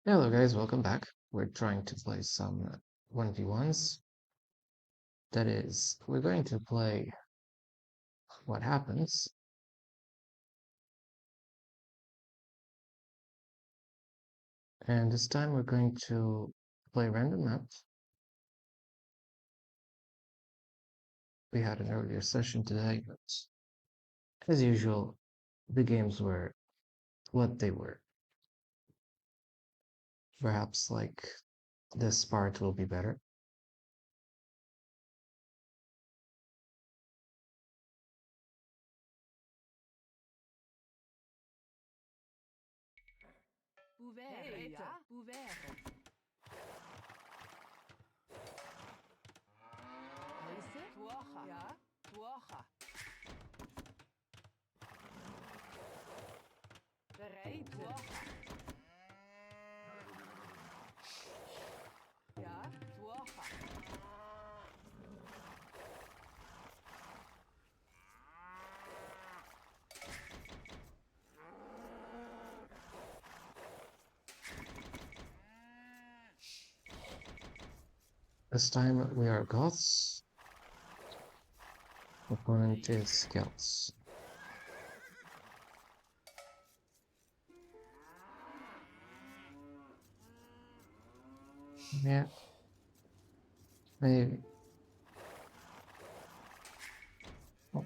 Hello guys, welcome back. We're trying to play some 1v1s. That is, we're going to play what happens. And this time we're going to play random map. We had an earlier session today, but as usual, the games were what they were. Perhaps like this part will be better. Hey, ja, ouvert. Heise, tuacha. Ja, tuacha. Bereit, tuacha. Ja, tuacha. This time we are Goths. Opponent is Scouts. Yeah, maybe. Oh,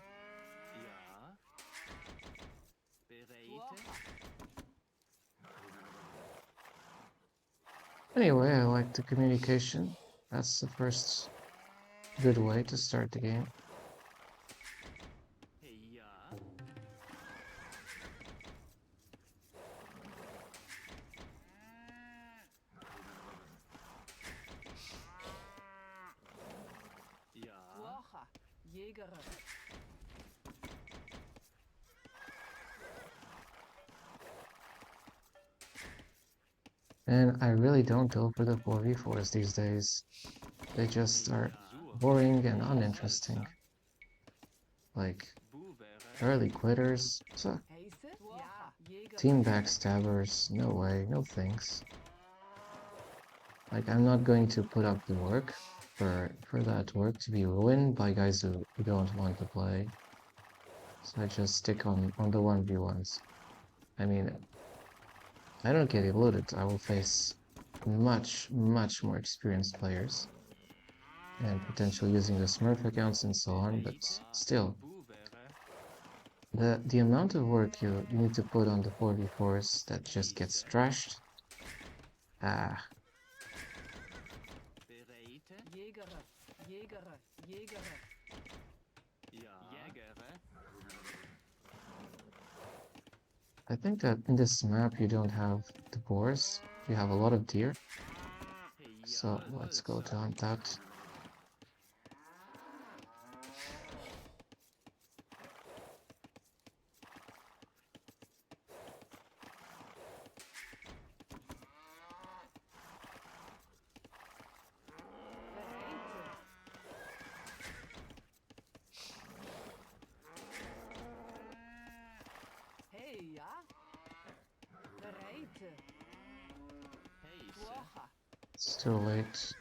Ja, bereite. Tuacha. anyway, I like the communication. That's the first good way to start the game. Hey, ja. Ja, Tuacha. Jäger. And I really don't go for the 4v4s these days. They just are ja. boring and uninteresting. Like, Boevere. early quitters, so Heise, tuacha. Jäger. team backstabbers, no way, no thanks. Like, I'm not going to put up the work for that work to be ruined by guys who don't want to play. So I just stick on the 1v1s. I mean, I don't get eluded. I will face much more experienced players and potentially using the Smurf accounts and so on, but still, Boevere. the amount of work you need to put on the 4v4s that just gets Heise. trashed, ah, Bereite. Jäger. Jäger. Jäger. Ja. Jägere. I think that in this map you don't have the boars, you have a lot of deer, Hey, so ja, let's go to hölzer. hunt that. Bereit. Hey, ja. Bereit. Heise. Tuacha. It's too late.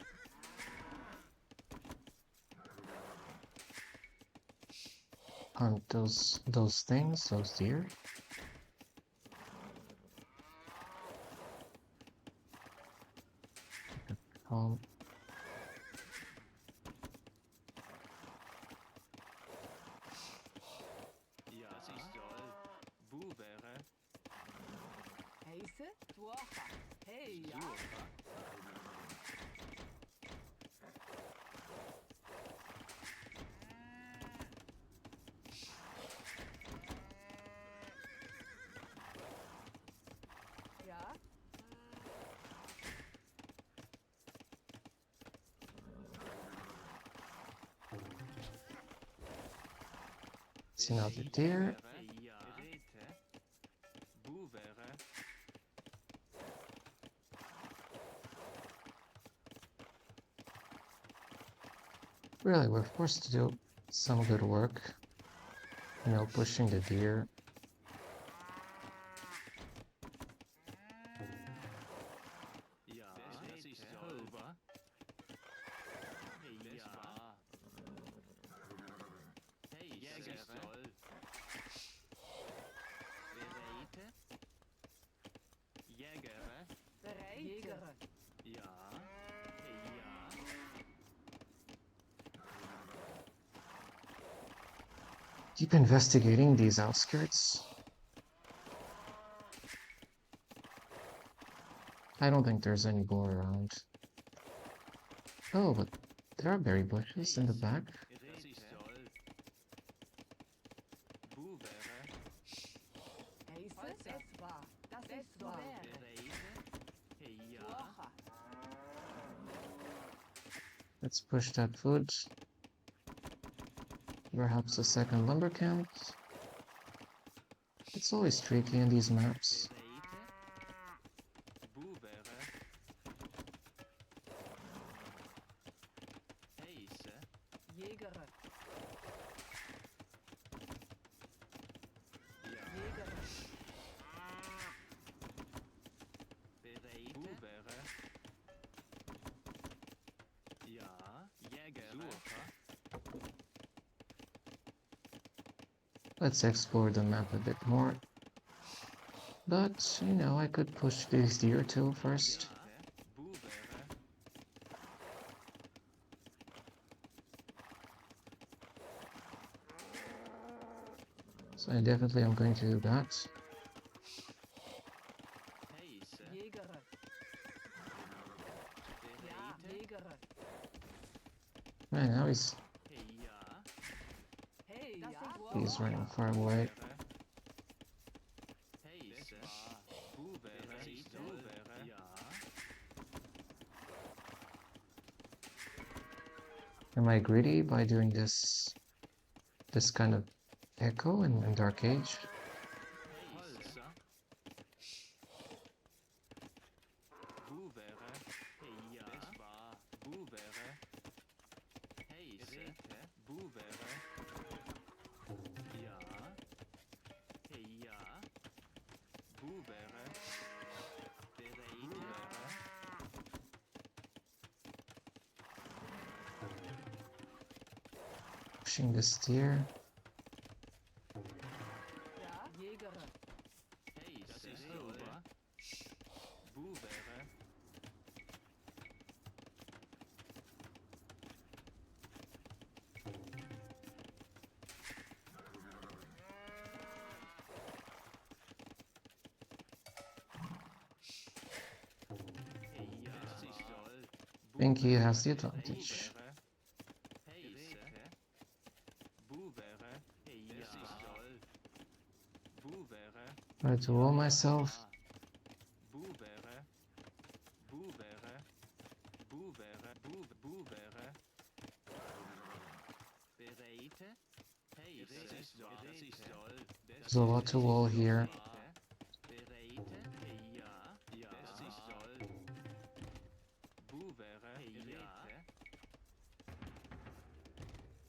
Hunt those things, those deer. Um, Ja, das ist toll. Boevere. Heise, tuacha. Hey, ja. Suocha. Ja. it's another Bereite. deer. Hey, ja. Bereite. Boevere. Really, we're forced to do some good work. You know, pushing the deer. Jäger. Ja. Hey, ja. Keep investigating these outskirts. I don't think there's any boar around. Oh, but there are berry bushes in the back. Das ist toll. Buvere. Heiße. Das war. Das ist wahr. Bereite. Hey, ja. Woche. Let's push that food. Perhaps a second lumber camp. It's always tricky in these maps. Bereite. Buvere. Heiße. Jäger. Ja. Jäger. Bereite. Buvere. Ja. Jäger. Suche. Let's explore the map a bit more. But, you know, I could push these deer till first. Buvere. So I definitely am going to do that. Heiße. Jäger. Ja. Bereite. Jäger. Man, now he's Hey, ja. Hey, ja. running far away. Heiße. Buvere. Buvere. Ja. Am I greedy by doing this kind of echo in Dark Age? Heiße. Buvere. Hey, ja. Das war. Buvere. Heiße. Buvere. Ja. Hey, ja. Buvere. Bereite. Pushing this deer. Ja. Jäger. Heiße. Das ist sauber. Buvere. Hey, ja. Das ist toll. I think he has the advantage. Heiße. Buvere. Hey, ja. Das ist toll. Buvere. Try to roll myself. Buvere. Buvere. Buvere. Buvere. Bereite. Heiße. Das ist toll. Das ist toll. There's a lot to wall here. Bereite. Hey, ja. Ja. Das ist toll. Buvere. Hey, ja.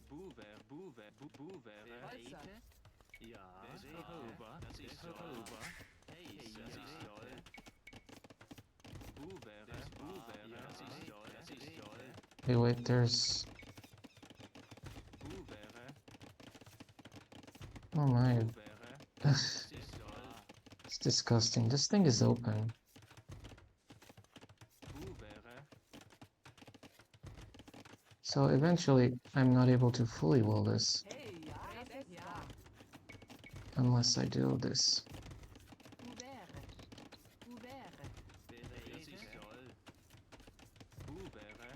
Buvere. Buvere. Bereite. Ja. Das ist sauber. Das ist sauber. Heiße. Das ist toll. Buvere. Buvere. Das ist toll. Das ist toll. Hey, wait, there's... Buvere. Oh my. Buvere. Das ist toll. It's disgusting. This thing is open. Buvere. So eventually, I'm not able to fully wall this Hey, ja. Das ist wahr. unless I do this. Buvere. Buvere. Bereite. Das ist toll. Buvere.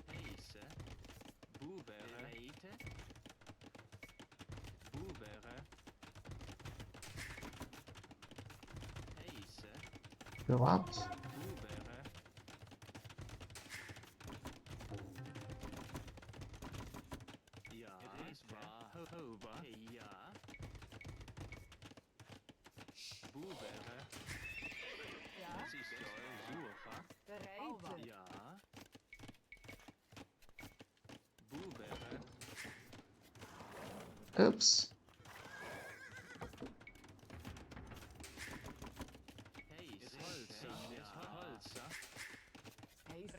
Heiße. Buvere. Bereite. Buvere. Heiße. Go up. Buvere. Ja. Das war Hover. Hey, ja. Buvere. Ja. Das ist toll. Suche. Bereite. Ja. Buvere. Oops. Heiße. Holzer. Ja. Holzer. Heiße.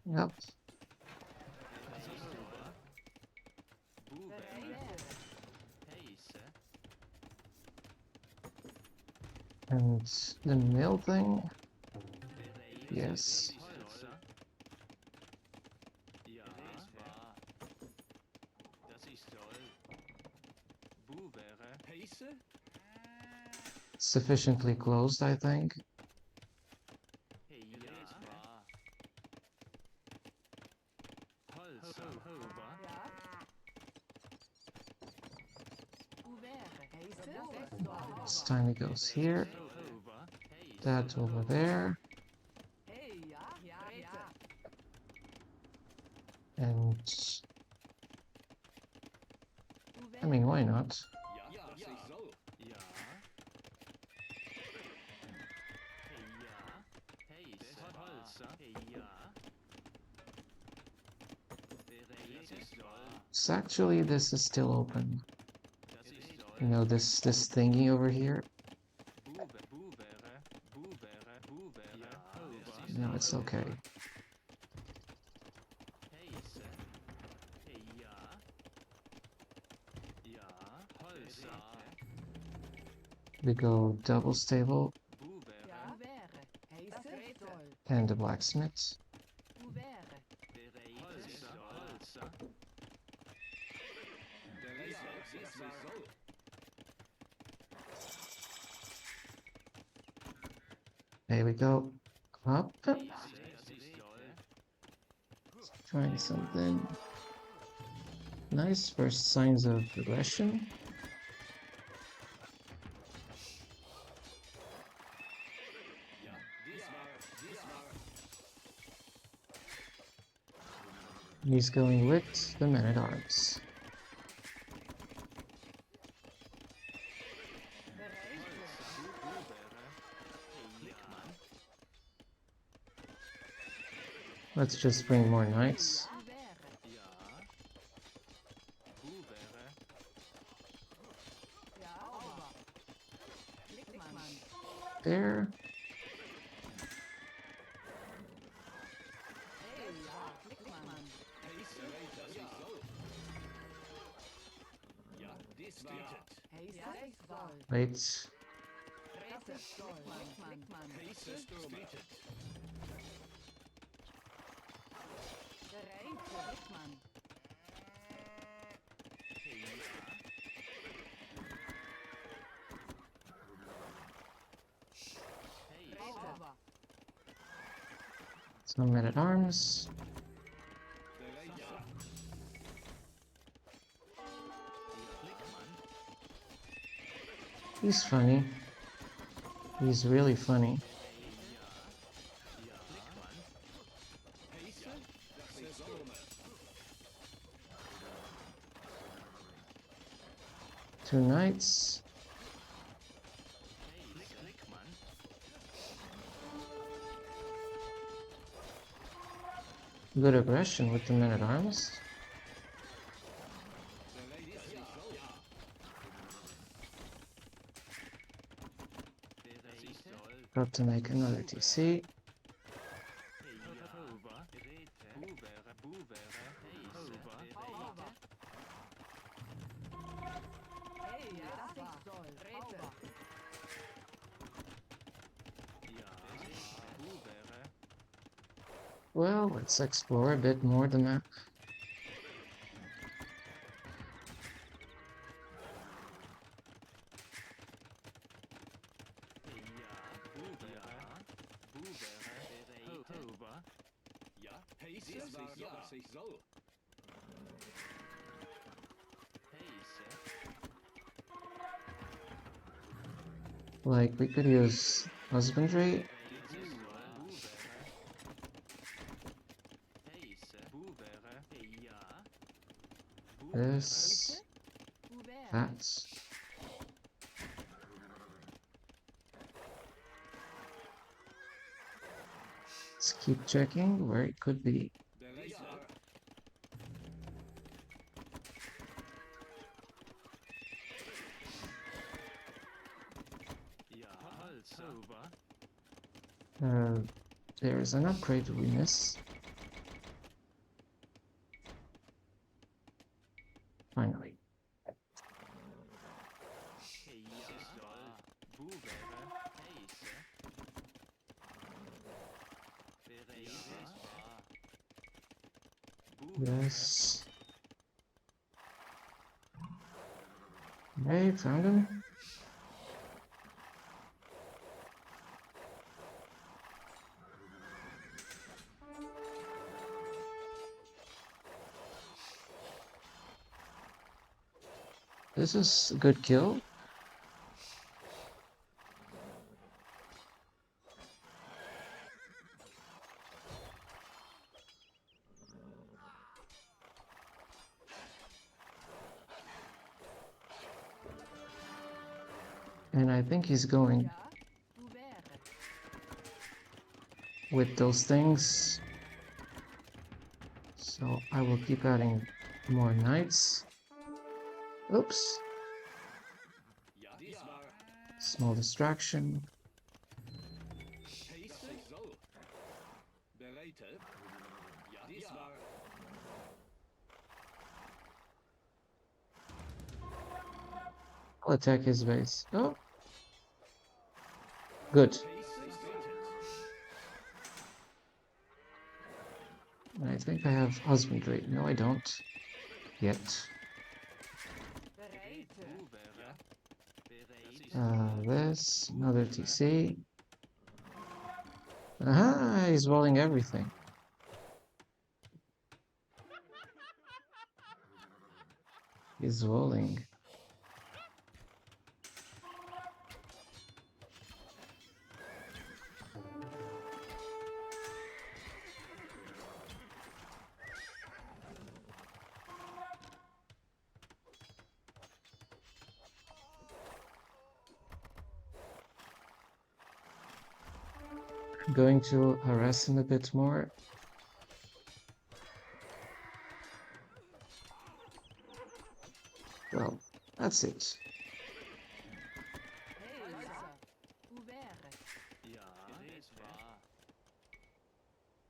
Yep. Das ist super. Buvere. Bereite. And the mail thing? Yes. Ja, das war. Das ist toll. Wo wäre Heise? Sufficiently closed, I think. Hey, ja, das war. Holzer, Hover. Ja. Ouvert. Heiße. This time it goes here. Hover. Hey, That over there. Hey, ja. Ja. And I mean, why not? Ja, ja, ja. Ja. Hey, ja. Hey, Holzer. Hey, ja. Das ist toll. So actually, this is still open. Das ist toll. You know, this thingy over here. No, it's okay. We go double stable Ja. Heiße. and the blacksmith. Ouvert. There we go. Up. Trying something. Nice first signs of aggression. He's going with the man-at-arms. Let's just bring more knights. There. Wait. Some men-at-arms. He's funny. He's really funny. Two knights. Good aggression with the men-at-arms. Got to make another TC. Well, let's explore a bit more the map. Like, we could use husbandry. This. That. Let's keep checking where it could be. There's an upgrade we miss. Finally. Yes. Hey, found him. This is a good kill. And I think he's going with those things. So I will keep adding more knights. Oops. Small distraction. I'll attack his base. Oh. Good. And I think I have husbandry. No, I don't. Yet. This. Another TC. Aha! He's walling everything. He's walling. I'm going to harass him a bit more. Well, that's it.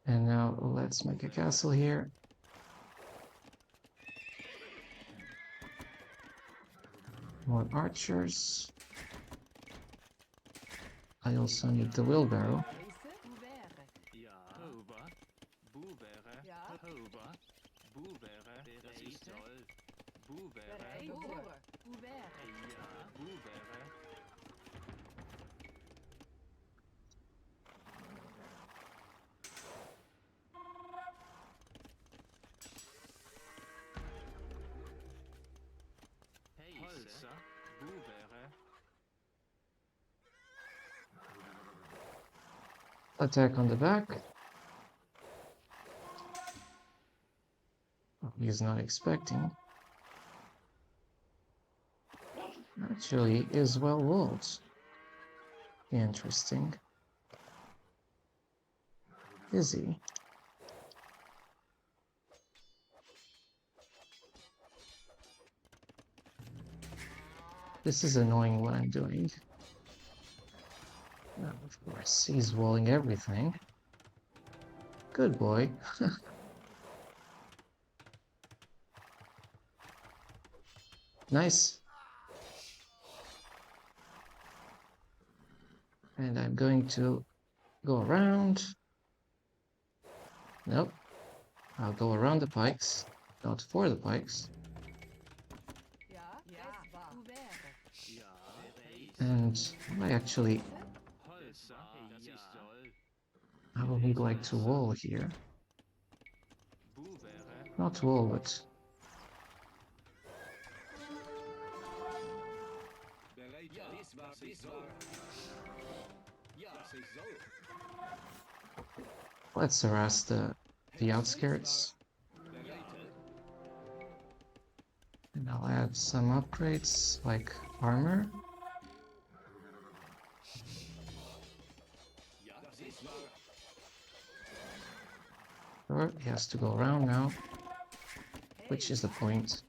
And now let's make a castle here. More archers. I also need the wheelbarrow. Attack on the back. Oh, he's not expecting. Actually, is well walled. Interesting. Is he? This is annoying what I'm doing. Of course, he's walling everything. Good boy. Nice. And I'm going to go around. Nope. I'll go around the pikes, not for the pikes. And I would like to wall here. Not wall, but let's harass the outskirts. And I'll add some upgrades like armor. Or he has to go around now, which is the point.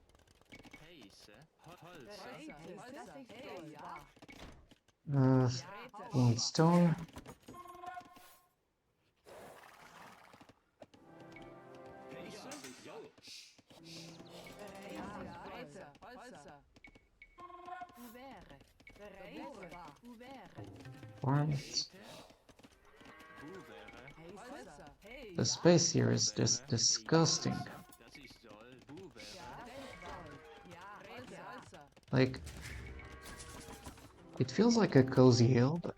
We need stone. Farm it. The space here is just disgusting. Das ist soll, bu wäre. Like, it feels like a cozy hill, but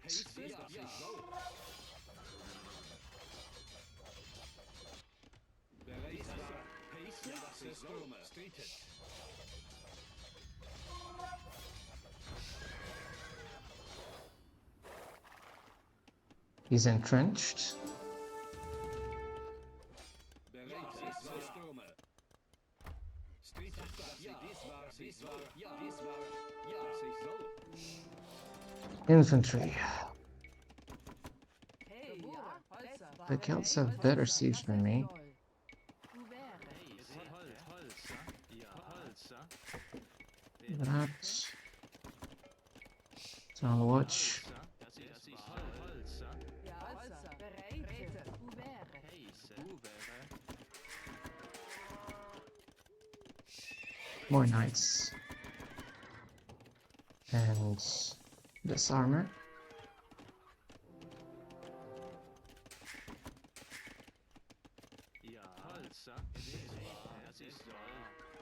he's entrenched. Infantry. The Celts have better siege than me. That. It's on watch. More knights. And this armor.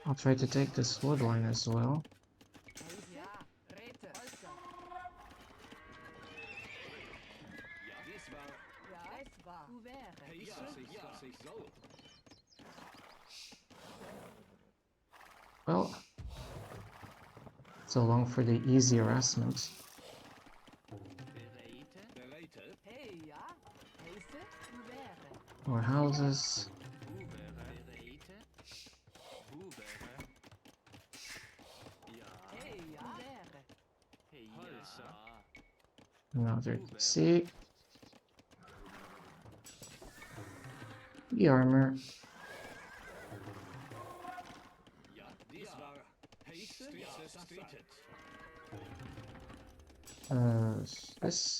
I'll try to take this wood line as well. Well, so long for the easy harassment. More houses. Another sea. The armor. This.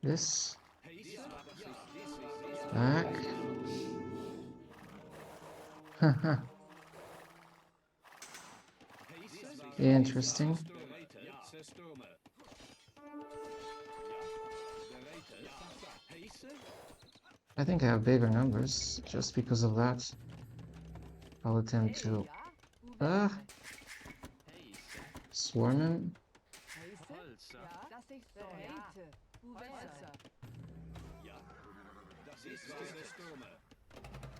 This. Back. Haha. Interesting. I think I have bigger numbers just because of that. I'll attempt to swarm him.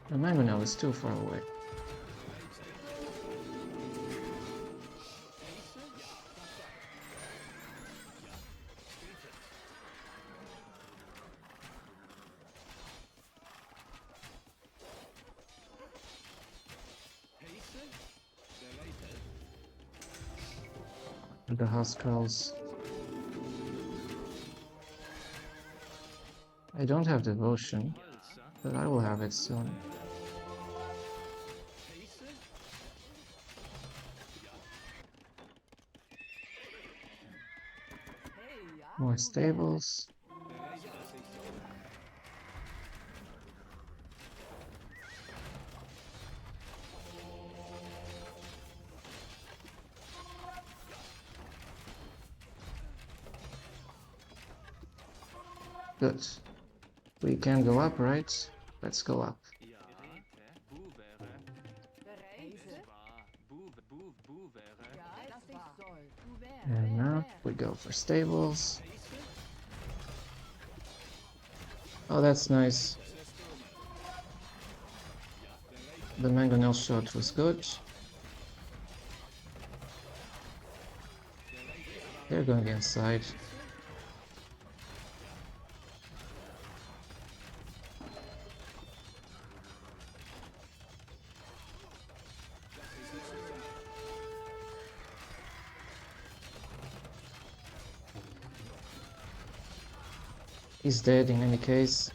The mangonel is too far away. The housecarls. I don't have devotion, but I will have it soon. More stables. Good. We can go up, right? Let's go up. And now we go for stables. Oh, that's nice. The mangonel shot was good. They're going inside. He's dead in any case.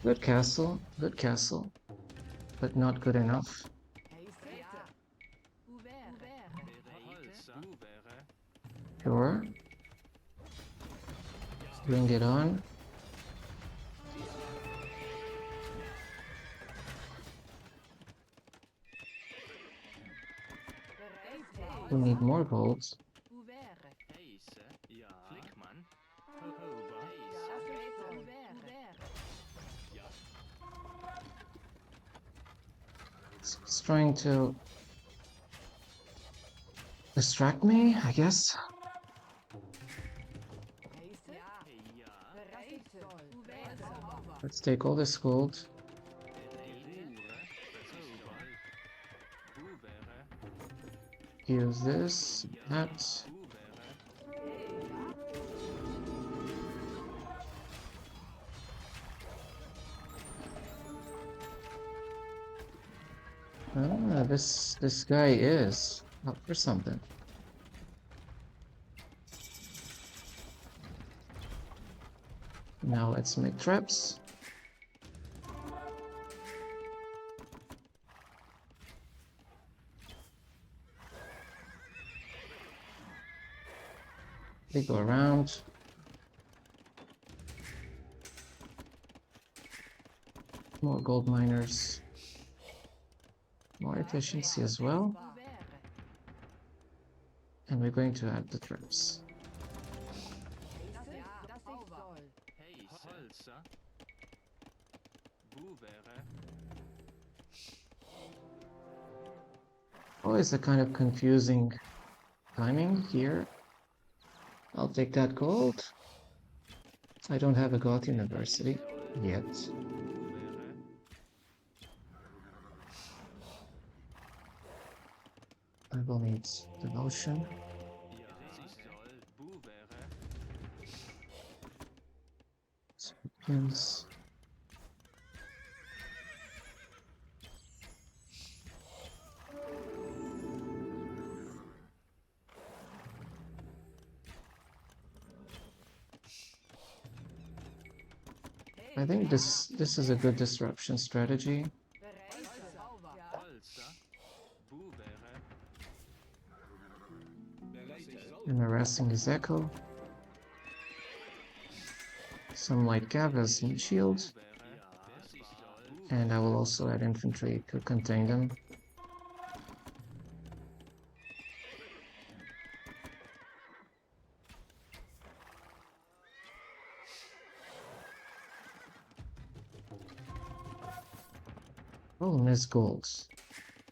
Good castle, but not good enough. Sure. Bring it on. We need more gold. Heise, ja. Flickmann. Hoba. Heise. It's trying to distract me, I guess. Let's take all this gold. Use this, that. Ah, this guy is up for something. Now let's make traps. They go around. More gold miners. More efficiency as well. And we're going to add the traps. Always a kind of confusing timing here. I'll take that gold. I don't have a gold university yet. I will need devotion. Pins. I think this is a good disruption strategy. And harassing his echo. Some light gavas and shield. And I will also add infantry to contain them. Problem is gold.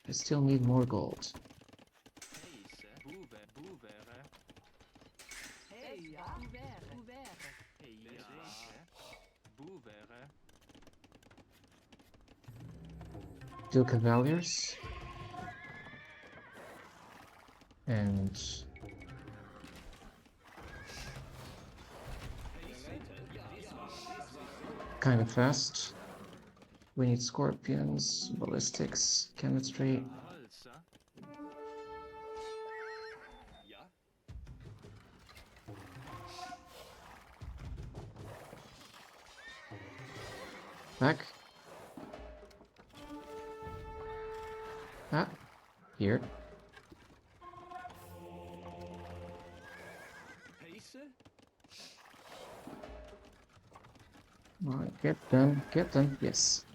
I still need more gold. Two cavaliers. And kind of fast. We need scorpions, ballistics, chemistry. Back. Ah, here. Alright, get them, yes.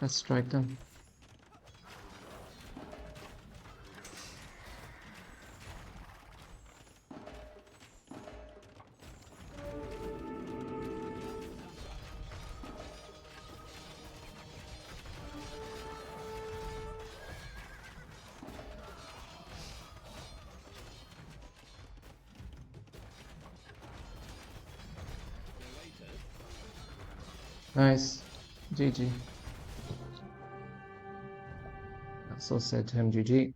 Let's strike them. Nice. GG. I also said to him GG. It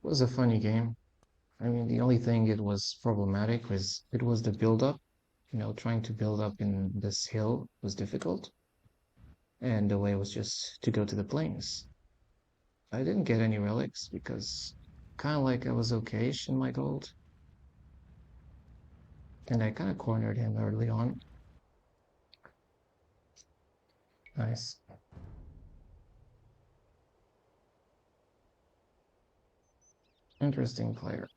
was a funny game. I mean, the only thing it was problematic was it was the build-up. You know, trying to build up in this hill was difficult. And the way was just to go to the plains. I didn't get any relics because kind of like I was okay-ish in my gold. And I kind of cornered him early on. Nice. Interesting player.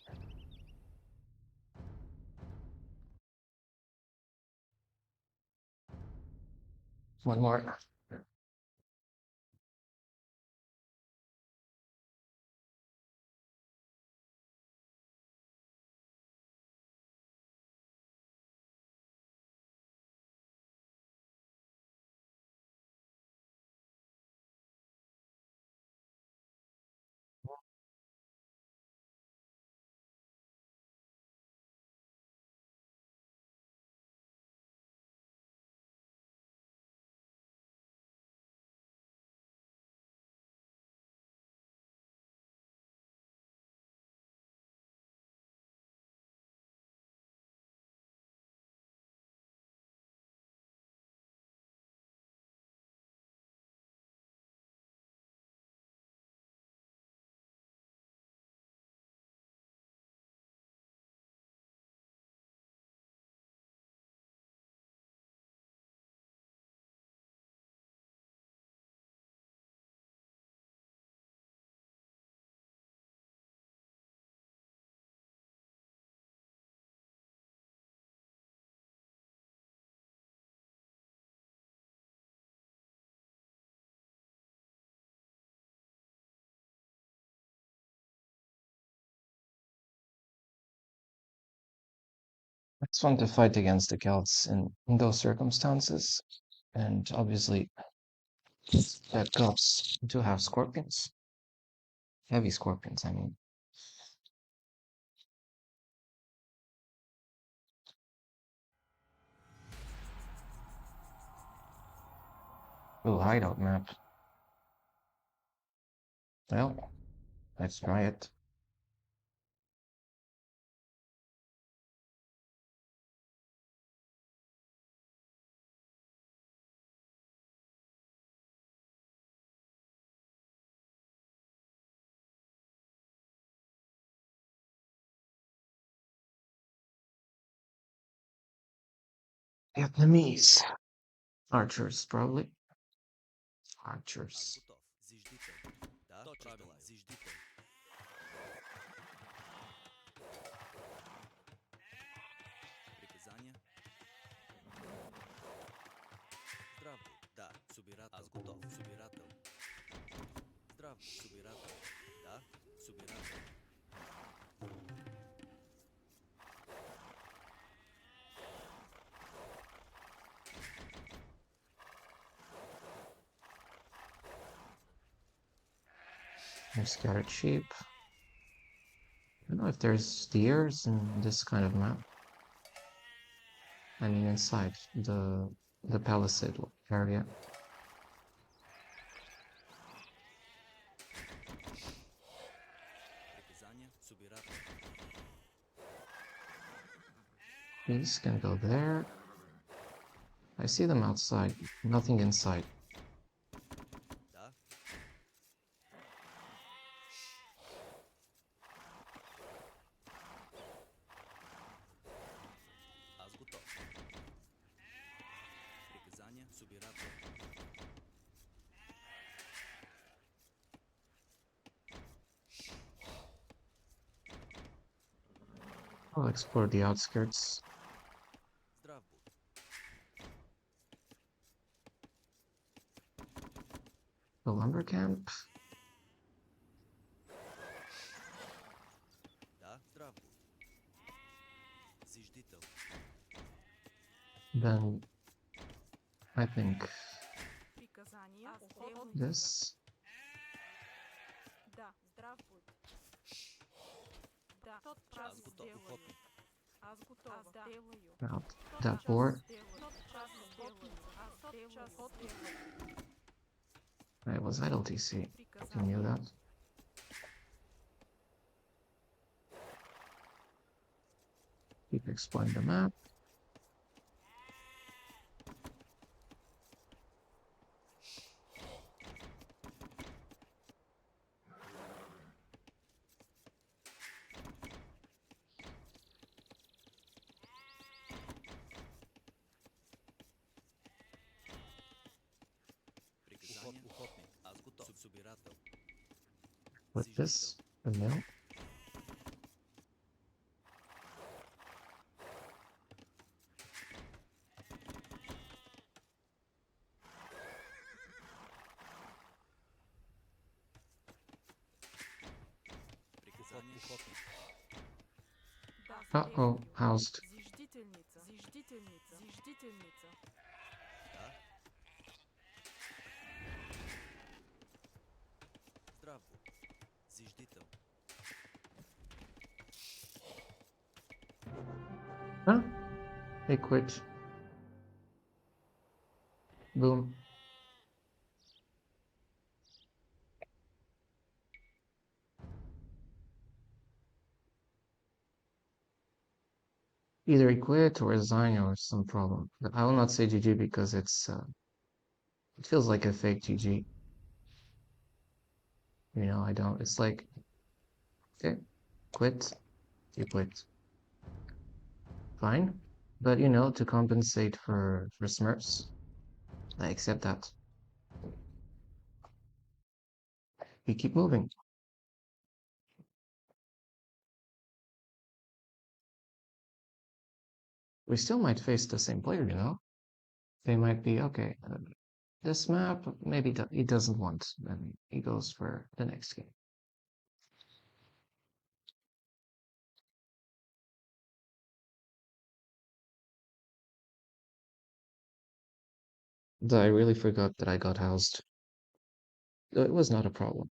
One more. It's fun to fight against the Celts in those circumstances. And obviously, that Celts do have scorpions. Heavy scorpions, I mean. Little hideout map. Well, let's try it. Vietnamese. Archers, probably. Archers. There's scattered sheep. I don't know if there's deers in this kind of map. I mean, inside the palisade area. These can go there. I see them outside. Nothing inside. I'll explore the outskirts. The lumber camp. Then I think this. Out that board. It was idle TC. You knew that. Keep exploring the map. With this, the mill. Uh-oh, housed. Зиждительница. Зиждительница. Зиждительница. Huh? They quit. Boom. Either he quit or resign or some problem. I will not say GG because it feels like a fake GG. You know, I don't. It's like, okay, quit, you quit. Fine. But you know, to compensate for smurfs, I accept that. We keep moving. We still might face the same player, you know? They might be, okay, this map, maybe he doesn't want, then he goes for the next game. Though I really forgot that I got housed. Though it was not a problem.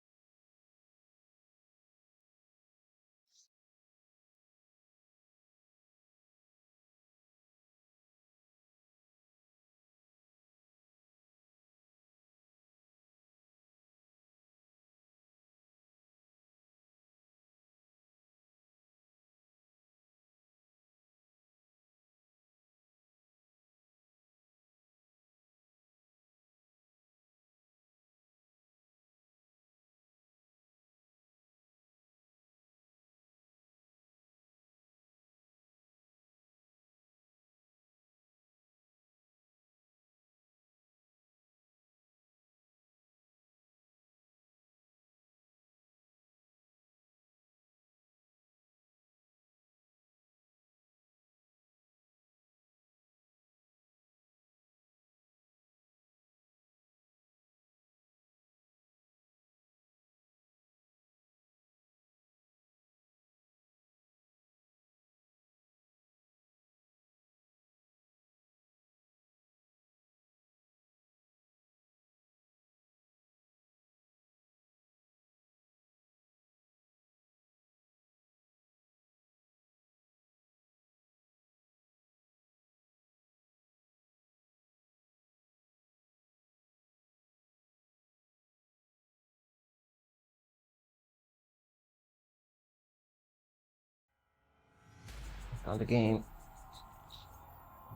On the game.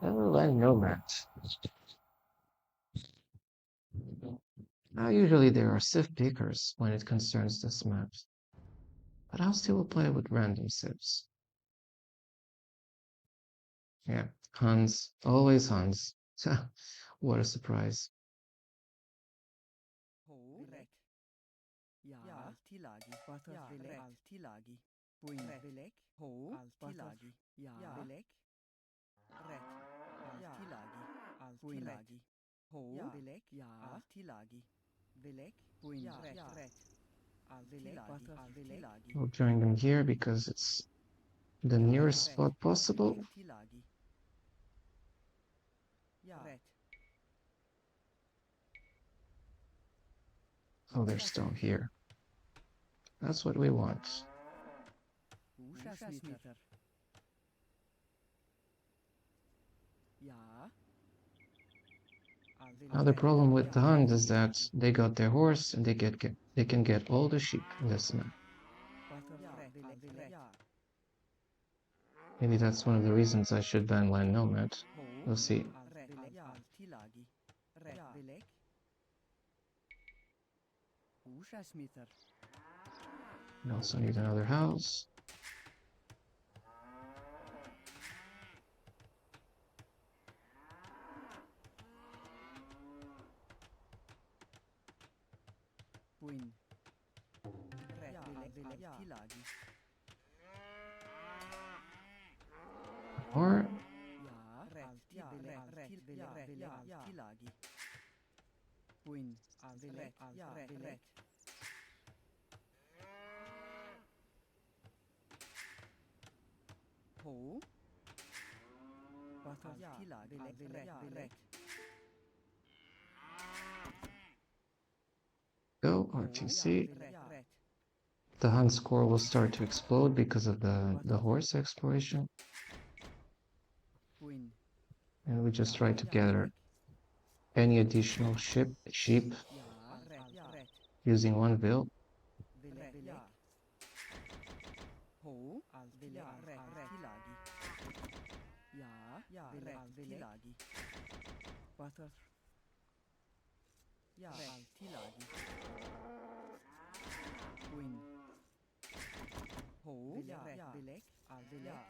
Oh, I know that. Now, usually there are civ pickers when it concerns this map, but I'll still play with random civs. Yeah, Hans, always Hans. What a surprise. Ja, altilagi, patas velek, altilagi, puin velek, ho, altilagi, ja, velek, ret, altilagi, altilagi, ho, velek, ja, altilagi, velek, puin ret, altilagi, patas velek, We'll join them here because it's the nearest spot possible. altilagi, ja, ret, Oh, they're still here. That's what we want. Ušasmitar. Ja. Now the problem with the Huns is that they got their horse and they can get all the sheep in this map. Maybe that's one of the reasons I should ban Land Nomad. We'll see. We also need another house. Queen. Re. Alti laghi. Or Ja. Re. Alti laghi. Queen. Alti ret. Ho. Alti laghi. Ret. go, RTC. The hunt score will start to explode because of the horse exploration. Queen. And we just try to gather any additional sheep Ja. Ret. using one vil. Ja. Ho. Alti laghi. Ja. Alti laghi. Butter. Ja. Alti laghi. Queen. Ho. Velek. Velek.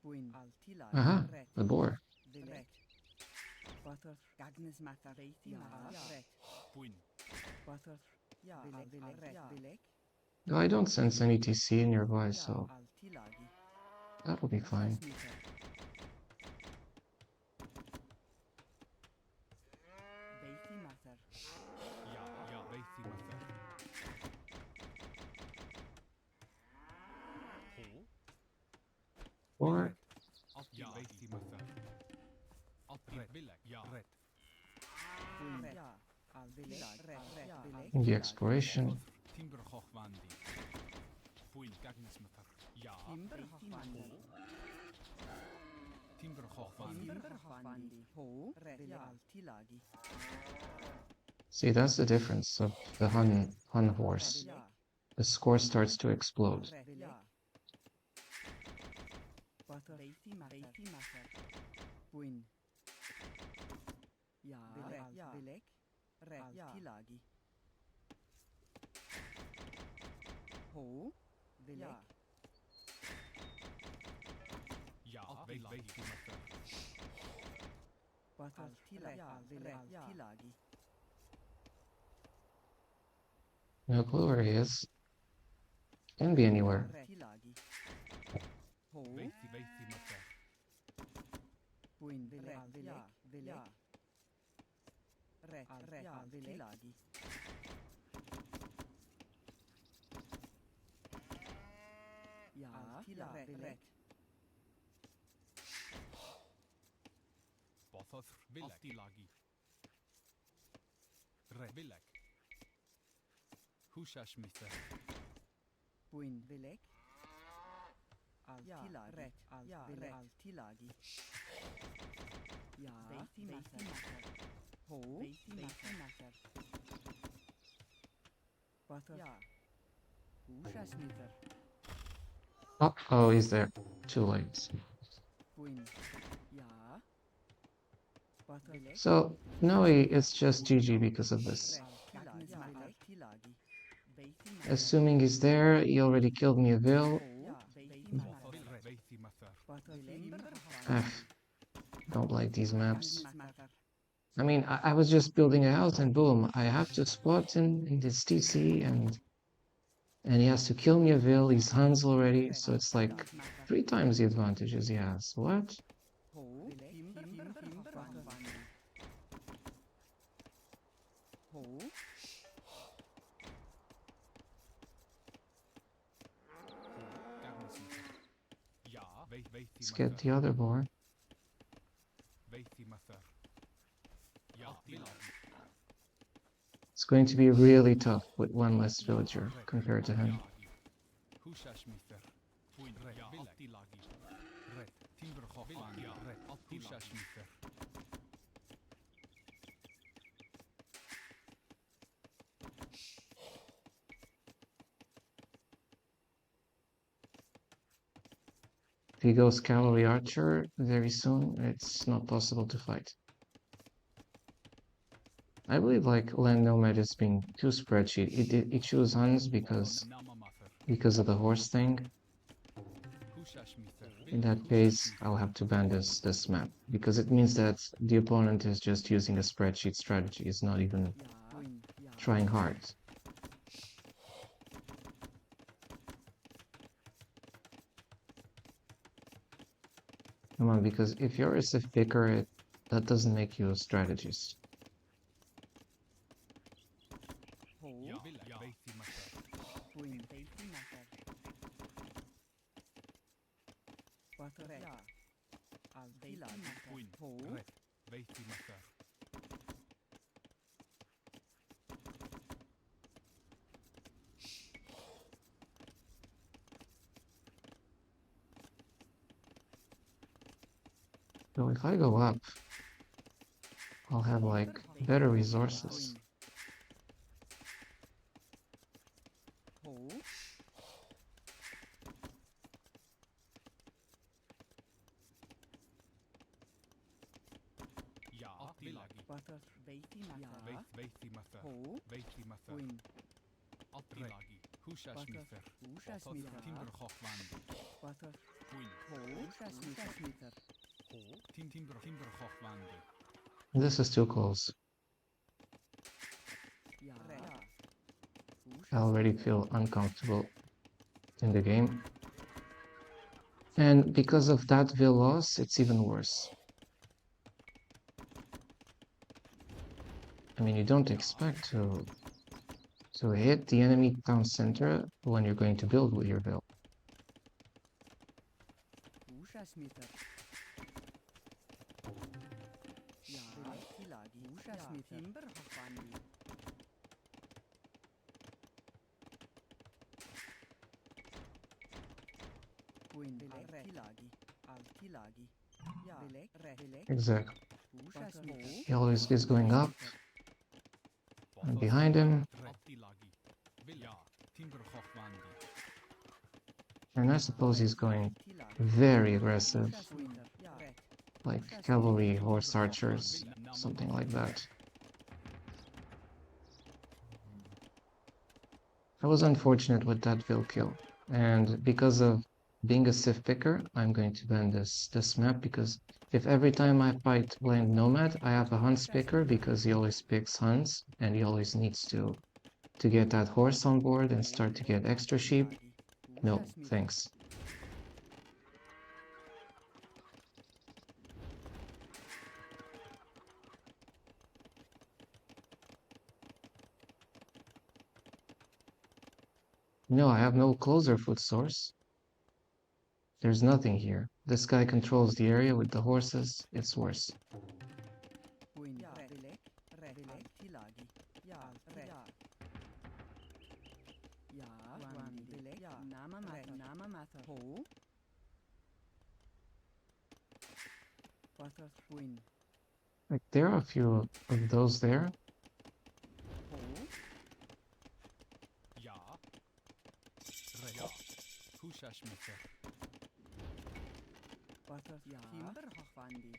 Queen. Alti laghi. Aha, Ret. the boar. Velek. Butter. Agnes matter. Ja. Ret. Queen. Butter. Ja. Velek. No, I don't sense any TC nearby, so Alti laghi. that'll be fine. Beiti matter. Ja, Beiti Matter. Ho. Or Ja, Beiti Matter. Red. Bilek. Ja. Red. Queen. Ja. Alti laghi. in the exploration. Timber Hochwandi. Queen. Agnes Matter. Ja. Timber Hochwandi. Timber Hochwandi. Timber Hochwandi. Ho. Red. Alti laghi. See, that's the difference of the Hun horse. Ja. The score starts to explode. Red. Ja. Butter. Beiti matter. Queen. Ja. Velek. Red. Alti laghi. Ho. Velek. Ja, Beiti Matter. Butter. Alti laghi. No clue where he is. Can be anywhere. Alti laghi. Ho. Beiti Matter. Queen. Velek. Red. Alti laghi. Ja. Red. Bothar. Bilek. Lagi. Red. Bilek. Hushash Mister. Queen. Velek. Alti laghi. Red. Alti laghi. Ja. Beiti matter. Ho. Beiti matter. Butter. Ja. Hushash Oh, he's there. Too late. Queen. Ja. Butter. So, no, it's just GG because of this. Alti laghi. Beiti Assuming he's there, he already killed me a vil. Beiti Bothar. Beiti Matter. Butter. Timber Ah, don't like these maps. matter. I mean, I was just building a house and boom, I have to spot in this TC and he has to kill me a vil, he's Hans already, so it's like 3 times the advantages he has. What? Ho. Timber Hochwandi. Ho. Agnes Matter. Ja, Beiti Let's get Matter. the other boar. Beiti Matter. Ja, Lagi. It's going to be really tough with one less villager compared to him. Hushash Mister. Queen. Red. Bilek. Lagi. Red. Timber Hochwandi. Red. Hushash Mister. If he goes cavalry archer very soon, it's not possible to fight. I believe like Land Nomad is being too spreadsheet. It chose Huns because of the horse thing. In that case, I'll have to ban this map because it means that the opponent is just using a spreadsheet strategy. It's not even Queen. Ja. trying hard. Come on, because if you're a civ picker, that doesn't make you a strategist. Ho. Queen. Safety matter. Butter. Ja. Altila. Queen. Ho. Red. Veiti matter. So if I go up, I'll have like better resources. Ho. Ja. Attilagi. Butter. Veiti matter. Veiti matter. Ho. Veiti matter. Queen. Attilagi. Husha smither. Usha smither. Timber hochwandi. Butter. Queen. Ho. Usha smither. Ho. Timber hochwandi. This is too close. Ja. I already feel uncomfortable in the game. And because of that Vil loss, it's even worse. I mean, you don't expect to hit the enemy town center when you're going to build with your Vil. Usha smither. Ja. Tilagi. Usha smither. Timber hochwandi. Queen. Tilagi. Altilagi. Ja. Belek. Exactly. Usha smither. He always is going up, and behind him, Attilagi. Ja. Timber hochwandi. and I suppose he's going very aggressive, like cavalry, horse archers, something like that. I was unfortunate with that Vil kill, and because of being a civ picker, I'm going to ban this map, because if every time I fight blind nomad, I have a hunts picker, because he always picks hunts, and he always needs to get that horse on board and start to get extra sheep. No, thanks. No, I have no closer foot source. There's nothing here. This guy controls the area with the horses. It's worse. Queen. Ja. Belek. Tilagi. Ja. Ja. Wandi. Belek. Ja. Nama matter. Ho. Butter. Queen. Like, there are a few of those there. Ho. Ja. Red. Husha smither. Butter. Ja. Timber hochwandi.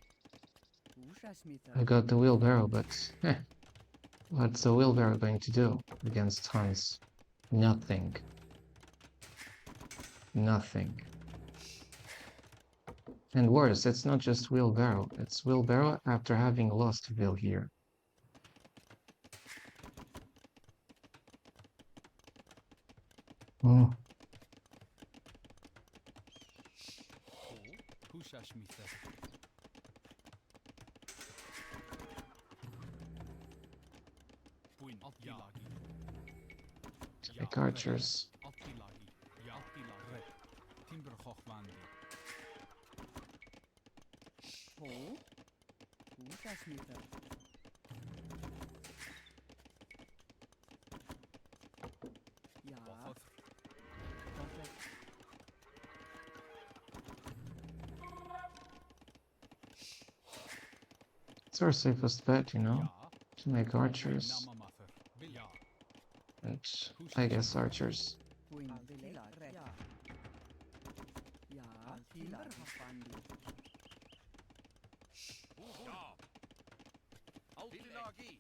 Usha smither. I got the wheelbarrow, but what's the wheelbarrow going to do against Hans? Nothing. Nothing. And worse, it's not just wheelbarrow. It's wheelbarrow after having lost Vil here. Oh, Ho. Husha smither. Queen. Attilagi. like archers. Attilagi. Ja. Attilagi. Red. Timber hochwandi. Ho. Usha smither. Ja. Butter. Butter. It's our safest bet, you know, Ja. to make archers, Nama matter. Ja. and I guess archers. Queen. Belek. Ja. Ja. Timber hochwandi. Attilagi.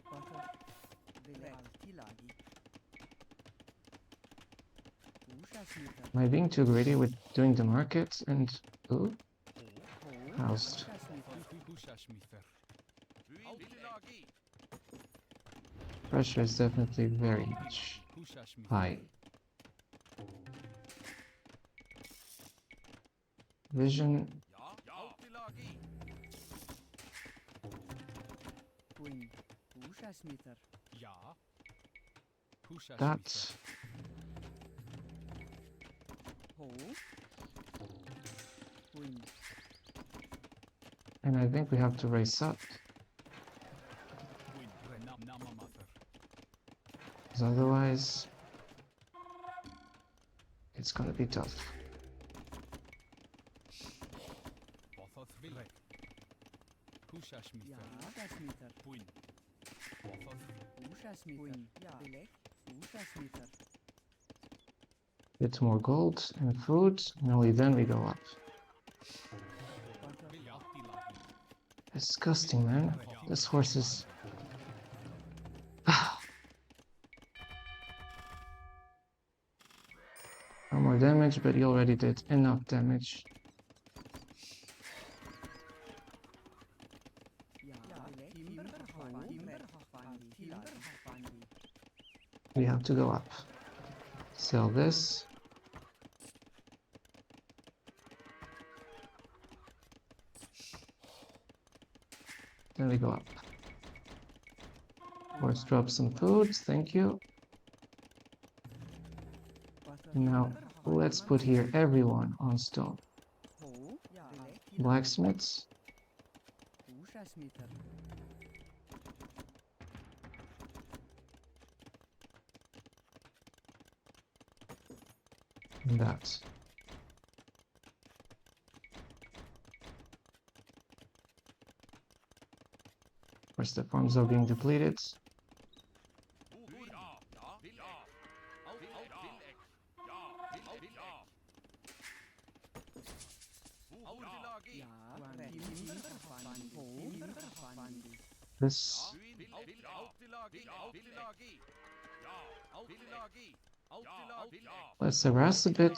Butter. Belek. Altilagi. Usha smither. Am I being too greedy with doing the market? And ooh, Ho. housed. Usha smither. Hushashmither. Pressure is definitely very much Hushashmither. high. Vision, Queen. Hushashmither. Ja. Hushashmither. that. Ho. Queen. And I think we have to race up, Queen. Namamather. because otherwise it's gonna be tough. Bothoth Vilek. Hushashmither. Ja. Hushashmither. Queen. Bothoth. Hushashmither. Queen. Ja. Bilek. Hushashmither. Get more gold and food, and only then we go up. Viljaltilagi. Disgusting, man. This horse is... No more damage, but he already did enough damage. Ja. Bilek. Timber. Ho. Timber. Hafandi. Timber. Hafandi. We have to go up. Sell this. Then we go up. Horse drop some food, thank you. Now, let's put here everyone on stone. Ho. Ja. Bilek. Blacksmiths, Hushashmither. and that. Of course, the farms are being depleted. Ja. Timber. Hafandi. Ho. Timber. Hafandi. This let's harass a bit.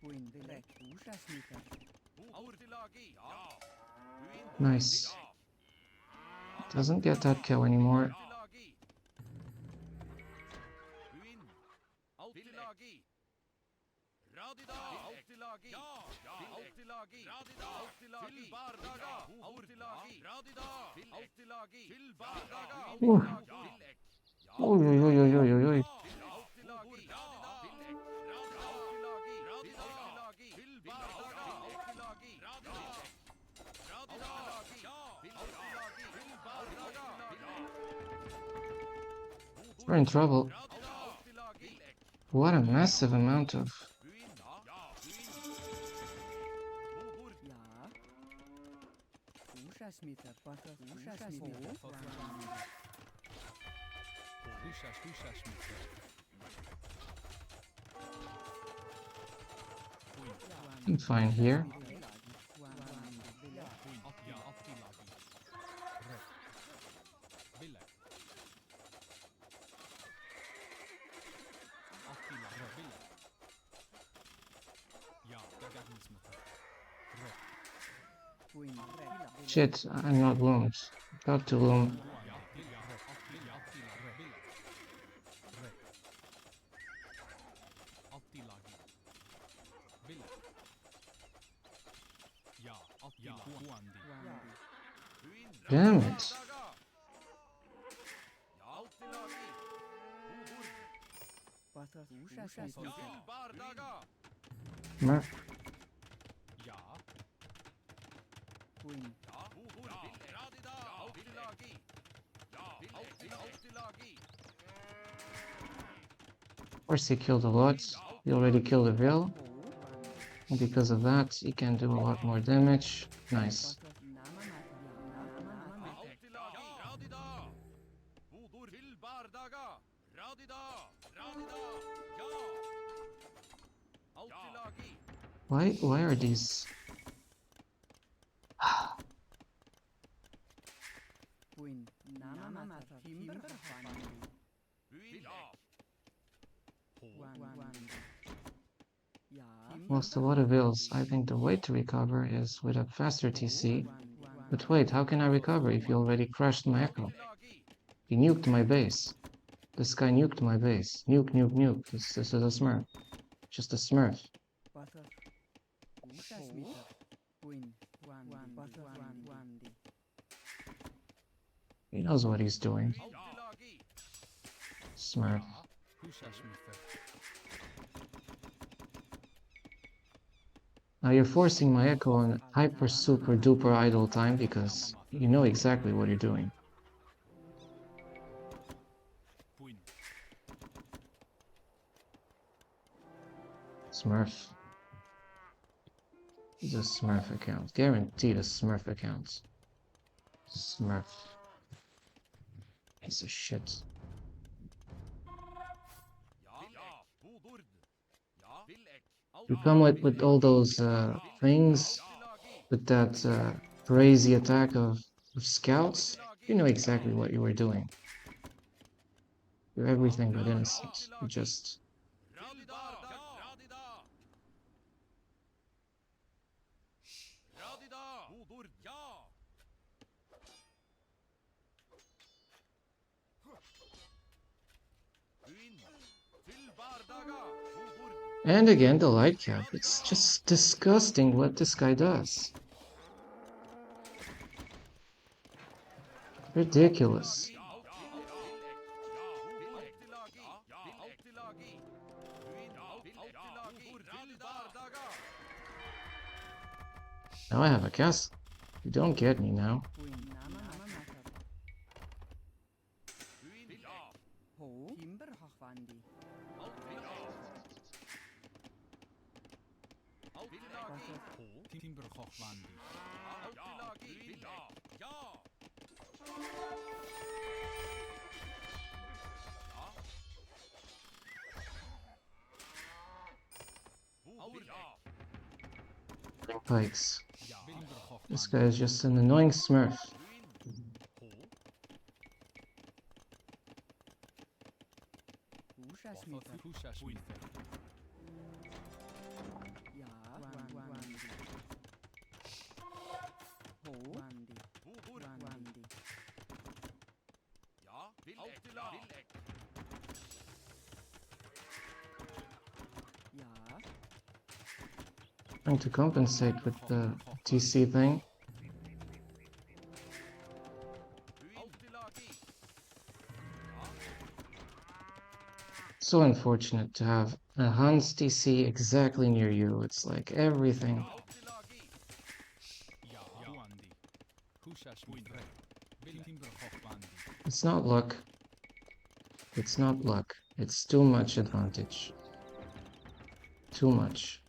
Queen. Bilek. Hushashmither. Nice. Doesn't get that kill anymore. Ooh. Oy, oy, oy, oy, oy, oy, oy. We're in trouble. What a massive amount of... Ja. Hushashmither. Hushashmither. Hushashmither. Queen. I'm fine here. Queen. Ja. Optilagi. Rek. Vilek. Optilagi. Vilek. Ja. Dagarnismither. Rek. Queen. Shit, I'm not loomed. Got to loom. Ja. Rek. Optilagi. Vilek. Rek. Optilagi. Vilek. Ja. Optilagi. Damn it. Mer Ja. Queen. of course he killed a lot. He already killed a Vil. And because of that, he can do a lot more damage. Nice. Why are these... Queen. Timber. Ja. lost a lot of ills. I think the way to recover is with a faster TC. But wait, how can I recover if you already crushed my echo? He nuked my base. This guy nuked my base. Nuke, nuke, nuke. This is a smurf. Just a smurf. Butter. Usha Smith. Win. Butter. Wandy. He knows what he's doing. Smurf. Now you're forcing my echo on hyper super duper idle time because you know exactly what you're doing. Smurf. It's a smurf account. Guaranteed a smurf account. Smurf. Piece of shit. You come with all those things, with that crazy attack of scouts. You know exactly what you were doing. You're everything but innocent. You just... And again, the light cap. It's just disgusting what this guy does. Ridiculous. Now I have a castle. You don't get me now. Pikes. This guy is just an annoying smurf. Trying to compensate with the TC thing. So unfortunate to have a Hans TC exactly near you. It's like everything. It's not luck. It's not luck. It's too much advantage. Too much.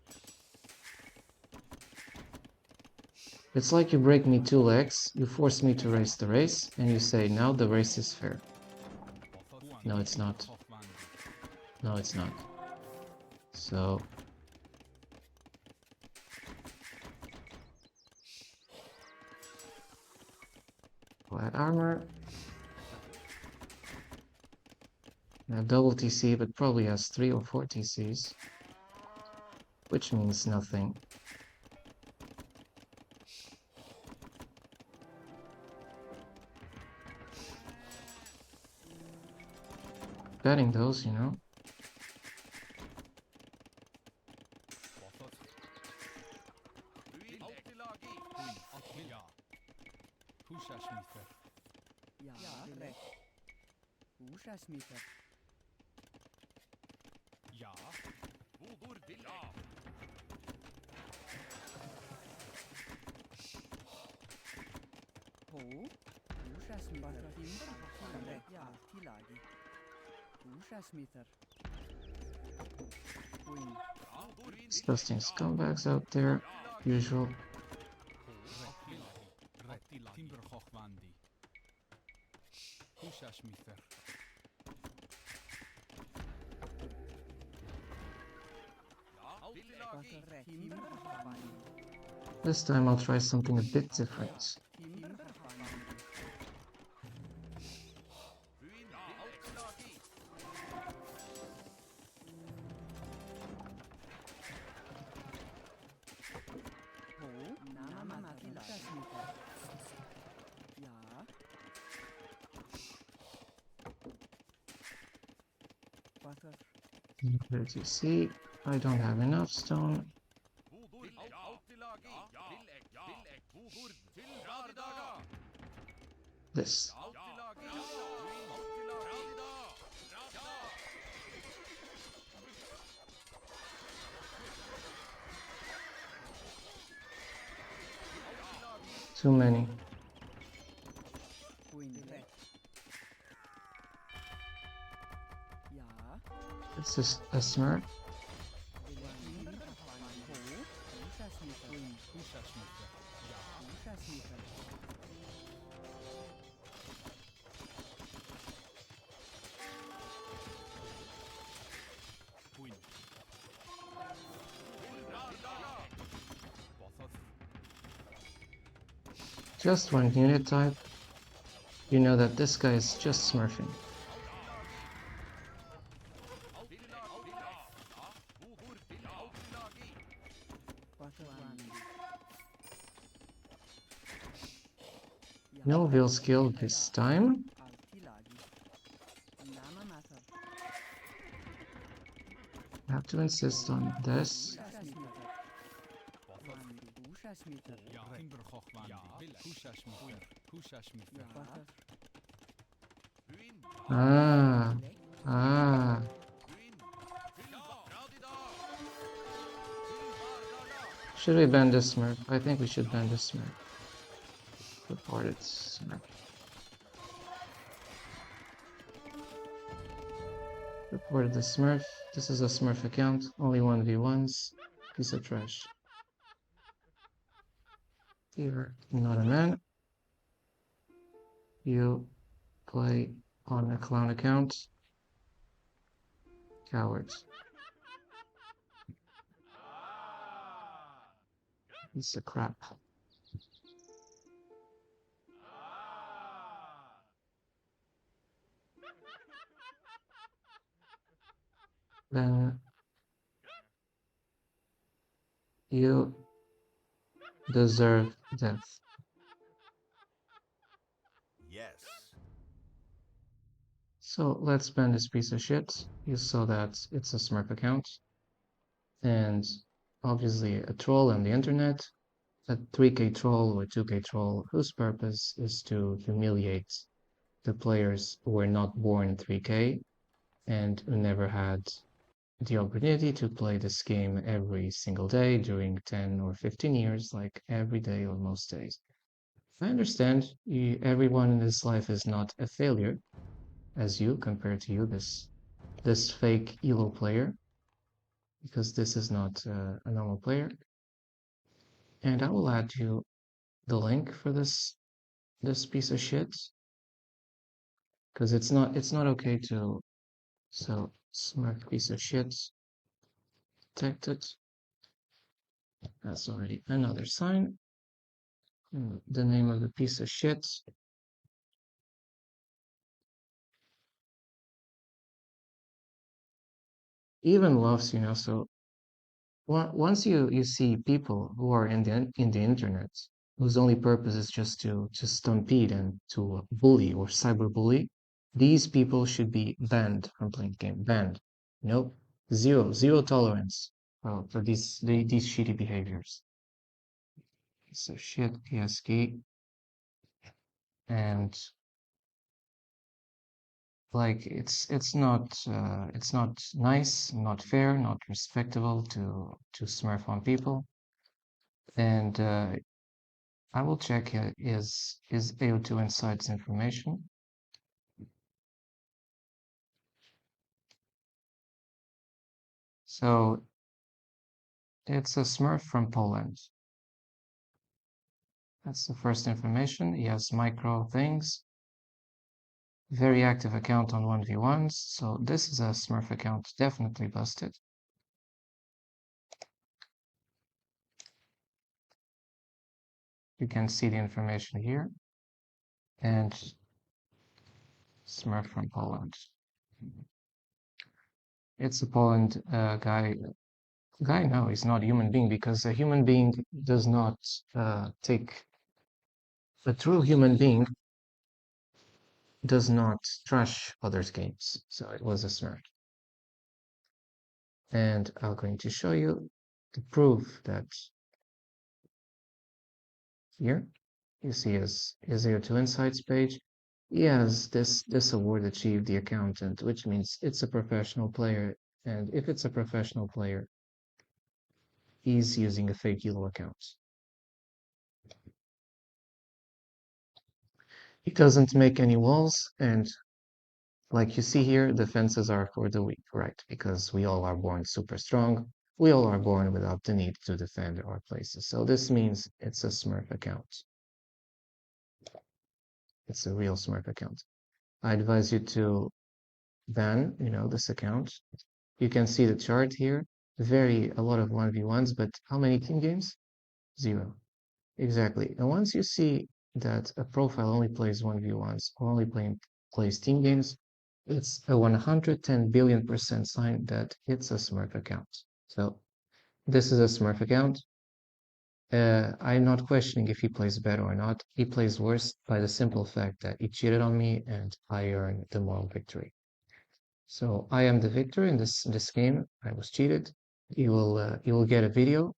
It's like you break me 2 legs, you force me to race the race, and you say, now the race is fair. No, it's not. No, it's not. So... flat armor. Now double TC, but probably has 3 or 4 TCs. Which means nothing. Betting those, you know. Disgusting scumbags out there, usual. This time I'll try something a bit different. Butter. As you see, I don't have enough stone. This. Too many. Queen red. Ja. It's just a smurf. Pusha smurfer. Ja. Queen. Botheth. Just one unit type. You know that this guy is just smurfing. No real skill this time. I have to insist on this. Ja. Timberhoch van. Ja. Pusha smurfer. Pusha smurfer. Ah. Ah. Should we ban this smurf? I think we should ban this smurf. Reported smurf. Reported the smurf. This is a smurf account. Only 1v1s. Piece of trash. You're not a man. You play on a clown account. Cowards. Piece of crap. Then you deserve death. Yes. So let's ban this piece of shit. You saw that it's a Smurf account. And obviously a troll on the internet. A 3k troll or 2k troll whose purpose is to humiliate the players who were not born 3k and who never had the opportunity to play this game every single day during 10 or 15 years, like every day or most days. I understand everyone in this life is not a failure as you compared to you, this fake elo player, because this is not a normal player. And I will add you the link for this piece of shit, because it's not okay to. So smart piece of shit detected. That's already another sign. The name of the piece of shit. Even loves, so once you see people who are in the internet whose only purpose is just to stampede and to bully or cyberbully, these people should be banned from playing the game. Banned. Nope. Zero tolerance for these shitty behaviors. So shit PSK, and like it's not nice, not fair, not respectable to smurf on people. And I will check his AO2 Insights information. So it's a Smurf from Poland. That's the first information. He has micro things. Very active account on 1v1s. So this is a Smurf account, definitely busted. You can see the information here. And Smurf from Poland. It's a Poland guy. No, he's not a human being, because a human being does not take. A true human being does not trash others' games. So it was a Smurf. And I'm going to show you the proof that here you see his AO2 Insights page. He has this award achieved the accountant, which means it's a professional player. And if it's a professional player, he's using a fake Elo account. He doesn't make any walls, and like you see here, the fences are for the weak, right? Because we all are born super strong. We all are born without the need to defend our places. So this means it's a Smurf account. It's a real Smurf account. I advise you to ban, this account. You can see the chart here. A lot of 1v1s, but how many team games? 0. Exactly. And once you see that a profile only plays 1v1s or only plays team games, it's a 110 billion% sign that it's a Smurf account. So this is a Smurf account. I'm not questioning if he plays better or not. He plays worse by the simple fact that he cheated on me and I earned the moral victory. So I am the victor in this game. I was cheated. You will get a video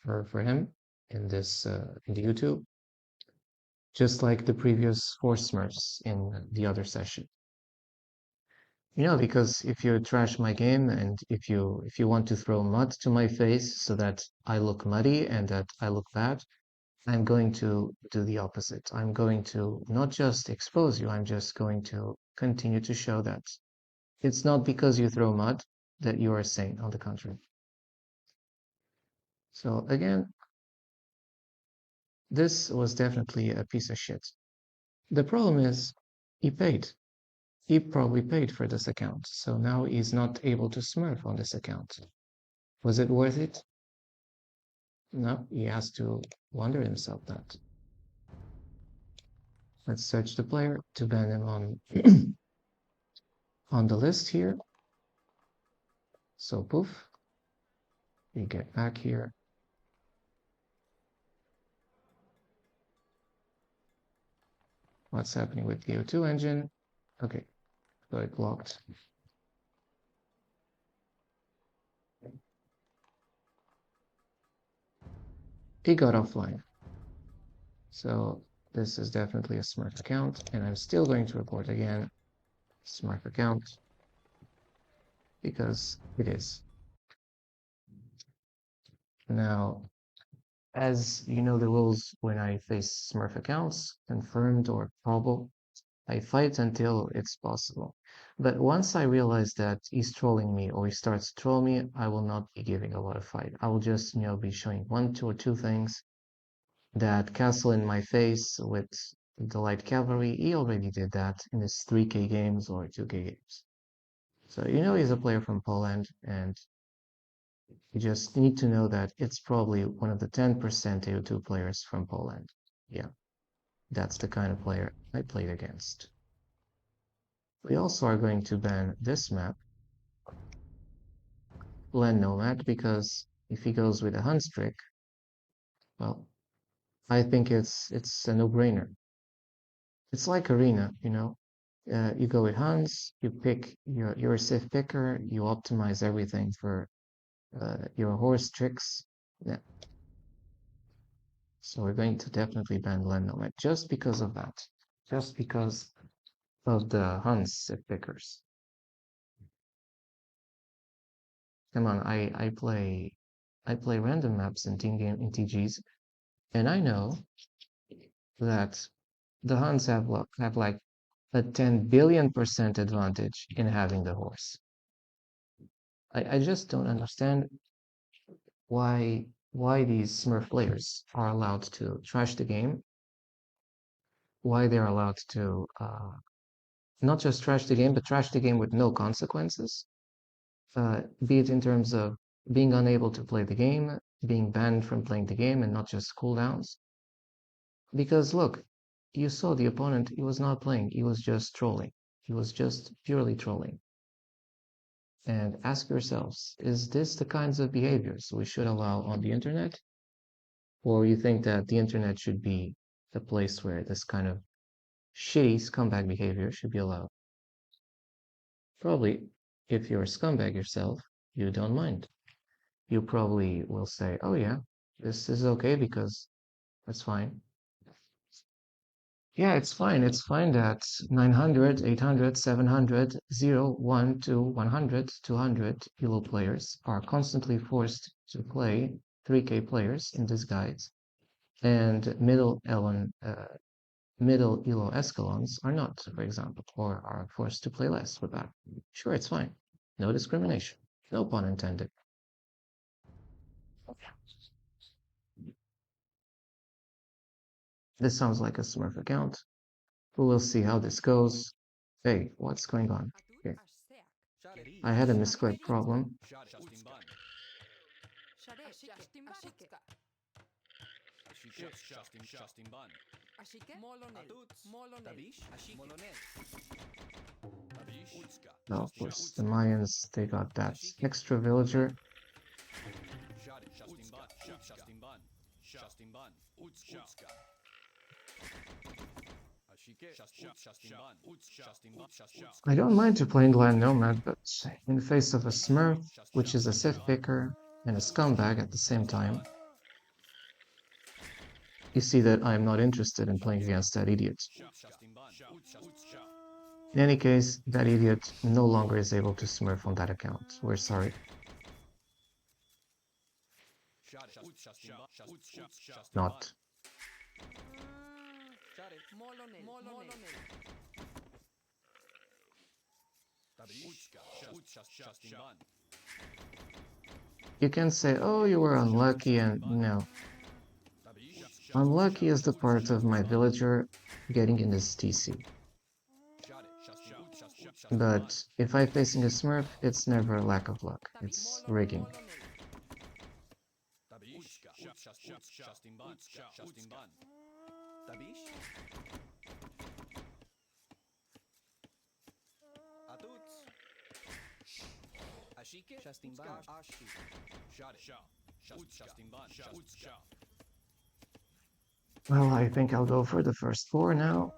for him in the YouTube, just like the previous 4 Smurfs in the other session. Because if you trash my game and if you want to throw mud to my face so that I look muddy and that I look bad, I'm going to do the opposite. I'm going to not just expose you, I'm just going to continue to show that it's not because you throw mud that you are sane, on the contrary. So again, this was definitely a piece of shit. The problem is he paid. He probably paid for this account, so now he's not able to smurf on this account. Was it worth it? No, he has to wonder himself that. Let's search the player to ban him on on the list here. So poof, we get back here. What's happening with the O2 engine? Okay, got it blocked. He got offline. So this is definitely a Smurf account, and I'm still going to report again Smurf account because it is. Now, as you know the rules when I face Smurf accounts, confirmed or probable, I fight until it's possible. But once I realize that he's trolling me or he starts to troll me, I will not be giving a lot of fight. I will just, be showing 1, 2, or 2 things. That castle in my face with the light cavalry, he already did that in his 3K games or 2K games. So he's a player from Poland, and you just need to know that it's probably one of the 10% AO2 players from Poland. Yeah, that's the kind of player I played against. We also are going to ban this map, Land Nomad, because if he goes with a Hunt trick, well, I think it's a no-brainer. It's like Arena, you go with Huns, you pick you're a safe picker, you optimize everything for your horse tricks. Yeah. So we're going to definitely ban Land Nomad just because of that. Just because of the Huns safe pickers. Come on, I play random maps in team game in TGs, and I know that the Huns have like a 10 billion% advantage in having the horse. I just don't understand why these Smurf players are allowed to trash the game, why they're allowed to not just trash the game, but trash the game with no consequences, be it in terms of being unable to play the game, being banned from playing the game, and not just cooldowns. Because look, you saw the opponent, he was not playing, he was just trolling. He was just purely trolling. And ask yourselves, is this the kinds of behaviors we should allow on the internet? Or you think that the internet should be the place where this kind of shitty scumbag behavior should be allowed? Probably, if you're a scumbag yourself, you don't mind. You probably will say, oh yeah, this is okay because that's fine. Yeah, it's fine. It's fine that 900, 800, 700, 0, 1 to 100, 200 ELO players are constantly forced to play 3K players in this guide, and middle ELO escalons are not, for example, or are forced to play less with that. Sure, it's fine. No discrimination. No pun intended. This sounds like a Smurf account. We will see how this goes. Hey, what's going on here? I had a misclick problem. Now, of course, the Mayans, they got that extra villager. I don't mind to play Land Nomad, but in the face of a Smurf, which is a Sith picker and a scumbag at the same time, you see that I'm not interested in playing against that idiot. In any case, that idiot no longer is able to Smurf on that account. We're sorry. Not. You can say, oh, you were unlucky, and no. Unlucky is the part of my villager getting in this TC. But if I'm facing a Smurf, it's never a lack of luck. It's rigging. Well, I think I'll go for the first 4 now.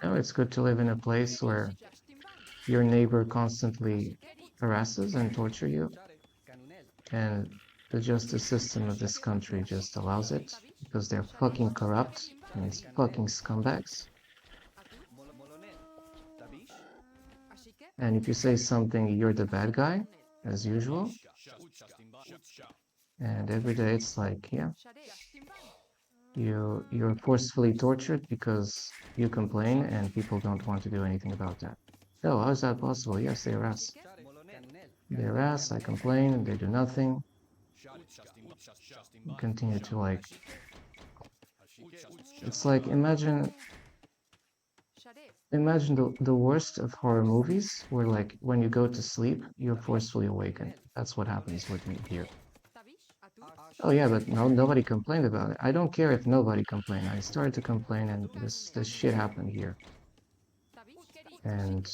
Now it's good to live in a place where your neighbor constantly harasses and tortures you, and the justice system of this country just allows it because they're fucking corrupt and fucking scumbags. And if you say something, you're the bad guy, as usual. And every day it's like, yeah, you're forcefully tortured because you complain and people don't want to do anything about that. Oh, how is that possible? Yes, they harass. They harass, I complain, and they do nothing. Continue to like... It's like, imagine the worst of horror movies, where like, when you go to sleep, you're forcefully awakened. That's what happens with me here. Oh yeah, but nobody complained about it. I don't care if nobody complained. I started to complain and this shit happened here. And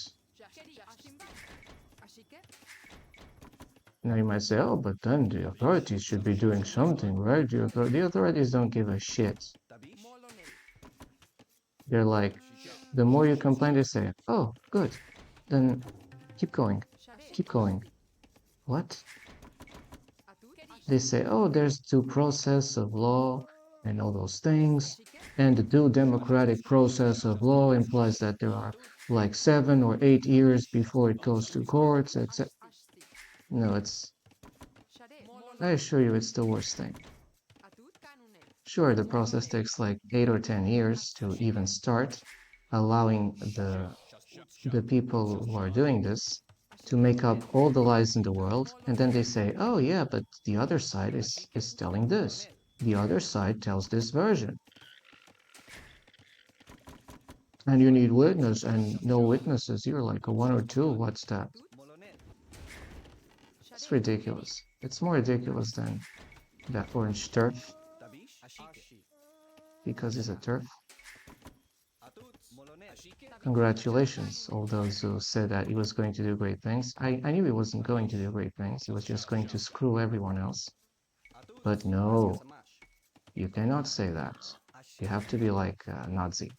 now you might say, oh, but then the authorities should be doing something, right? The authorities don't give a shit. They're like, the more you complain, they say, oh, good, then keep going, keep going. What? They say, oh, there's due process of law and all those things, and the due democratic process of law implies that there are like 7 or 8 years before it goes to courts, etc. No, I assure you, it's the worst thing. Sure, the process takes like 8 or 10 years to even start, allowing the people who are doing this to make up all the lies in the world, and then they say, oh yeah, but the other side is telling this. The other side tells this version. And you need witness, and no witnesses. You're like a 1 or 2, what's that? It's ridiculous. It's more ridiculous than that orange turf, because he's a turf. Congratulations, all those who said that he was going to do great things. I knew he wasn't going to do great things. He was just going to screw everyone else. But no, you cannot say that. You have to be like Nazi.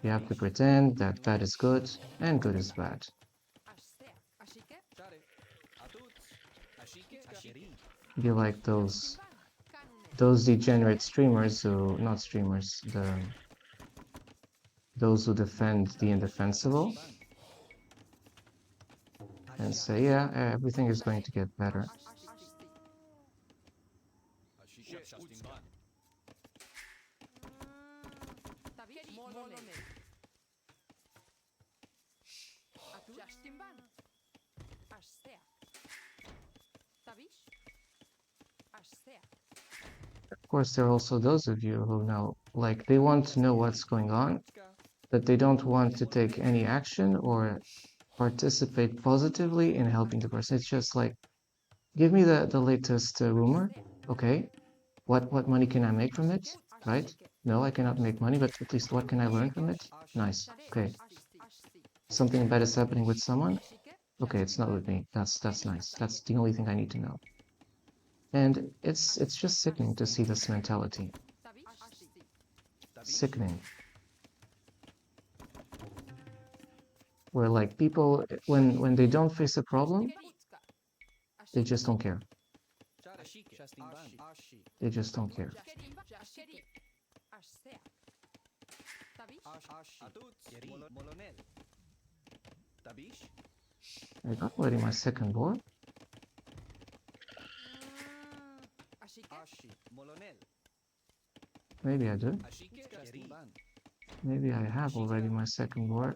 You have to pretend that bad is good and good is bad. Be like those degenerate streamers who, not streamers, those who defend the indefensible and say, yeah, everything is going to get better. Of course, there are also those of you who know, like, they want to know what's going on, but they don't want to take any action or participate positively in helping the person. It's just like, give me the latest rumor. Okay, what money can I make from it? Right? No, I cannot make money, but at least what can I learn from it? Nice. Okay. Something bad is happening with someone. Okay, it's not with me. That's nice. That's the only thing I need to know. And it's just sickening to see this mentality. Sickening. Where like people, when they don't face a problem, they just don't care. They just don't care. I got already my second board. Maybe I do. Maybe I have already my second board.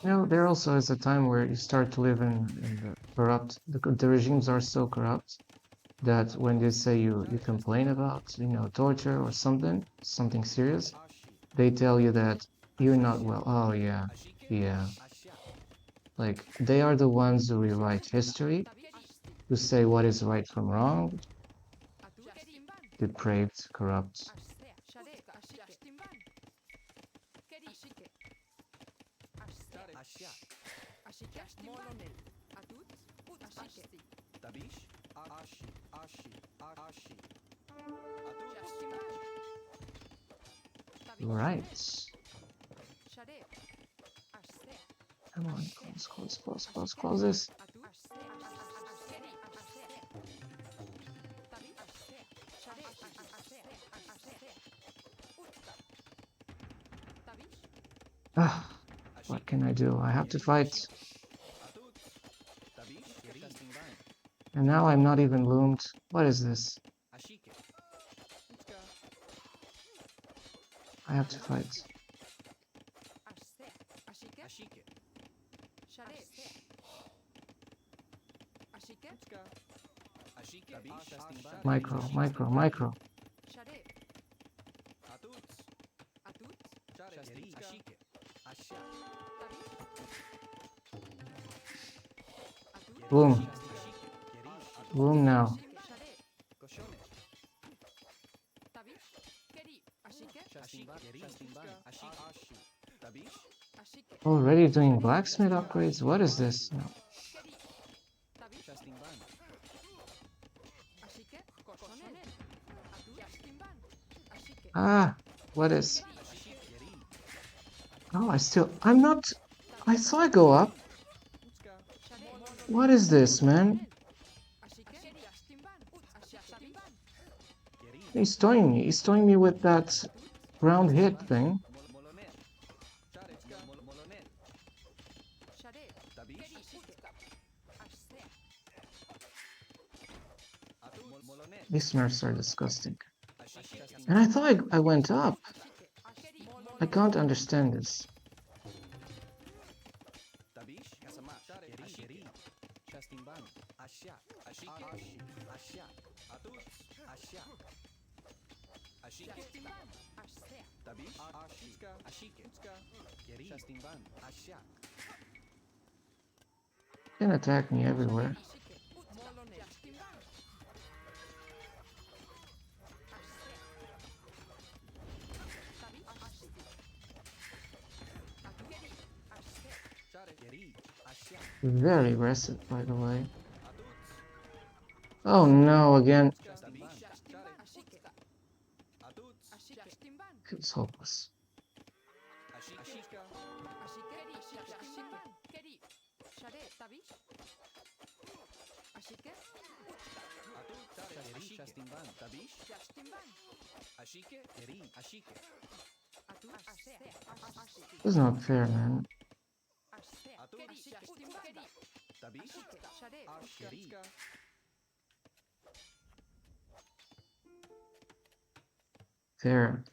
You know, there also is a time where you start to live in the corrupt, the regimes are so corrupt that when they say you complain about, you know, torture or something serious, they tell you that you're not well. Oh yeah, yeah. Like they are the ones who rewrite history, who say what is right from wrong, depraved, corrupt. Right. Come on, close this. Ah, what can I do? I have to fight. And now I'm not even loomed. What is this? I have to fight. Micro. Boom. Boom now. Already doing blacksmith upgrades? What is this? No. Ah, what is? Oh, I'm not. I saw it go up. What is this, man? He's towing me. He's towing me with that ground hit thing. These smurfs are disgusting. And I thought I went up. I can't understand this. You can attack me everywhere. Very aggressive, by the way. Oh no, again. It's hopeless. This is not fair, man. Fair.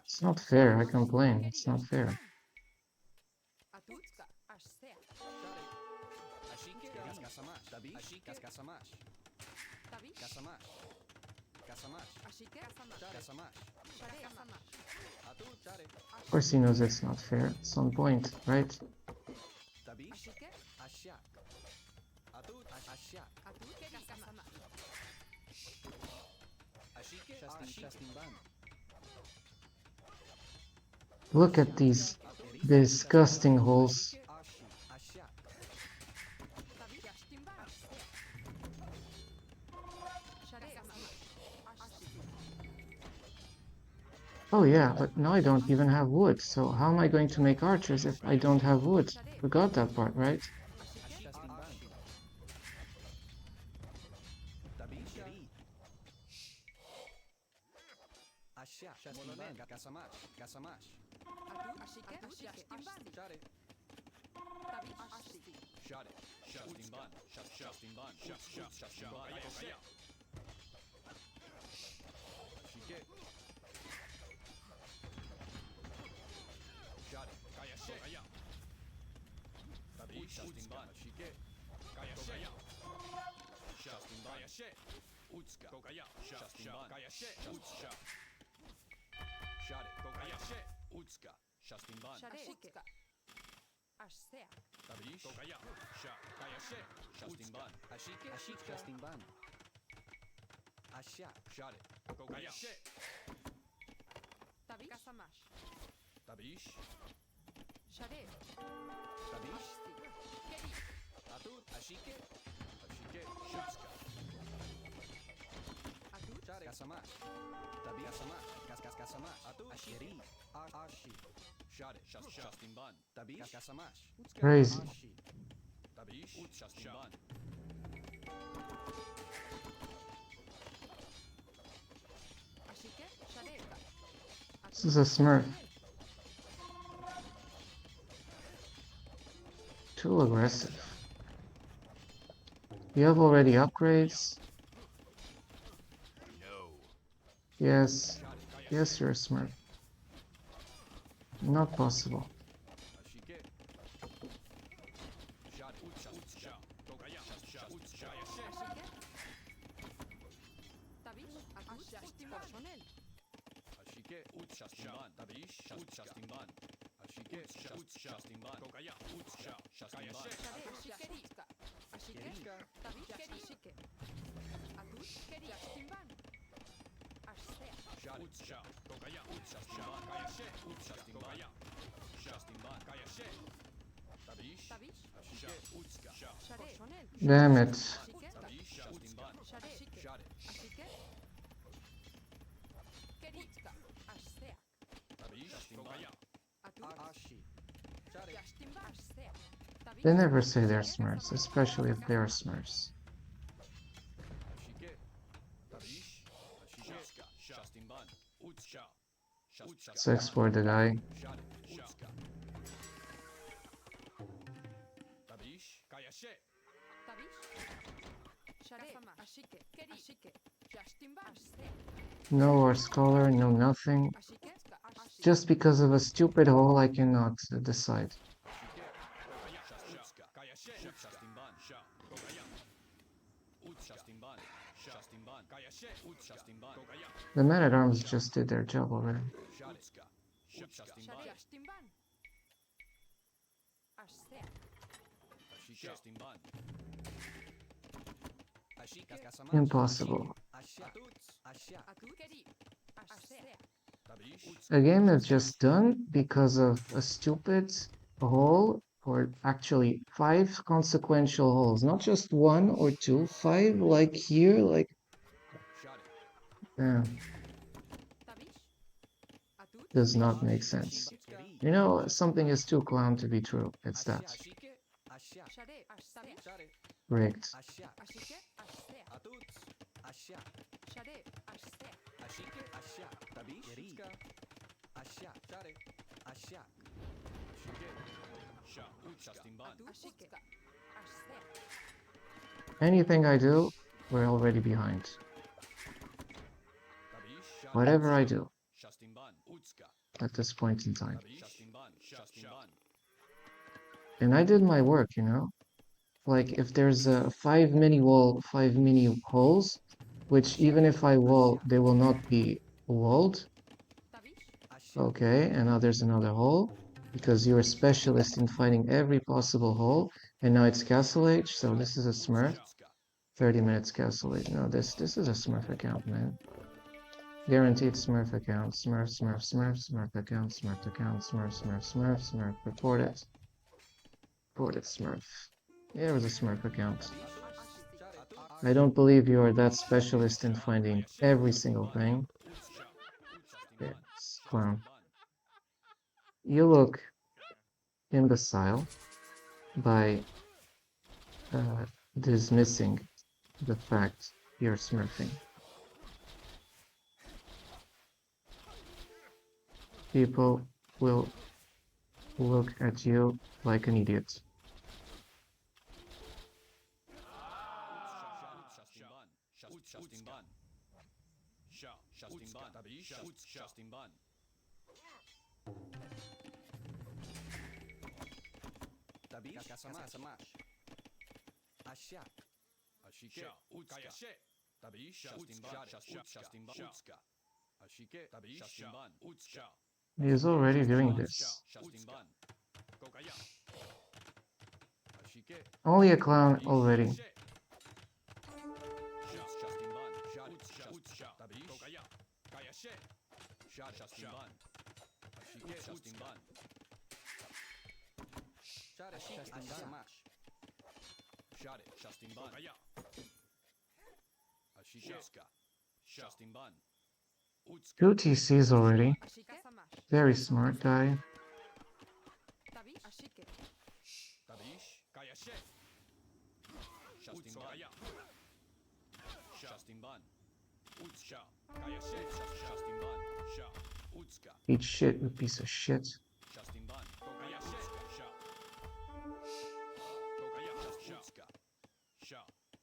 It's not fair, I complain. It's not fair. Of course he knows it's not fair. It's on point, right? Look at these disgusting holes. Oh yeah, but now I don't even have wood, so how am I going to make archers if I don't have wood? Forgot that part, right? Crazy. This is a smurf. Too aggressive. You have already upgrades? Yes. Yes, you're a smurf. Not possible. Damn it. They never say they're smurfs, especially if they're smurfs. Let's export the guy. No or scholar, no nothing. Just because of a stupid hole, I cannot decide. The men-at-arms just did their job already. Impossible. A game that's just done because of a stupid hole, or actually 5 consequential holes, not just 1 or 2, 5 like here, like does not make sense. You know, something is too clown to be true. It's that. Rigged. Anything I do, we're already behind. Whatever I do at this point in time. And I did my work, you know? Like, if there's a 5 mini wall, 5 mini holes, which even if I wall, they will not be walled. Okay, and now there's another hole, because you're a specialist in finding every possible hole, and now it's castle age, so this is a smurf. 30 minutes castle age. No, this is a smurf account, man. Guaranteed smurf account. Smurf, smurf, smurf, smurf account, smurf account, smurf, smurf, smurf, smurf, report it. Report it, smurf. Here was a smurf account. I don't believe you are that specialist in finding every single thing. Yes, clown. You look imbecile by dismissing the fact you're smurfing. People will look at you like an idiot. He is already doing this. Only a clown already. Two TCs already. Very smart guy. Eat shit, you piece of shit.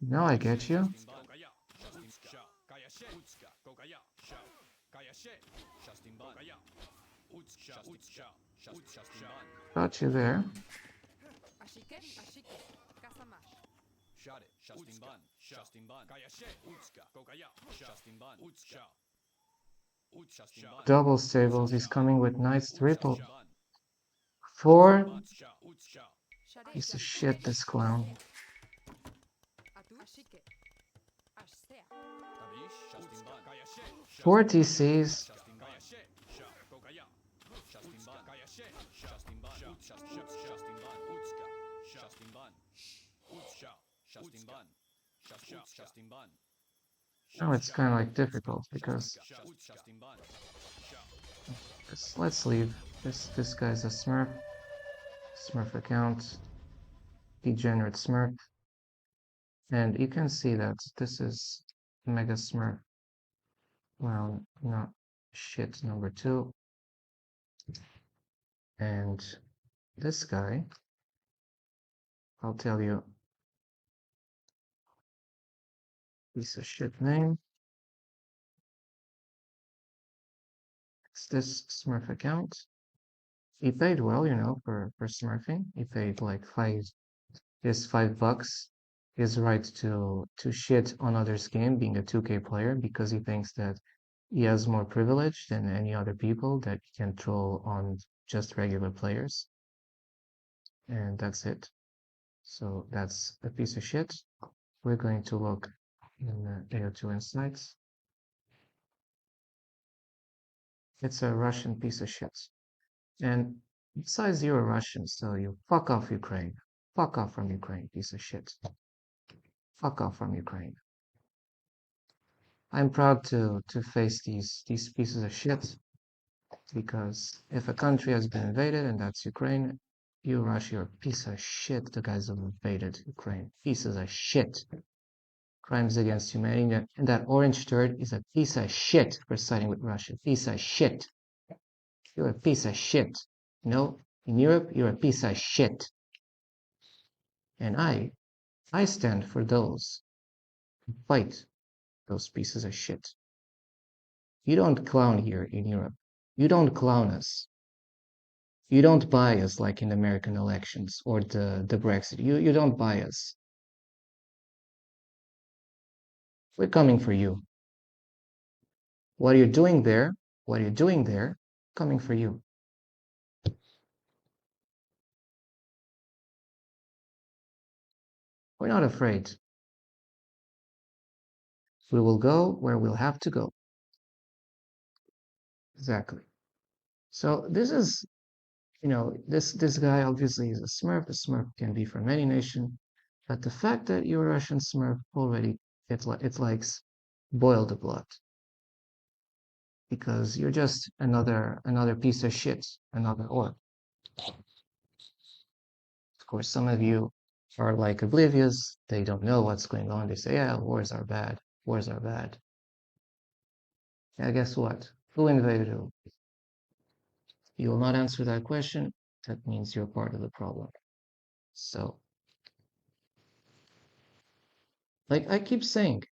Now I get you. Got you there. Double stables, he's coming with nice triple. 4. Piece of shit, this clown. 4 TCs. Now it's kind of like difficult because let's leave. This guy's a smurf. Smurf account. Degenerate smurf. And you can see that this is Mega Smurf. Well, not shit number 2. And this guy, I'll tell you, Piece of shit name. It's this Smurf account. He paid well, you know, for smurfing. He paid like $5 his right to shit on others' game, being a 2K player, because he thinks that he has more privilege than any other people that can troll on just regular players. And that's it. So that's a piece of shit. We're going to look in AO2 Insights. It's a Russian piece of shit. And besides, you're a Russian, so you fuck off Ukraine. Fuck off from Ukraine, piece of shit. Fuck off from Ukraine. I'm proud to face these pieces of shit, because if a country has been invaded and that's Ukraine, you Russia, you're a piece of shit. The guys who invaded Ukraine, pieces of shit. Crimes against humanity, and that orange turd is a piece of shit for siding with Russia. Piece of shit. You're a piece of shit. You know, in Europe, you're a piece of shit. And I stand for those who fight those pieces of shit. You don't clown here in Europe. You don't clown us. You don't buy us like in the American elections or the Brexit. You don't buy us. We're coming for you. What you're doing there, what you're doing there, coming for you. We're not afraid. We will go where we'll have to go. Exactly. So this is, you know, this guy obviously is a Smurf. A Smurf can be from any nation, but the fact that you're a Russian Smurf already it likes boil the blood, because you're just another piece of shit, another orc. Of course, some of you are like oblivious. They don't know what's going on. They say, yeah, wars are bad. Wars are bad. Yeah, guess what? Who invaded who? You will not answer that question. That means you're part of the problem. So, like I keep saying,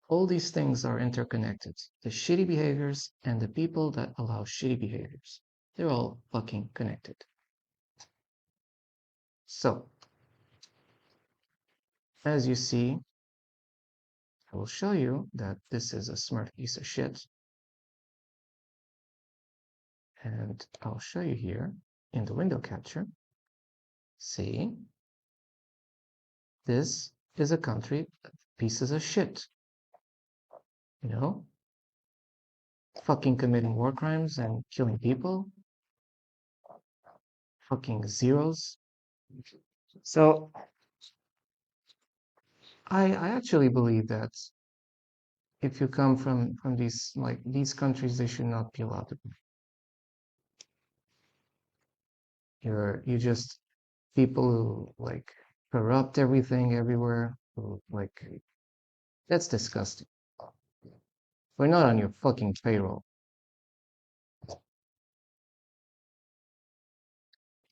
all these things are interconnected. The shitty behaviors and the people that allow shitty behaviors. They're all fucking connected. So, as you see, I will show you that this is a Smurf piece of shit. And I'll show you here in the window capture. See, this is a country of pieces of shit. You know, fucking committing war crimes and killing people. Fucking zeros. So I actually believe that if you come from these countries, they should not be allowed to. You just people who like corrupt everything everywhere. Who like that's disgusting. We're not on your fucking payroll.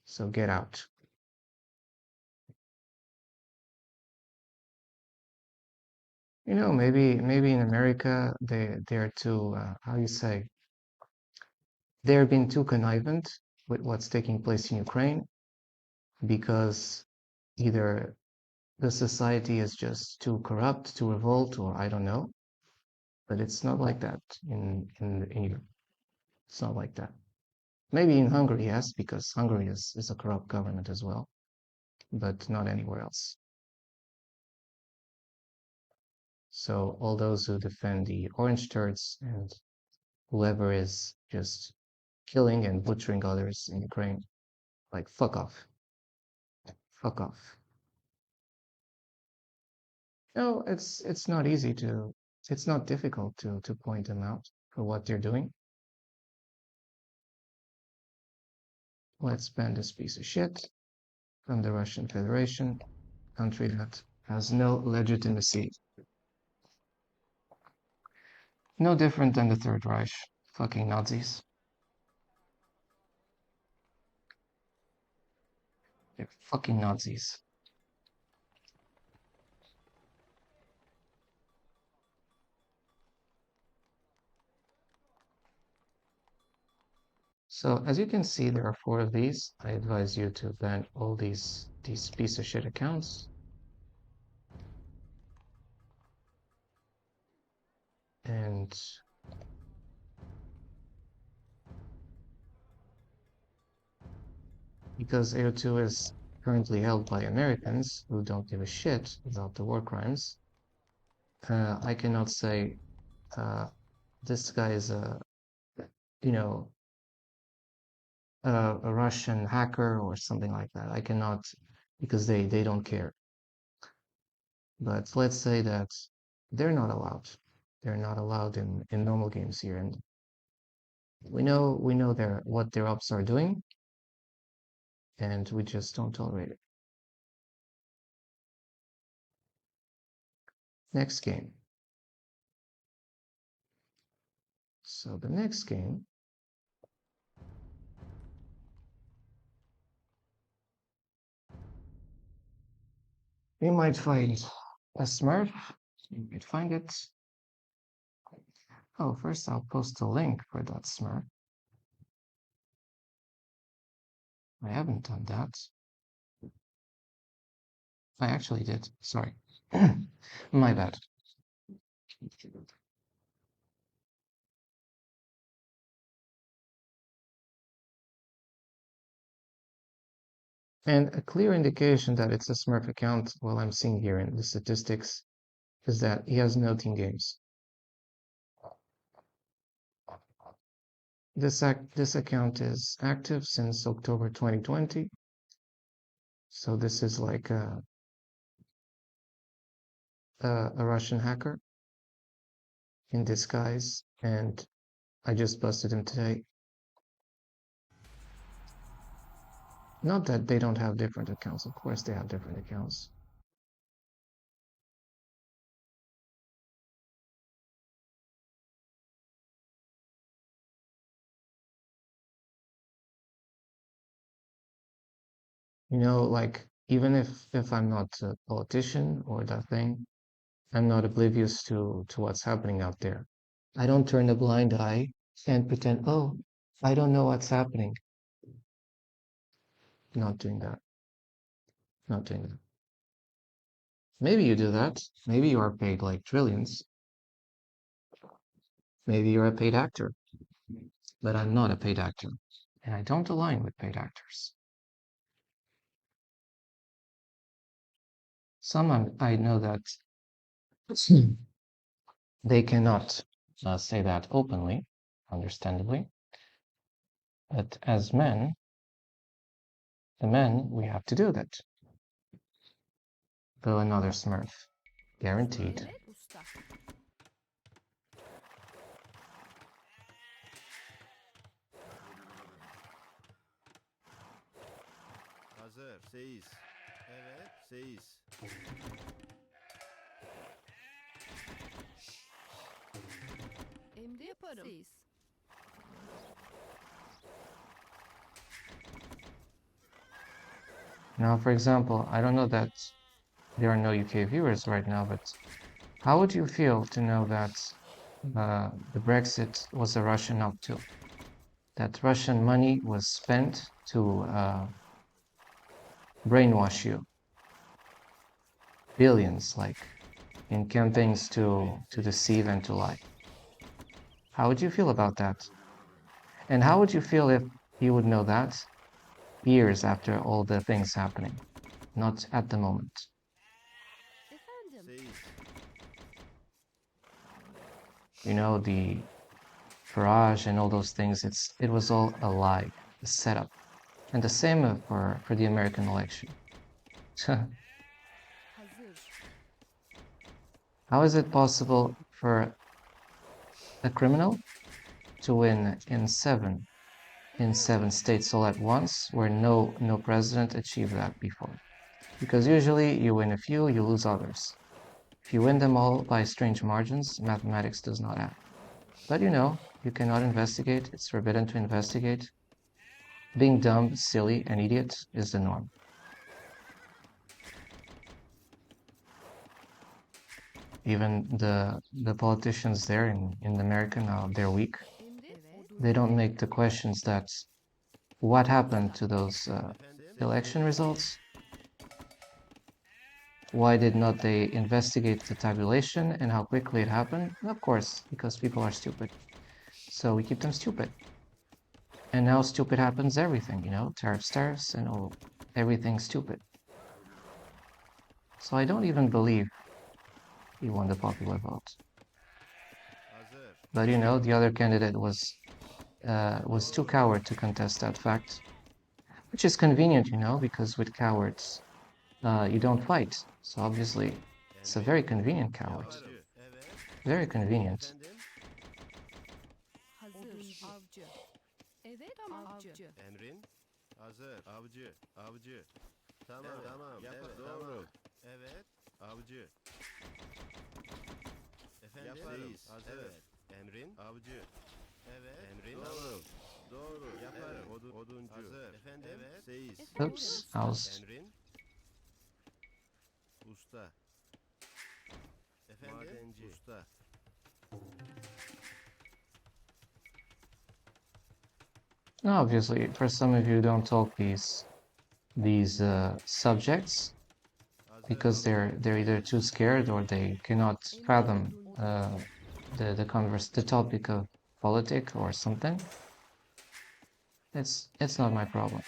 So get out. You know, maybe in America they're too how you say, they're being too connivant with what's taking place in Ukraine, because either the society is just too corrupt to revolt, or I don't know. But it's not like that in Europe. It's not like that. Maybe in Hungary, yes, because Hungary is a corrupt government as well, but not anywhere else. So all those who defend the orange turds and whoever is just killing and butchering others in Ukraine, like fuck off. Fuck off. No, it's not easy to, it's not difficult to point them out for what they're doing. Let's ban this piece of shit from the Russian Federation, country that has no legitimacy. No different than the Third Reich. Fucking Nazis. They're fucking Nazis. So as you can see, there are 4 of these. I advise you to ban all these piece of shit accounts. And because AO2 is currently held by Americans who don't give a shit about the war crimes, I cannot say this guy is you know, a Russian hacker or something like that. I cannot, because they don't care. But let's say that they're not allowed. They're not allowed in normal games here, and we know what their ops are doing, and we just don't tolerate it. Next game. So the next game, we might find a Smurf. You might find it. Oh, first I'll post a link for that Smurf. I haven't done that. I actually did. Sorry. My bad. And a clear indication that it's a Smurf account, while I'm seeing here in the statistics, is that he has no team games. This account is active since October 2020. So this is like a Russian hacker in disguise, and I just busted him today. Not that they don't have different accounts, of course they have different accounts. You know, like, even if I'm not a politician or that thing, I'm not oblivious to what's happening out there. I don't turn a blind eye and pretend, oh, I don't know what's happening. Not doing that. Not doing that. Maybe you do that. Maybe you are paid like trillions. Maybe you're a paid actor. But I'm not a paid actor. And I don't align with paid actors. Some I know that they cannot say that openly, understandably. But as men, the men, we have to do that. Though another Smurf. Guaranteed. Hazır. Seyiz. Evet. Seyiz. Emri yaparım. Now, for example, I don't know that there are no UK viewers right now, but how would you feel to know that the Brexit was a Russian up to? That Russian money was spent to brainwash you. Billions, like, in campaigns to deceive and to lie. How would you feel about that? And how would you feel if you would know that years after all the things happening, not at the moment? Efendim. Seyiz. You know, the Farage and all those things, it was all a lie, a setup. And the same for the American election. Hazır. How is it possible for a criminal to win in seven states all at once, where no president achieved that before? Because usually you win a few, you lose others. If you win them all by strange margins, mathematics does not add. But you know, you cannot investigate, it's forbidden to investigate. Being dumb, silly, and idiot is the norm. Even the politicians there in America now, they're weak. Emri. Evet. they don't make the questions that what happened to those Efendim? election results? Why did not they investigate the tabulation and how quickly it happened? Of course, because people are stupid. So we keep them stupid. And now stupid happens everything, you know, tariffs, and all everything stupid. So I don't even believe he won the popular vote. Hazır. But you know, the other candidate was too coward to contest that fact, which is convenient, you know, because with cowards, you don't fight. So obviously, it's a very convenient coward. Avcı. Evet. Very convenient. Efendim? Hazır. Avcı. Evet, tamam. Avcı. Emrin? Hazır. Avcı. Avcı. Tamam. Tamam. Evet. Doğru. Evet. Avcı. Efendim? Yaparım. Hazır. Evet. Emrin? Avcı. Evet. Emrin? Doğru. Doğru. Yaparım. Evet. Oduncu. Hazır. Efendim? Evet. Seyis. Oops, I was Emrin? Usta. Efendim? Madenci. Usta. obviously for some of you don't talk these subjects Hazır. because they're either too scared or they cannot fathom the topic of politic or something. It's not my problem.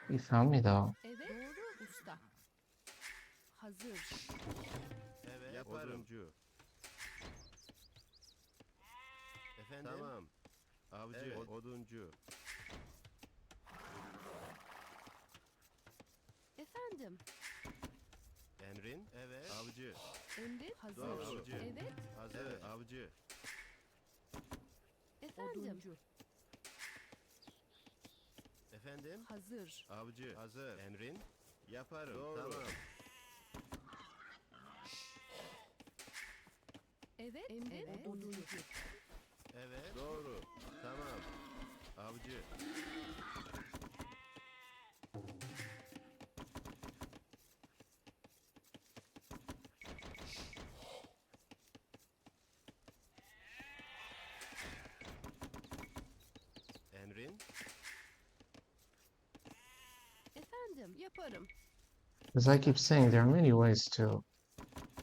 You found me though. Evet. Doğru. Usta. Hazır. Evet. Yaparım. Oduncu. Efendim? Tamam. Avcı. Evet. Oduncu. Efendim. Emrin? Evet. Avcı. Emri. Hazır. Doğru. Avcı. Evet. Hazır. Evet. Avcı. Efendim. Oduncu. Efendim? Hazır. Avcı. Hazır. Emrin? Yaparım. Doğru. Tamam. Evet. Emri. Evet. Oduncu. Evet. Doğru. Tamam. Avcı. Emrin? Efendim. Yaparım. As I keep saying, there are many ways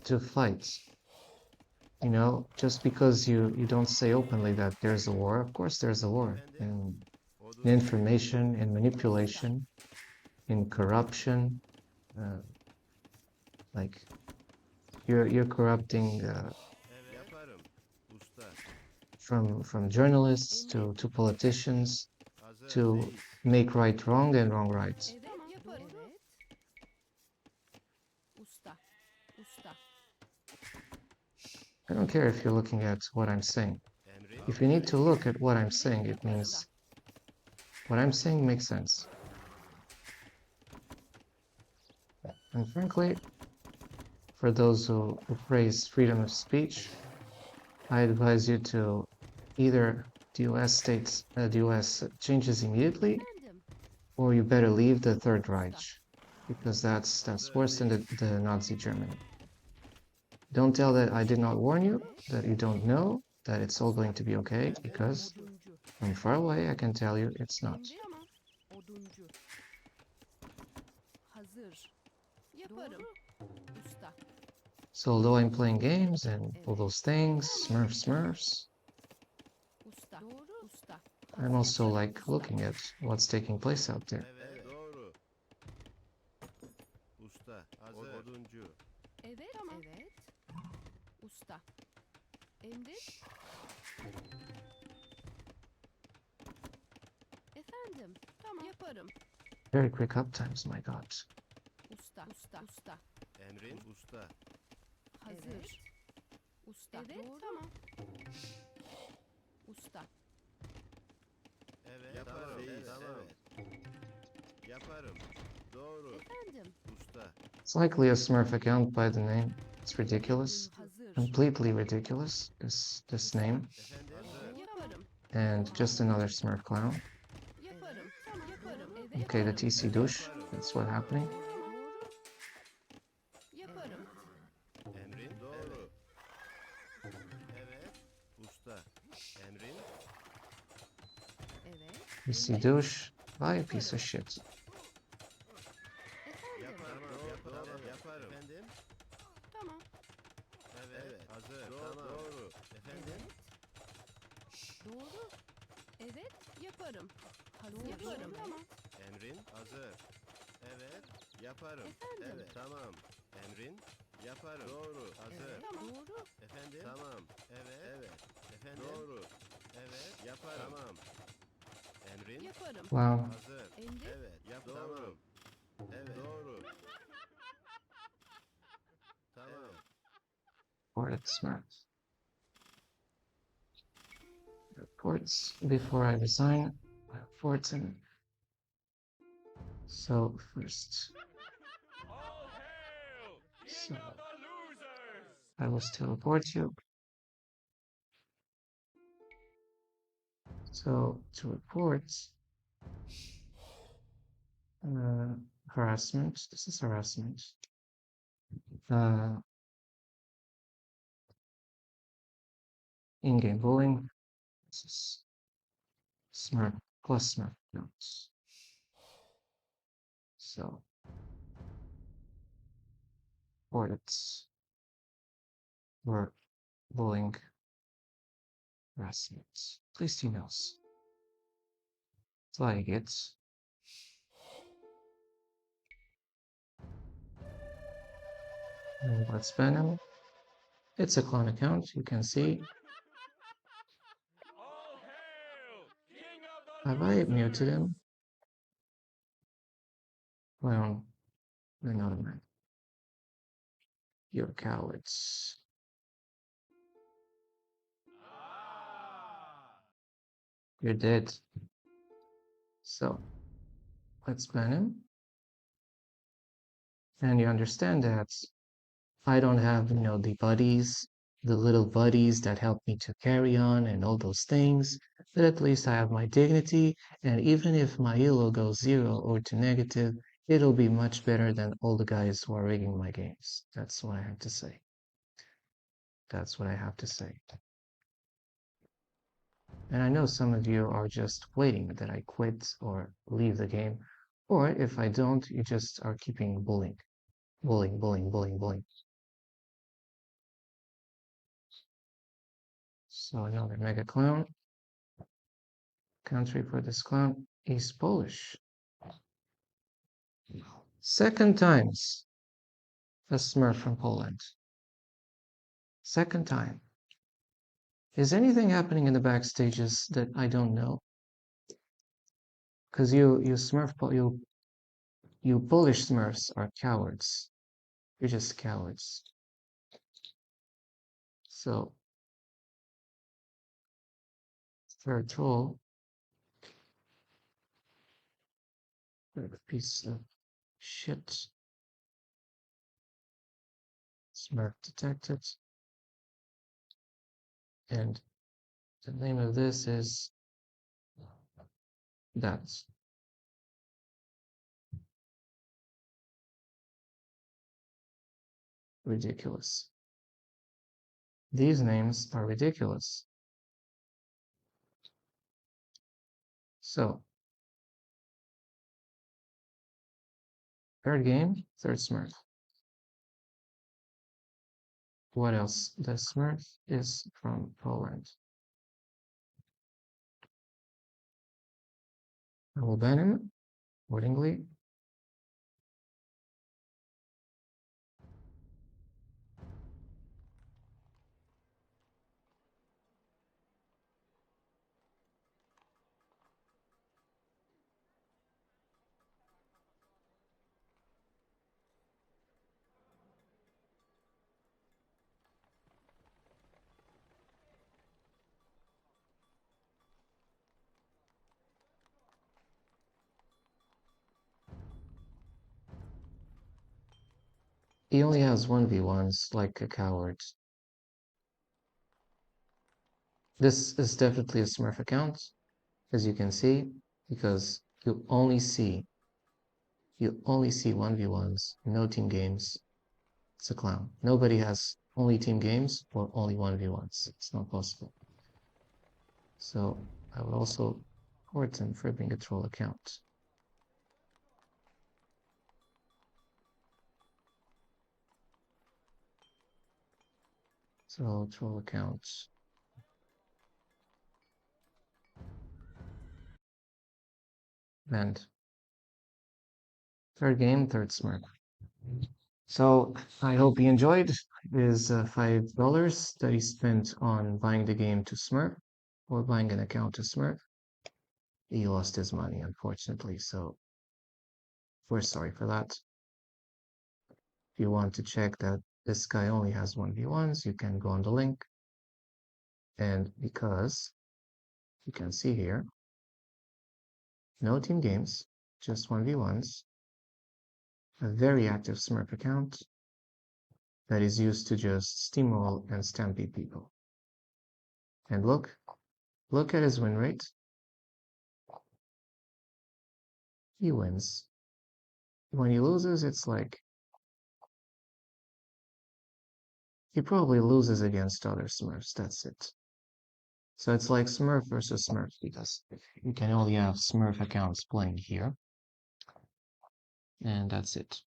to fight. You know, just because you don't say openly that there's a war, of course there's a war in Oduncu. information, in manipulation, in corruption. Like you're corrupting Evet. Yaparım. Usta. from journalists to politicians Hazır. to Seyis. make right wrong and wrong right. Evet. Tamam. Yaparım. Evet. Usta. Usta. I don't care if you're looking at what I'm saying. Emrin? If you need to look at what I'm saying, it means what I'm saying makes sense. And frankly, for those who praise freedom of speech, I advise you to either the US changes immediately, Efendim. or you better leave the Third Reich, because that's worse than the Nazi Germany. Don't tell that I did not warn you, that you don't know, that it's all going to be okay, because Oduncu. from far away I can tell you it's not. Emri. Tamam. Oduncu. Hazır. Yaparım. Usta. So although I'm playing games and all those things, Smurfs, Usta. Doğru. Usta. I'm also like looking at what's taking place out there. Evet. Doğru. Usta. Hazır. Oduncu. Evet. Tamam. Evet. Usta. Emri. Efendim. Tamam. Yaparım. Very quick up times, my god. Usta. Usta. Usta. Emrin? Usta. Hazır. Evet. Usta. Evet. Doğru. Tamam. Usta. Evet. Yaparım. Seyis. Tamam. Evet. Yaparım. Doğru. Efendim. Usta. It's likely a Smurf account by the name. It's ridiculous. Hazır. Completely ridiculous, this name. Efendim? Hazır. Yaparım. And just another Smurf clown. Yaparım. Tamam. Yaparım. Evet. Okay, the TC douche. That's what's happening. Doğru. Usta. Emrin. Evet. PC douche. Bye, piece of shit. Yaparım. Doğru. Yaparım. Efendim? Tamam. Evet. Hazır. Doğru. Efendim? Doğru. Evet. Yaparım. Hazır. Yaparım. Tamam. Emrin. Hazır. Evet. Yaparım. Efendim? Evet. Tamam. Emrin. Yaparım. Doğru. Hazır. Evet. Tamam. Doğru. Efendim? Tamam. Evet. Evet. Efendim? Doğru. Evet. Yaparım. Tamam. Emrin? Yaparım. Wow. Hazır. Emri. Evet. Doğru. Evet. Doğru. Tamam. Report smurf. Reports before I resign. Reports and so first. So I will still report you. So to report harassment. This is harassment. In-game bullying. This is smurf plus smurf notes. So reports were bullying harassment. Please emails. Flag it. And let's ban him. It's a clone account, you can see. Have I muted him? Well, you're not a man. You're cowards. You're dead. So, let's ban him. And you understand that I don't have, the buddies, the little buddies that help me to carry on and all those things, but at least I have my dignity, and even if my elo goes 0 or to negative, it'll be much better than all the guys who are rigging my games. That's what I have to say. That's what I have to say. And I know some of you are just waiting that I quit or leave the game, or if I don't, you just are keeping bullying. Bullying. So another mega clown. Country for this clown is Polish. Second times a Smurf from Poland. Second time. Is anything happening in the backstages that I don't know? Because you Polish Smurfs are cowards. You're just cowards. So third troll. Third piece of shit. Smurf detected. And the name of this is That's ridiculous. These names are ridiculous. So, third game, third Smurf. What else? The Smurf is from Poland. I will ban him accordingly. He only has 1v1s like a coward. This is definitely a Smurf account, as you can see, because you only see 1v1s, no team games. It's a clown. Nobody has only team games or only 1v1s. It's not possible. So I would also report him for being a troll account. So troll accounts. And third game, third smurf. So I hope he enjoyed his $5 that he spent on buying the game to Smurf or buying an account to Smurf. He lost his money, unfortunately, so we're sorry for that. If you want to check that this guy only has 1v1s, you can go on the link. And because you can see here, no team games, just 1v1s, a very active Smurf account that is used to just steamroll and stampede people. And look at his win rate. He wins. When he loses, it's like he probably loses against other Smurfs. That's it. So it's like Smurf versus Smurf because you can only have Smurf accounts playing here. And that's it.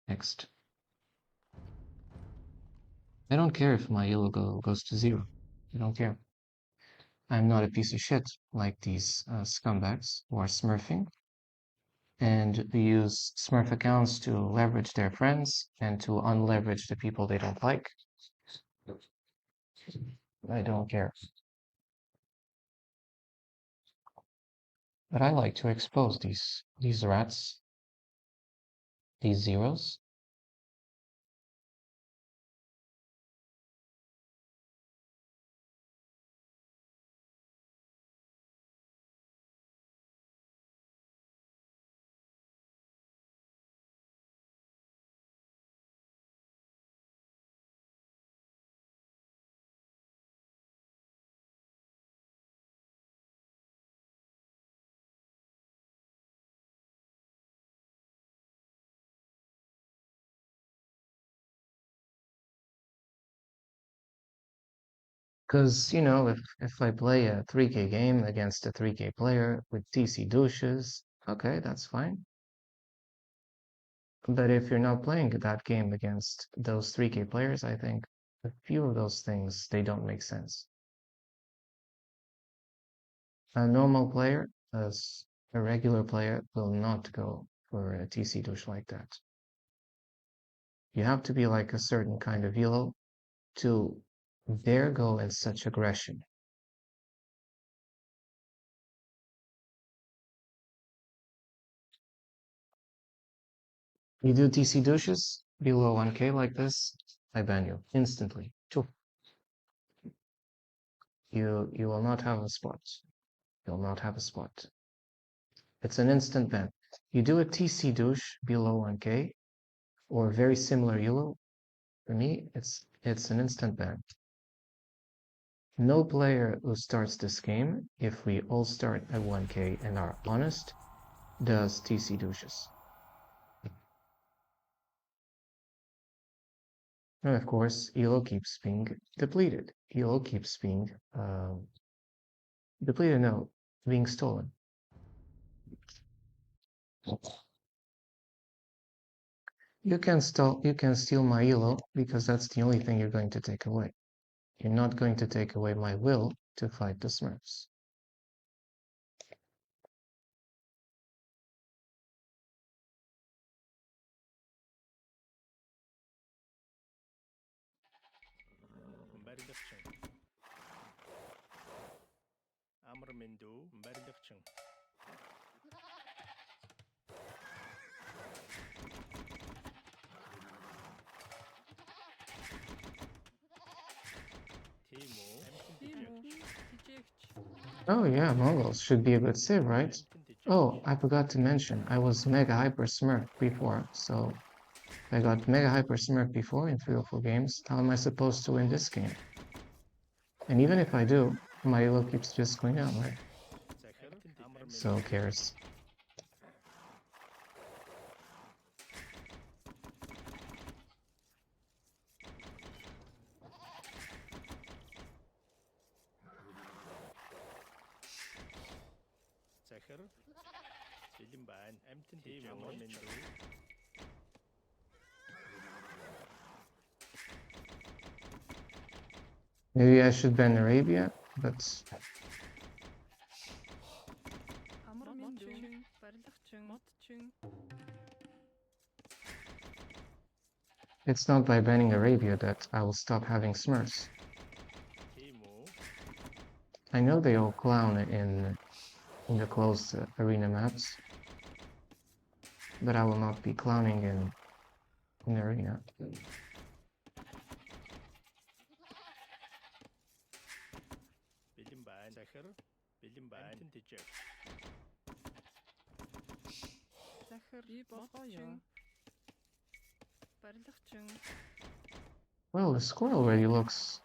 Next. I don't care if my yellow goes to 0. I don't care. I'm not a piece of shit like these scumbags who are smurfing and who use Smurf accounts to leverage their friends and to unleverage the people they don't like. I don't care. But I like to expose these rats, these zeros. Because, you know, if I play a 3K game against a 3K player with TC douches, okay, that's fine. But if you're not playing that game against those 3K players, I think a few of those things, they don't make sense. A normal player, as a regular player, will not go for a TC douche like that. You have to be like a certain kind of elo to dare go in such aggression. You do TC douches below 1K like this, I ban you instantly. You will not have a spot. You'll not have a spot. It's an instant ban. You do a TC douche below 1K or very similar elo, for me, it's an instant ban. No player who starts this game, if we all start at 1K and are honest, does TC douches. And of course, elo keeps being depleted. Elo keeps being depleted, no, being stolen. You can steal my elo because that's the only thing you're going to take away. You're not going to take away my will to fight the Smurfs. Oh yeah, Mongols should be a good save, right? Oh, I forgot to mention, I was Mega Hyper Smurf before, so I got Mega Hyper Smurf before in 3 or 4 games. How am I supposed to win this game? And even if I do, my elo keeps just going down, right? So who cares? Захар. Бэлэн байна. Амтэн тийм амар минь дүү. Maybe I should ban Arabia, but Амар минь барилгачин модчин it's not by banning Arabia that I will stop having Smurfs. Тийм үү? I know they all clown in the closed arena maps, but I will not be clowning in arena. Бэлэн байна. Захар. Бэлэн байна. Амтэн тийж. захар би болгоё. Барилгачин Well, the score already looks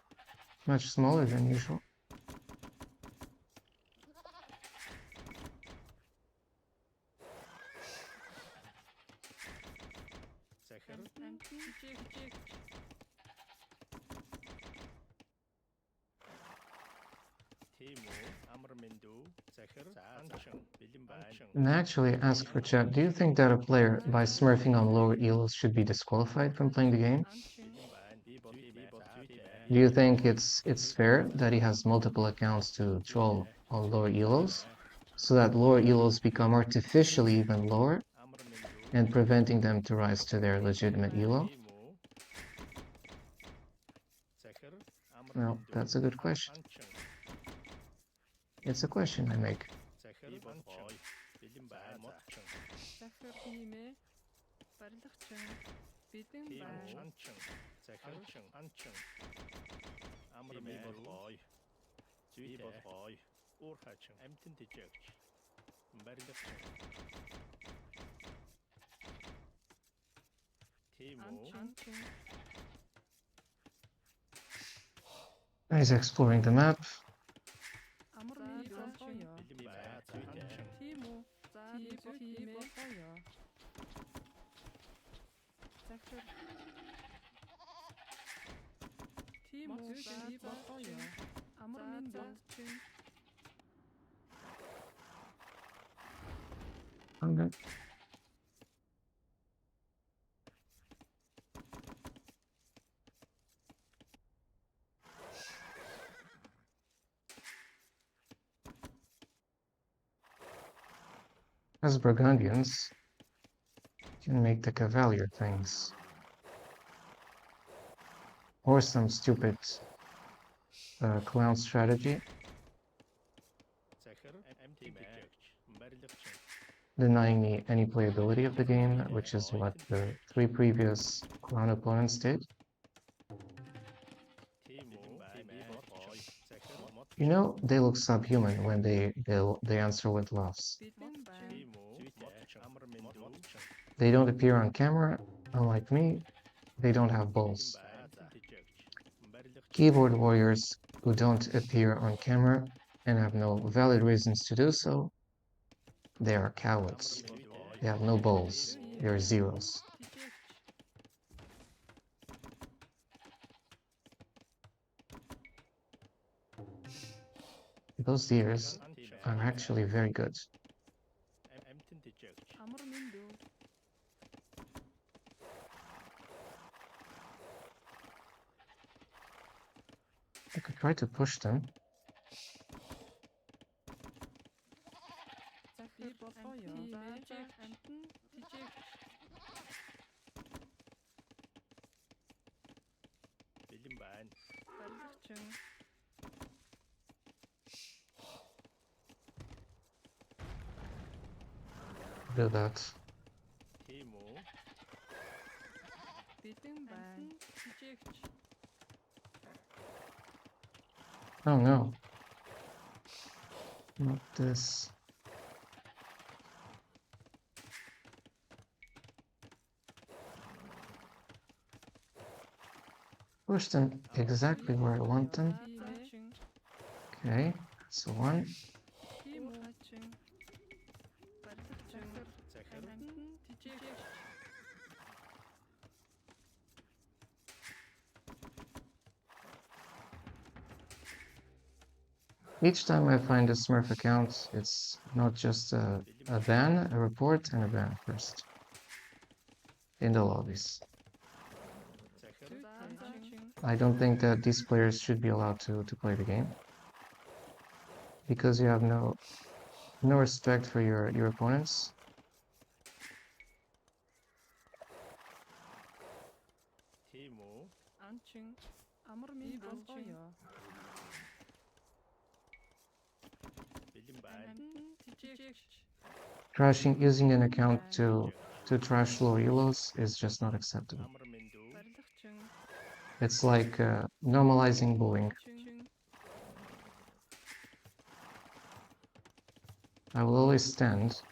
much smaller than usual. Захар. жиг Тийм үү? Амар минь дүү. Захар. Анчин. Бэлэн байна. And I actually asked for chat, do you think that a player by smurfing on lower elos should be disqualified from playing the game? анчин Бэлэн байна. Би бол тийм. Do you think it's fair that he has multiple accounts to troll on lower elos, so that lower elos become artificially even lower Амар минь дүү. and preventing them to rise to their legitimate elo? Тийм үү? Захар. Амар Well, минь дүү. that's a good question. Анчин. It's a question I make. Захар. Анчин. Бэлэн байна. Модчин. захар хийнэ барилгачин бидэн Тийм үү? байна Анчин. Захар. Анчин. Амар минь болгоё. Зүй болгоё. Уур хачин. Амтэн тийжээвч. Барилгачин. Тийм үү? анчин He's exploring the map. амар минь болгоё. Бэлэн байна. Зүйтэй. Тийм үү за тийм болгоё. захар тийм үү за болгоё. амар минь болчин Okay. As Burgundians can make the Cavalier things. Or some stupid clown strategy, Захар. Амтэн тийжээвч. Барилгачин. denying me any playability of the game, which is what the 3 previous clown opponents did. Тийм үү? Би болгоё. Захар. Мод. You know, they look subhuman when they answer with laughs. бидэн байна Тийм үү? Модчин. Амар минь дүү. They don't appear on camera, unlike me, they don't have balls. Амтэн тийжээвч. Барилгачин. Keyboard warriors who don't appear on camera and have no valid reasons to do so, they are cowards. They have no balls. They're zeros. тийжээвч Those deers are actually very good. Амтэн тийжээвч. амар минь дүү I could try to push them. захар болгоё. За амтэн тийжээвч Бэлэн байна. барилгачин Do that. Тийм үү? бидэн байна тийжээвч Oh no. Not this. Push them exactly where I want them. хачин Okay, so one. тийм үү хачин барилгачин Захар. амтэн тийжээвч Each time I find a Smurf account, it's not just a ban, a report, and a ban first. In the lobbies. I don't think that these players should be allowed to play the game. Because you have no respect for your opponents. Timo. Anching. Amrmin Anching. Bildim ben. Trashing using an account to trash low elos is just not acceptable. Amrmindu. It's like normalizing bullying. I will always stand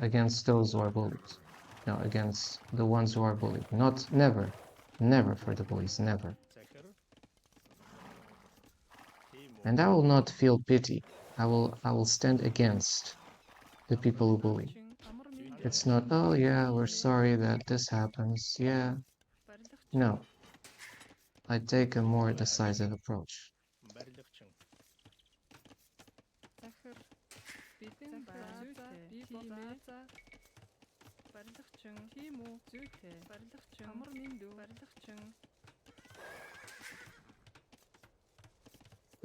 against those who are bullied. No, against the ones who are bullied. Never for the bullies, never. Tekrar. Timo. And I will not feel pity. I will stand against the people who bully. It's not, oh yeah, we're sorry that this happens. Yeah. No. I take a more decisive approach. Berlikçin.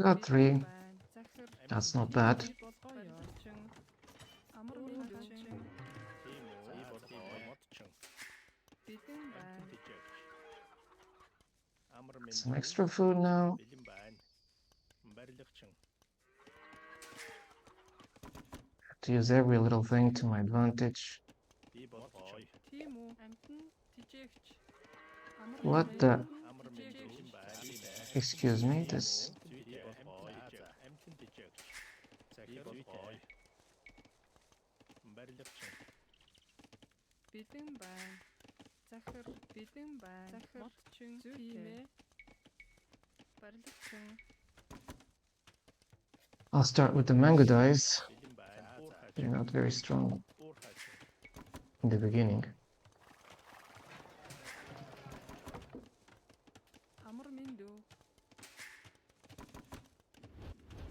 Got 3. That's not bad. Timo. Motçin. Amrmindu. Some extra food now. Bildim ben. Berlikçin. To use every little thing to my advantage. Bibotçin. What the? Amrmindu. Excuse me, this... Emtin diyecek. Tekrar. Berlikçin. I'll start with the mango dice. Bildim ben. They're not very strong Orkaçın. in the beginning.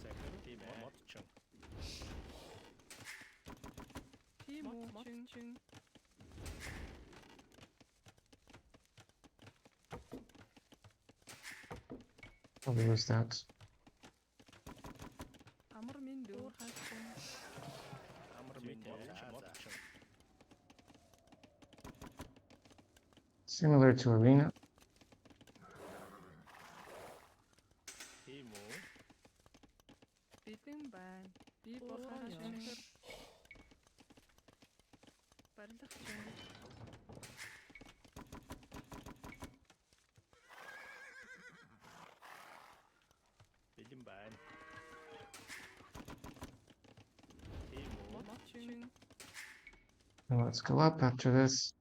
Tekrar. Timo. Motçin. Probably was that. Amrmindu. Motçin. Similar to Arena. Timo. Bildim ben. Timo. And let's go up after this.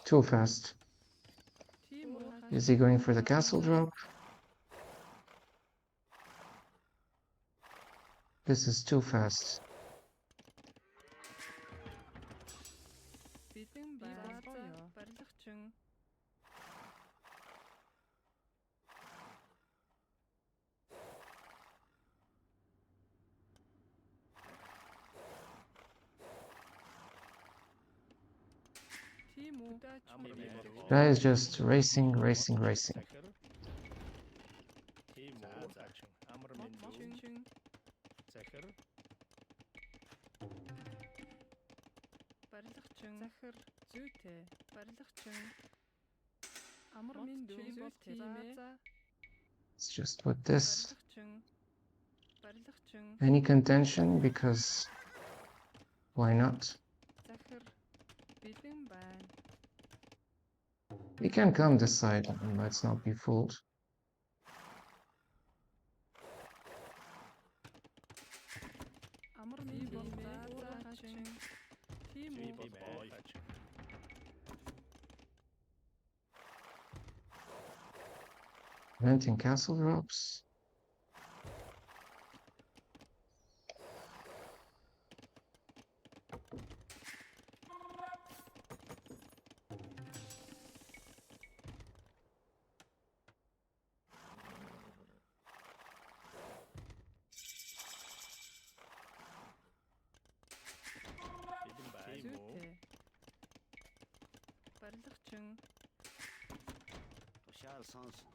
Too fast. Is he going for the castle drop? This is too fast. Amrmindu. Guy is just racing. Tekrar. Timo. Orkaçın. Amrmindu. Tekrar. Let's just put this. Any contention, because why not? We can come this side, and let's not be fooled. Orkaçın. Preventing castle drops. Dışarı sansın.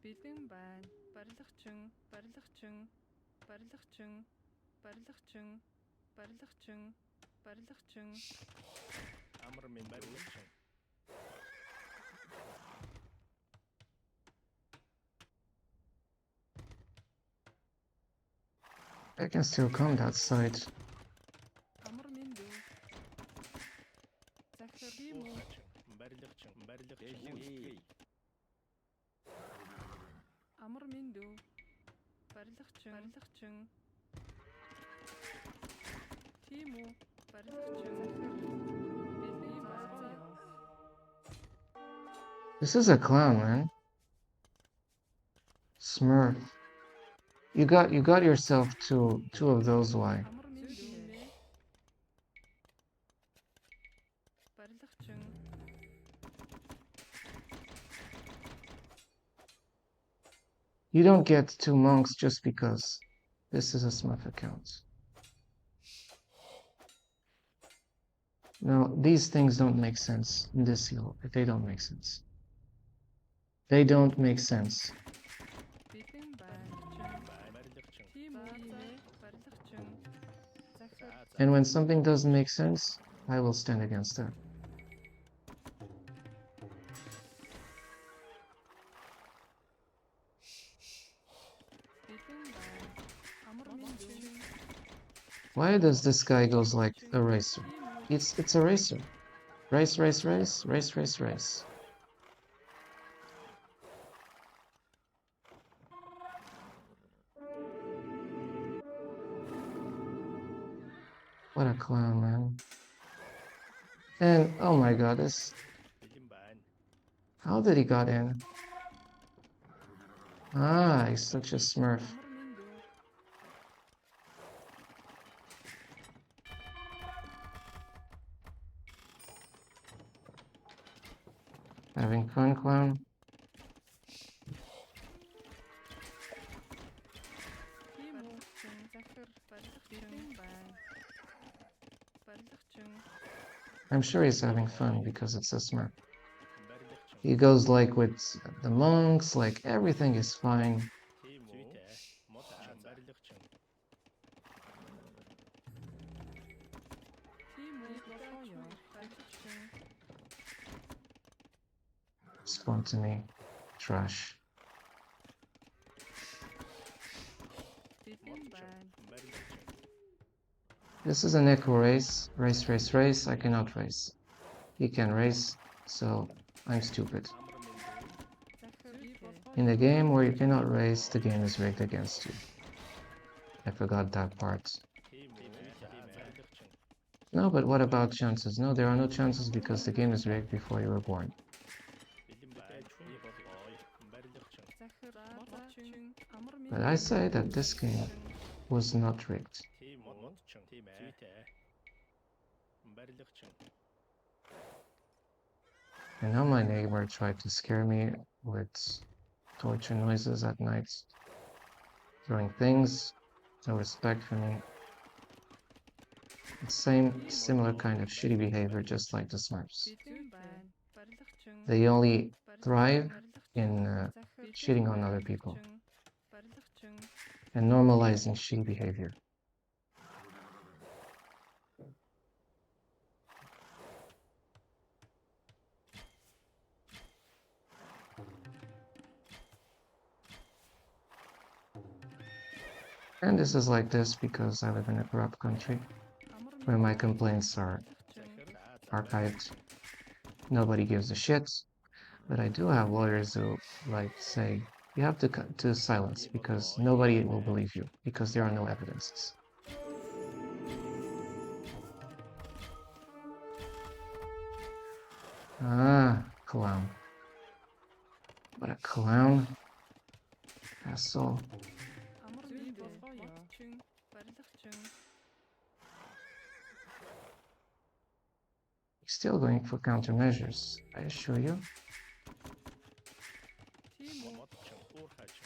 Bidin ban, barlıqçın, barlıqçın, barlıqçın, barlıqçın, barlıqçın, barlıqçın. أمر من برلخشن I can still come that side. Amr mindu. Zakhrimu. برلخشن Ey. Amr mindu. Barlıqçın, barlıqçın. Timu, barlıqçın. Bidin ban. This is a clown, man. Smurf. You got yourself two of those. Why? Amr mindu. Barlıqçın. You don't get two monks just because this is a Smurf account. No, these things don't make sense in this heal. They don't make sense. They don't make sense. Bidin ban. برلخشن Timu, barlıqçın. Zakhir. And when something doesn't make sense, I will stand against that. Bidin ban. Amr mindu. Why does this guy goes like a racer? It's a racer. Race, race, race, race, race, race. What a clown, man. And oh my god, this بيدين بان how did he got in? Ah, he's such a smurf. Amr mindu. Having fun, clown? Timu, Zakhir. Bidin ban. Barlıqçın. I'm sure he's having fun because it's a smurf. برلخشن He goes like with the monks, like everything is fine. تيمو مطعم برلخشن Timu, barlıqçın. Spawn to me. Trash. Bidin ban. برلخشن This is an echo race. Race, race, race. I cannot race. He can race, so I'm stupid. أمر من Zakhir. In a game where you cannot race, the game is rigged against you. I forgot that part. تيمو برلخشن No, but what about chances? No, there are no chances because the game is rigged before you were born. بيدين بان برلخشن Zakhir. Amr mindu. But I say that this game was not rigged. تيمو تيمو برلخشن I know my neighbor tried to scare me with torture noises at night, throwing things, no respect for me. Similar kind of shitty behavior, just like the Smurfs. Bidin ban. Barlıqçın. They only thrive in Zakhir. cheating on other people Barlıqçın. and normalizing shitty behavior. And this is like this because I live in a corrupt country Amr where my complaints are archived. Nobody gives a shit. But I do have lawyers who like say you have to silence because nobody will believe you because there are no evidences. Ah, clown. What a clown. Asshole. Amr mindu. Barlıqçın. Barlıqçın. Still going for countermeasures, I assure you. Timu. مطعم أورخشن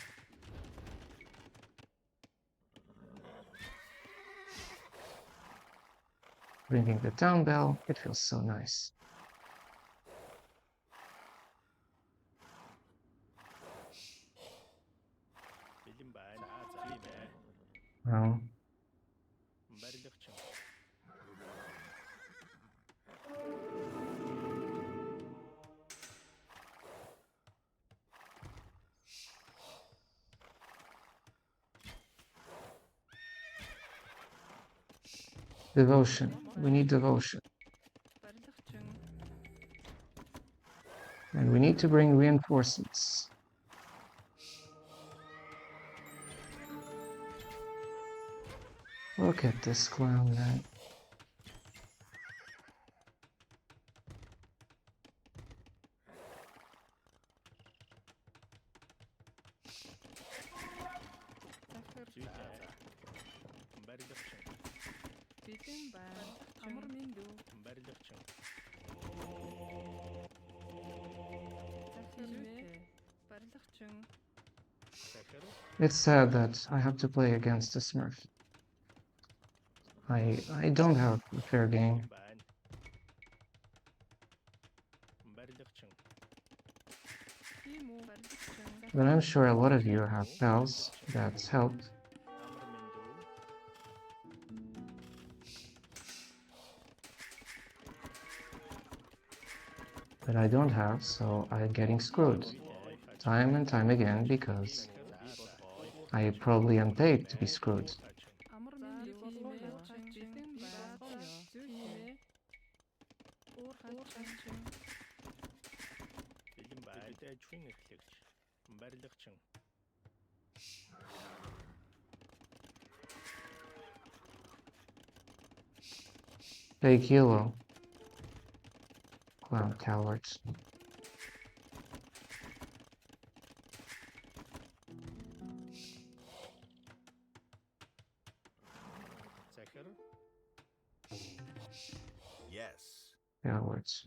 ringing the town bell. It feels so nice. Well, devotion. We need devotion. And we need to bring reinforcements. Look at this clown, man. It's sad that I have to play against a smurf. I don't have a fair game. But I'm sure a lot of you have pals that's helped. But I don't have, so I'm getting screwed. Time and time again because I probably am paid to be screwed. Fake yellow. Clown cowards. Yes. Cowards.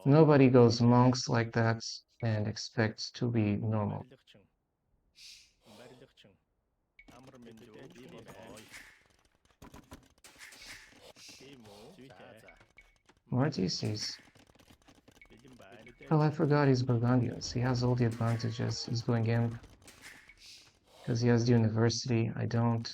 Nobody goes monks like that and expects to be normal. Marty sees. Well, I forgot he's Burgundians. He has all the advantages. He's going in because he has the university. I don't.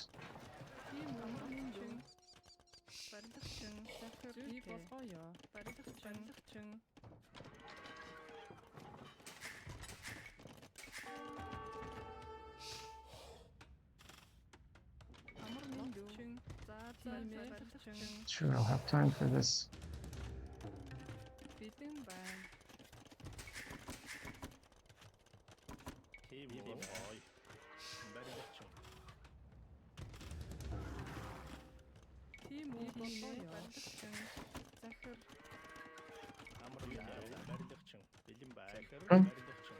Sure, I'll have time for this.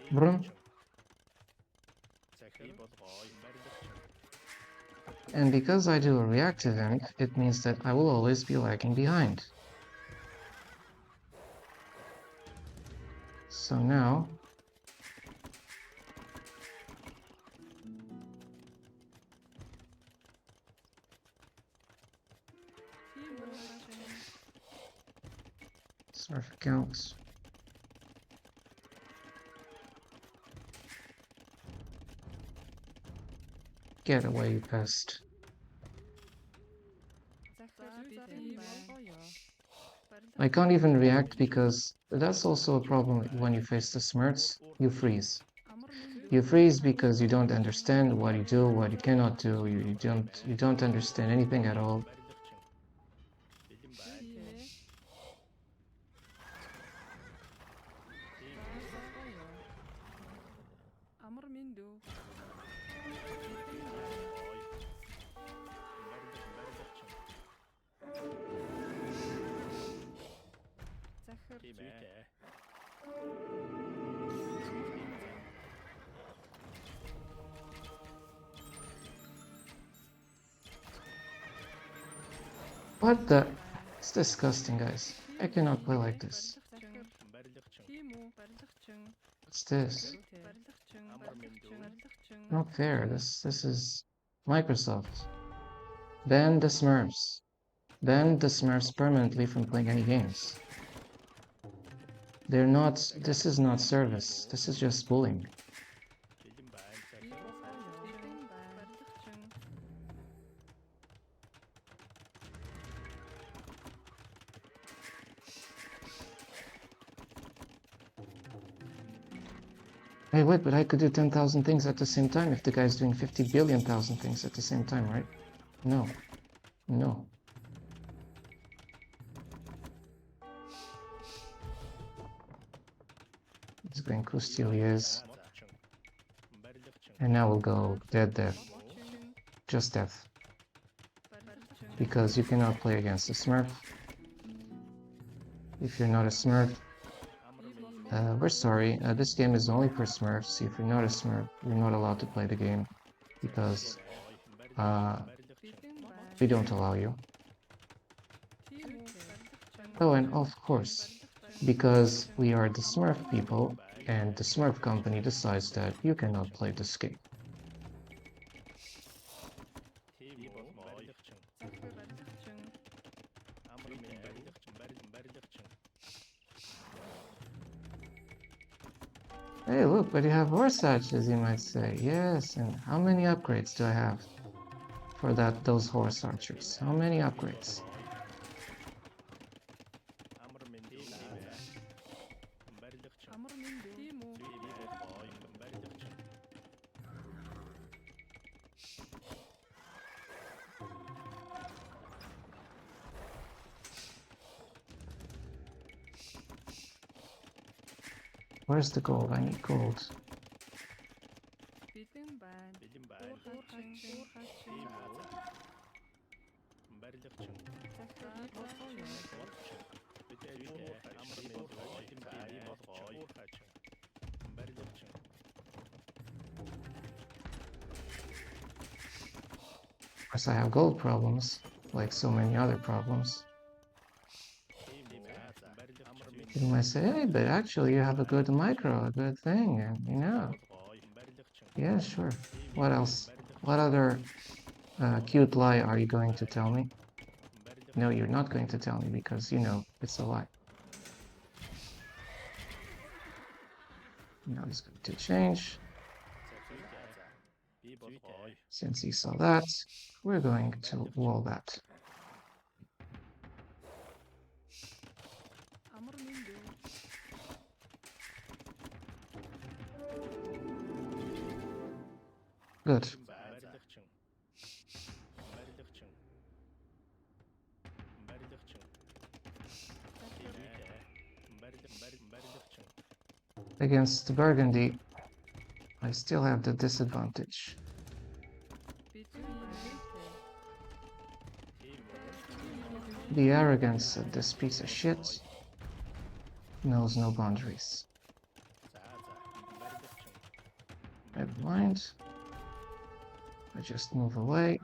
Brum. And because I do a reactive end, it means that I will always be lagging behind. So now, smurf accounts. Get away, you pest. I can't even react because that's also a problem when you face the smurfs. You freeze. You freeze because you don't understand what you do, what you cannot do. You don't understand anything at all. What the? It's disgusting, guys. I cannot play like this. What's this? Not fair. This is Microsoft. Ban the Smurfs. Ban the Smurfs permanently from playing any games. They're not. This is not service. This is just bullying. Hey, wait, but I could do 10,000 things at the same time if the guy's doing 50 billion thousand things at the same time, right? No. No. It's going Custiliers. And now we'll go death. Just death. Because you cannot play against a Smurf. If you're not a Smurf, we're sorry. This game is only for Smurfs. If you're not a Smurf, you're not allowed to play the game. Because we don't allow you. Oh, and of course, because we are the Smurf people, and the Smurf company decides that you cannot play this game. Hey, look, but you have horse archers, you might say. Yes, and how many upgrades do I have for those horse archers? How many upgrades? Where's the gold? I need gold. Of course, I have gold problems, like so many other problems. You might say, hey, but actually you have a good micro, a good thing, and you know. Yeah, sure. What else? What other cute lie are you going to tell me? No, you're not going to tell me because you know it's a lie. Now it's going to change. Since he saw that, we're going to wall that. Good. Against Burgundy, I still have the disadvantage. The arrogance of this piece of shit knows no boundaries. Never mind. I just move away.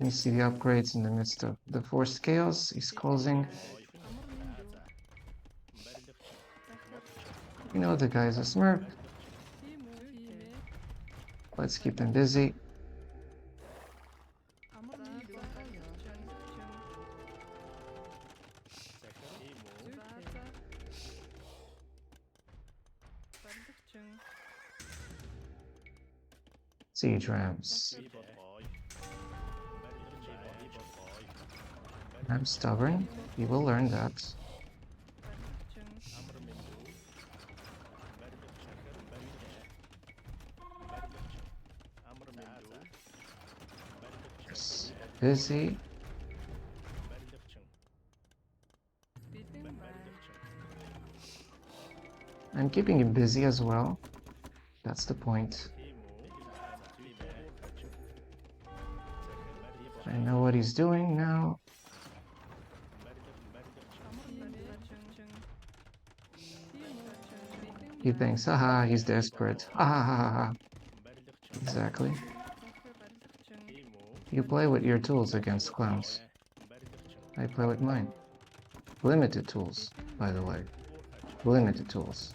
You see the upgrades in the midst of the forced chaos he's causing. You know the guy's a Smurf. Let's keep him busy. Siege rams. I'm stubborn. You will learn that. Just busy. I'm keeping him busy as well. That's the point. I know what he's doing now. He thinks, haha, he's desperate. Ha ha ha ha. Exactly. You play with your tools against clowns. I play with mine. Limited tools, by the way. Limited tools.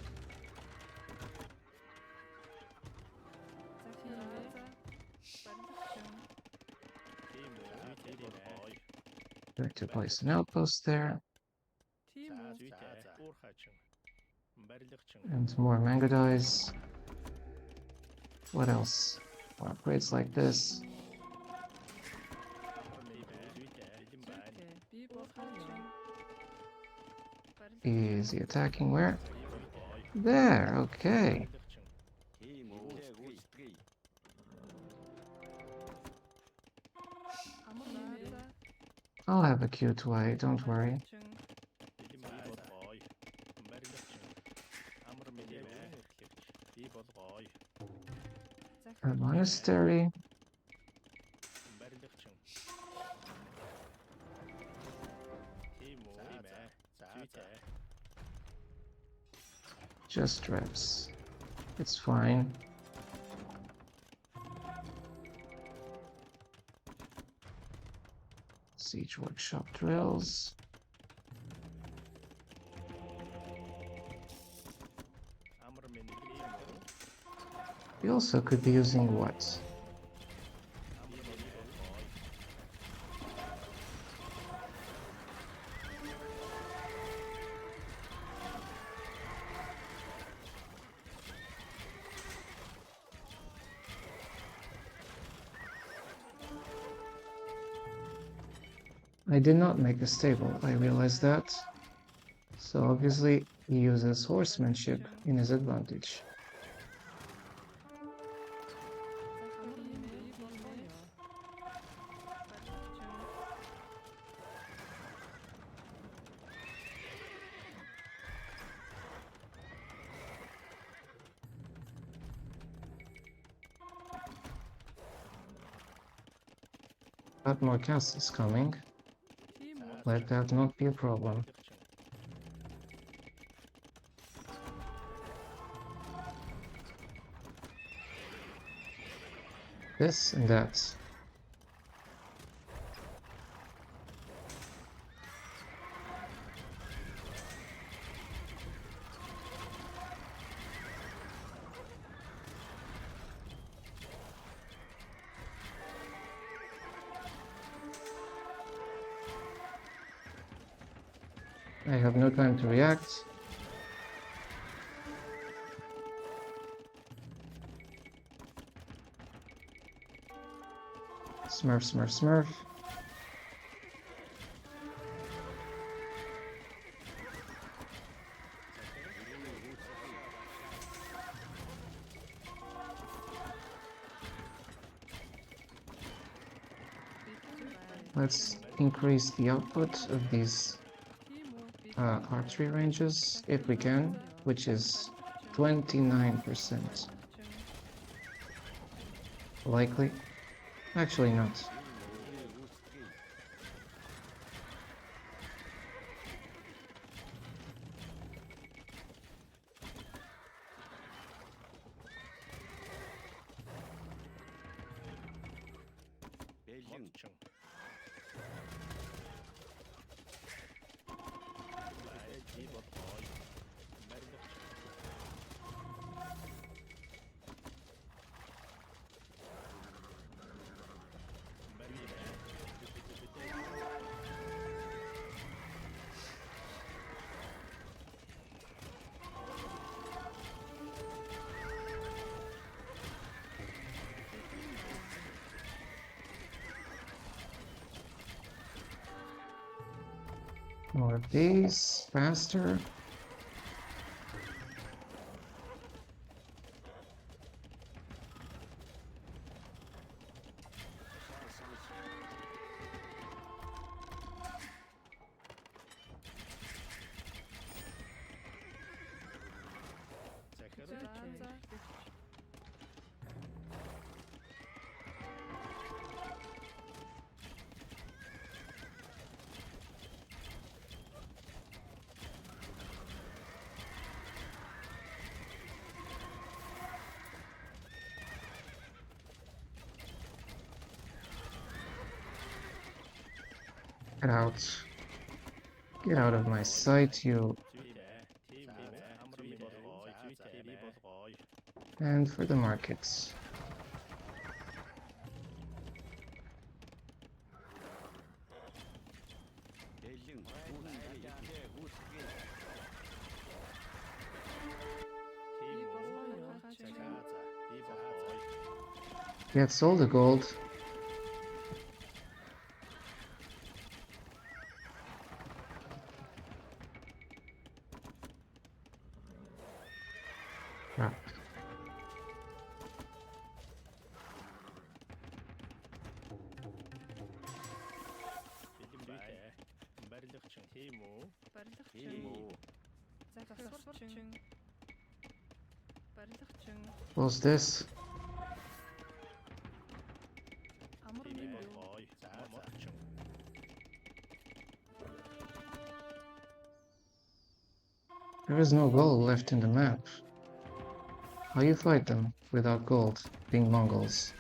Going to place an outpost there. And more manga dies. What else? More upgrades like this. Is he attacking where? There, okay. I'll have a Q2A, don't worry. A monastery. Just reps. It's fine. Siege workshop drills. We also could be using what? I did not make a stable, I realized that. So obviously he uses horsemanship in his advantage. But more castles coming. Let that not be a problem. This and that. I have no time to react. Smurf, smurf, smurf. Let's increase the output of these archery ranges if we can, which is 29%. Likely. Actually not. More of these, faster. Get out. Get out of my sight, you. And for the markets. Gets all the gold. Crap. What's this? There is no gold left in the map. How you fight them without gold, being Mongols?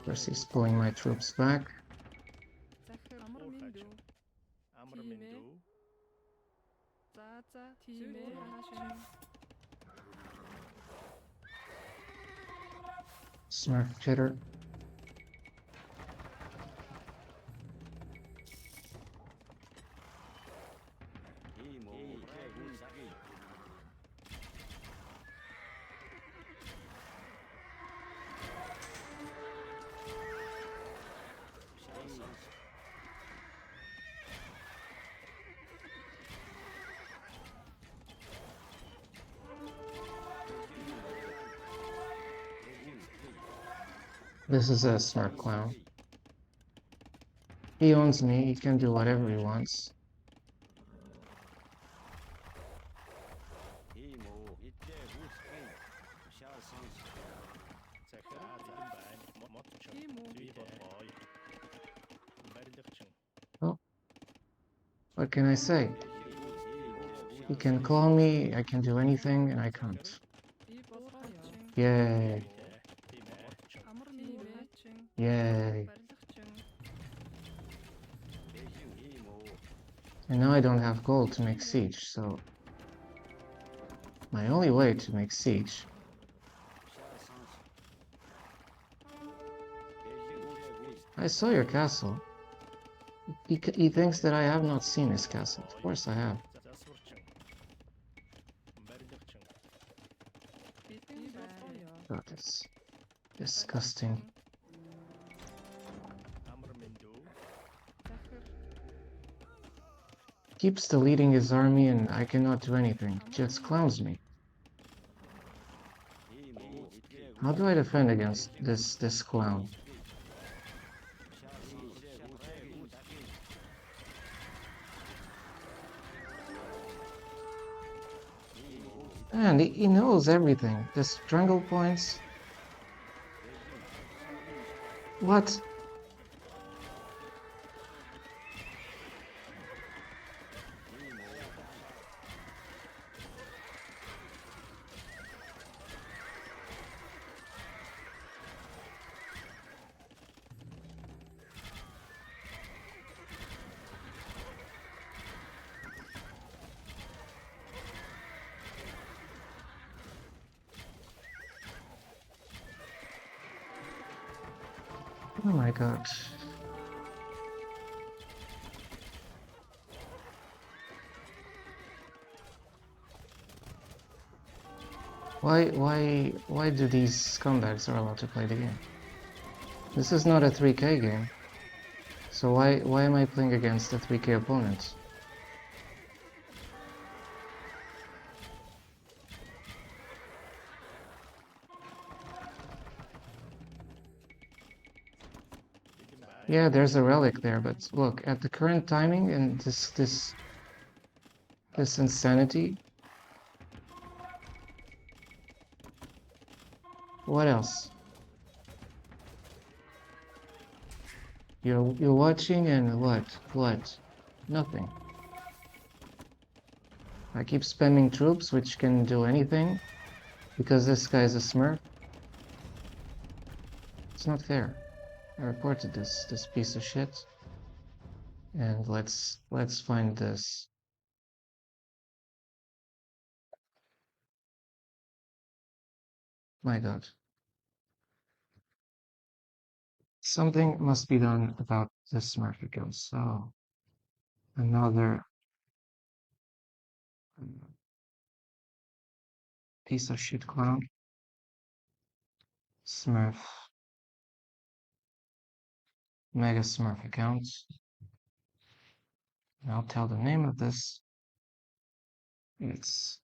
First he's pulling my troops back. Smurf chitter. This is a smart clown. He owns me, he can do whatever he wants. Oh, what can I say? He can call me, I can do anything, and I can't. Yay. Yay. And now I don't have gold to make siege, so my only way to make siege I saw your castle. He thinks that I have not seen his castle. Of course I have. God, it's disgusting. Keeps deleting his army and I cannot do anything. Just clowns me. How do I defend against this clown? And he knows everything. The strangle points. What? Oh my god. Why do these scumbags are allowed to play the game? This is not a 3K game. So why am I playing against a 3K opponent? Yeah, there's a relic there, but look, at the current timing and this insanity. What else? You're watching and what? Nothing. I keep spamming troops, which can do anything. because this guy is a smurf. It's not fair. I reported this piece of shit. And let's find this. My God. Something must be done about this smurf account. So another piece of shit clown. Smurf. Mega smurf account. And I'll tell the name of this. It's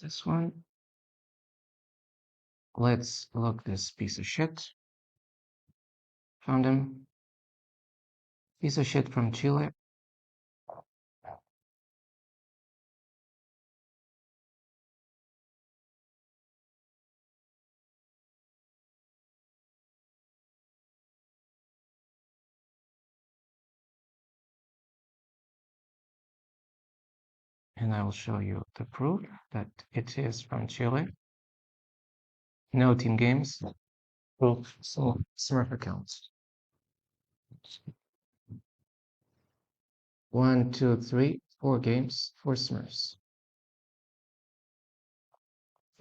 this one. Let's look this piece of shit. Found him. Piece of shit from Chile. And I will show you the proof that it is from Chile. No team games. Proof. So Smurf accounts. 1, 2, 3, 4 games, 4 Smurfs.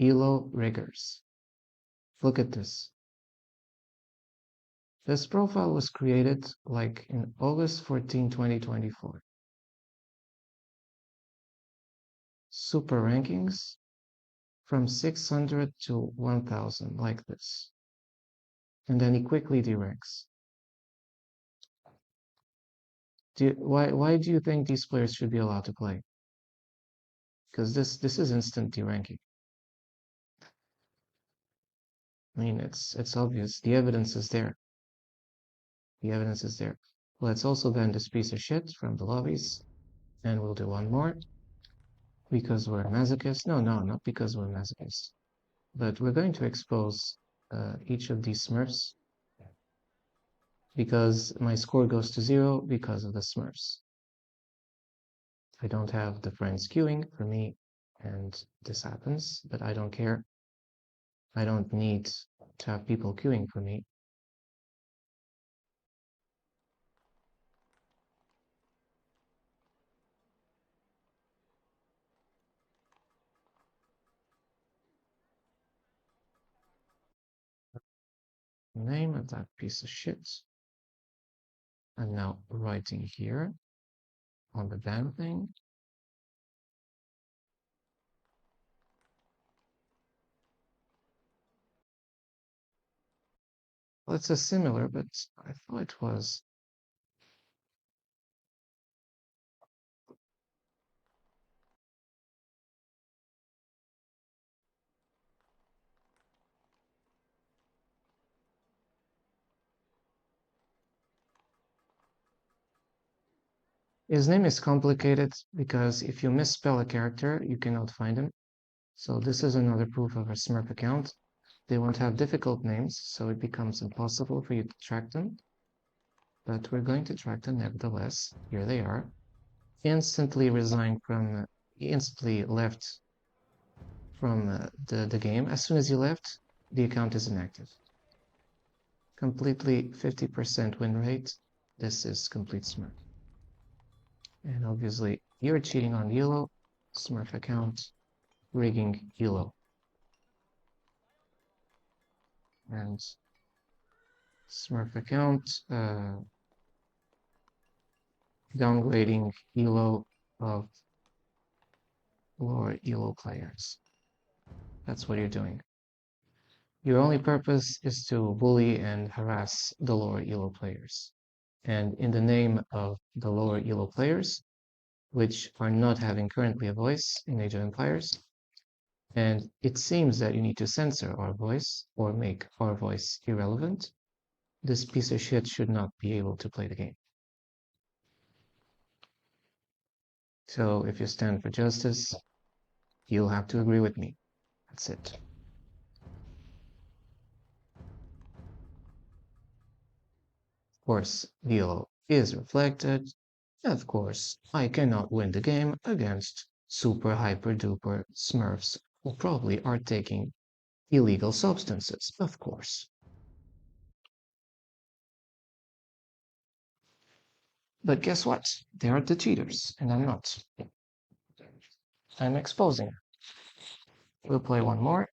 Elo riggers. Look at this. This profile was created like in August 14, 2024. Super rankings from 600 to 1000 like this. And then he quickly deranks. Why do you think these players should be allowed to play? Because this is instant deranking. I mean, it's obvious. The evidence is there. The evidence is there. Let's also ban this piece of shit from the lobbies. And we'll do one more. Because we're masochists. No, not because we're masochists. But we're going to expose each of these smurfs. Because my score goes to 0 because of the smurfs. I don't have the friends queuing for me. And this happens. But I don't care. I don't need to have people queuing for me. Name of that piece of shit. I'm now writing here on the ban thing. Well, it's a similar, but I thought it was. His name is complicated because if you misspell a character, you cannot find him. So this is another proof of a Smurf account. They won't have difficult names, so it becomes impossible for you to track them. But we're going to track them nevertheless. Here they are. Instantly left from the game. As soon as you left, the account is inactive. Completely 50% win rate. This is complete Smurf. And obviously, you're cheating on Elo, Smurf account, rigging Elo. And Smurf account, downgrading Elo of lower Elo players. That's what you're doing. Your only purpose is to bully and harass the lower Elo players. And in the name of the lower Elo players, which are not having currently a voice in Age of Empires, and it seems that you need to censor our voice or make our voice irrelevant, this piece of shit should not be able to play the game. So if you stand for justice, you'll have to agree with me. That's it. Of course, the yellow is reflected. Of course, I cannot win the game against super hyper duper smurfs who probably are taking illegal substances, of course. But guess what? They are the cheaters, and I'm not. I'm exposing. We'll play one more.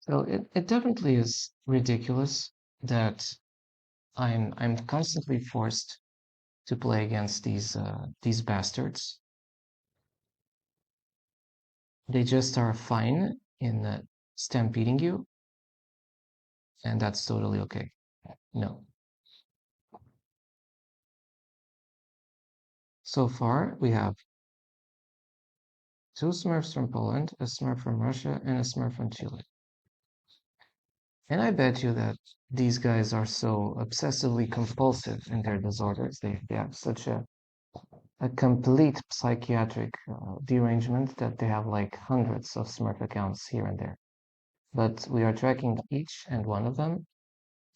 So it definitely is ridiculous that I'm constantly forced to play against these bastards. They just are fine in stampeding you, and that's totally okay. No. So far, we have 2 Smurfs from Poland, a Smurf from Russia, and a Smurf from Chile. And I bet you that these guys are so obsessively compulsive in their disorders. They have such a complete psychiatric derangement that they have like hundreds of Smurf accounts here and there. But we are tracking each and one of them,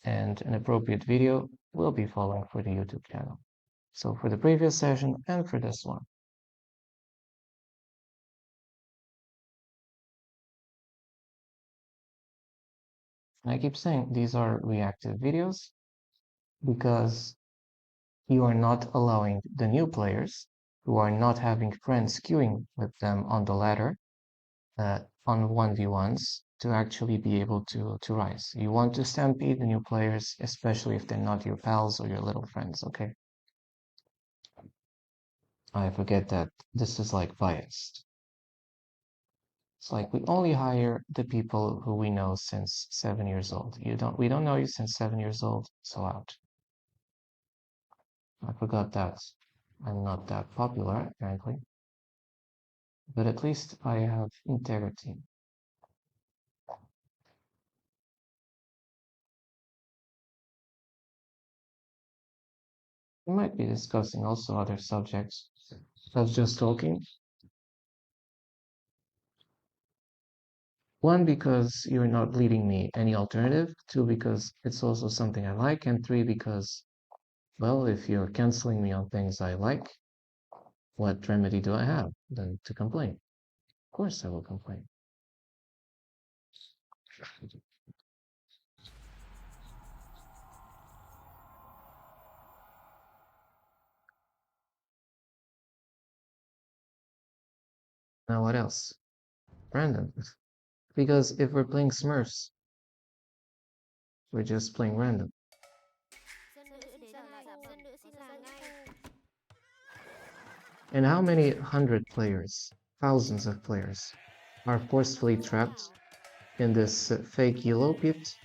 and an appropriate video will be following for the YouTube channel. So for the previous session and for this one. And I keep saying these are reactive videos because you are not allowing the new players who are not having friends queuing with them on the ladder on 1v1s to actually be able to rise. You want to stampede the new players, especially if they're not your pals or your little friends, okay? I forget that this is like biased. It's like we only hire the people who we know since 7 years old. We don't know you since 7 years old, so out. I forgot that I'm not that popular, apparently. But at least I have integrity. We might be discussing also other subjects. That's just talking. One, because you're not leading me any alternative. Two, because it's also something I like. And three, because, well, if you're canceling me on things I like, what remedy do I have than to complain? Of course I will complain. Now what else? Random. Because if we're playing Smurfs, we're just playing random. And how many hundred players, thousands of players, are forcefully trapped in this fake yellow pit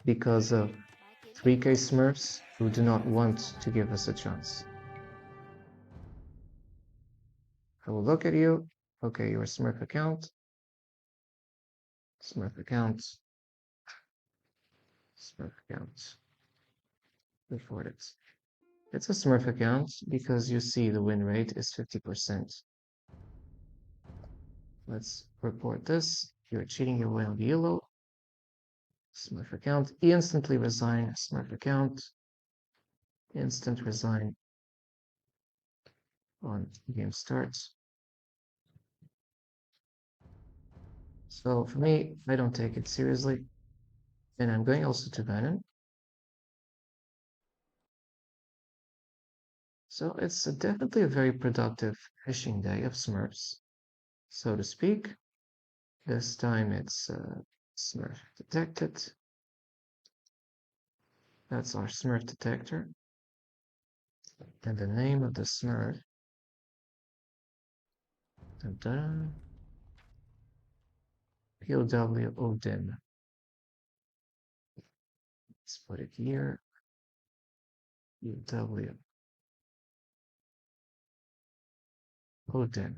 because of 3K Smurfs who do not want to give us a chance? I will look at you. Okay, your Smurf account. Smurf account. Smurf account. Before this. It's a Smurf account because you see the win rate is 50%. Let's report this. You're cheating your way on the yellow. Smurf account. Instantly resign. Smurf account. Instant resign on game starts. So for me, I don't take it seriously. And I'm going also to ban. So it's definitely a very productive fishing day of Smurfs, so to speak. This time it's Smurf detected. That's our Smurf detector. And the name of the Smurf. Dun-dun. POW Odin. Let's put it here. POW Odin.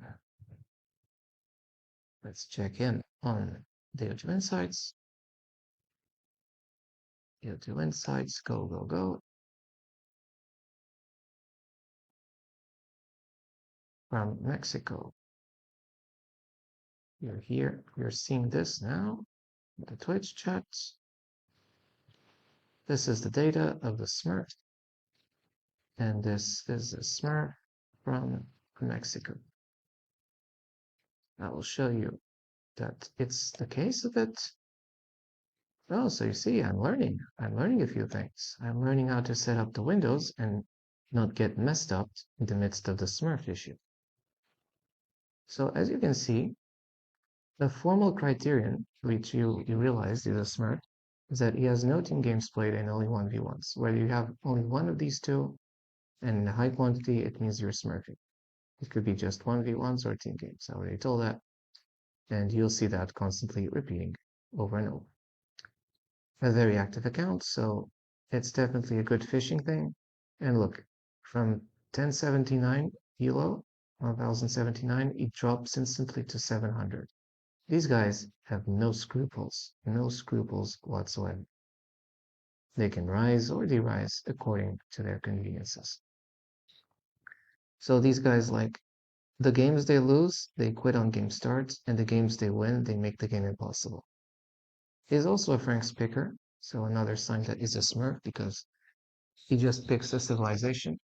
Let's check in on the Age of Insights. You do insights, go, go, go. From Mexico. You're here, you're seeing this now, the Twitch chat. This is the data of the Smurf, and this is a Smurf from Mexico. I will show you that it's the case of it. Oh, so you see, I'm learning. I'm learning a few things. I'm learning how to set up the windows and not get messed up in the midst of the Smurf issue. So as you can see, the formal criterion, which you realize is a Smurf, is that he has no team games played and only 1v1s. Whether you have only one of these two, and in a high quantity, it means you're Smurfing. It could be just 1v1s or team games. I already told that. And you'll see that constantly repeating over and over. A very active account, so it's definitely a good fishing thing. And look, from 1079 kilo, 1079, it drops instantly to 700. These guys have no scruples whatsoever. They can rise or derise according to their conveniences. So these guys, like, the games they lose, they quit on game start, and the games they win, they make the game impossible. He's also a Frank's picker, so another sign that he's a Smurf because he just picks a civilization,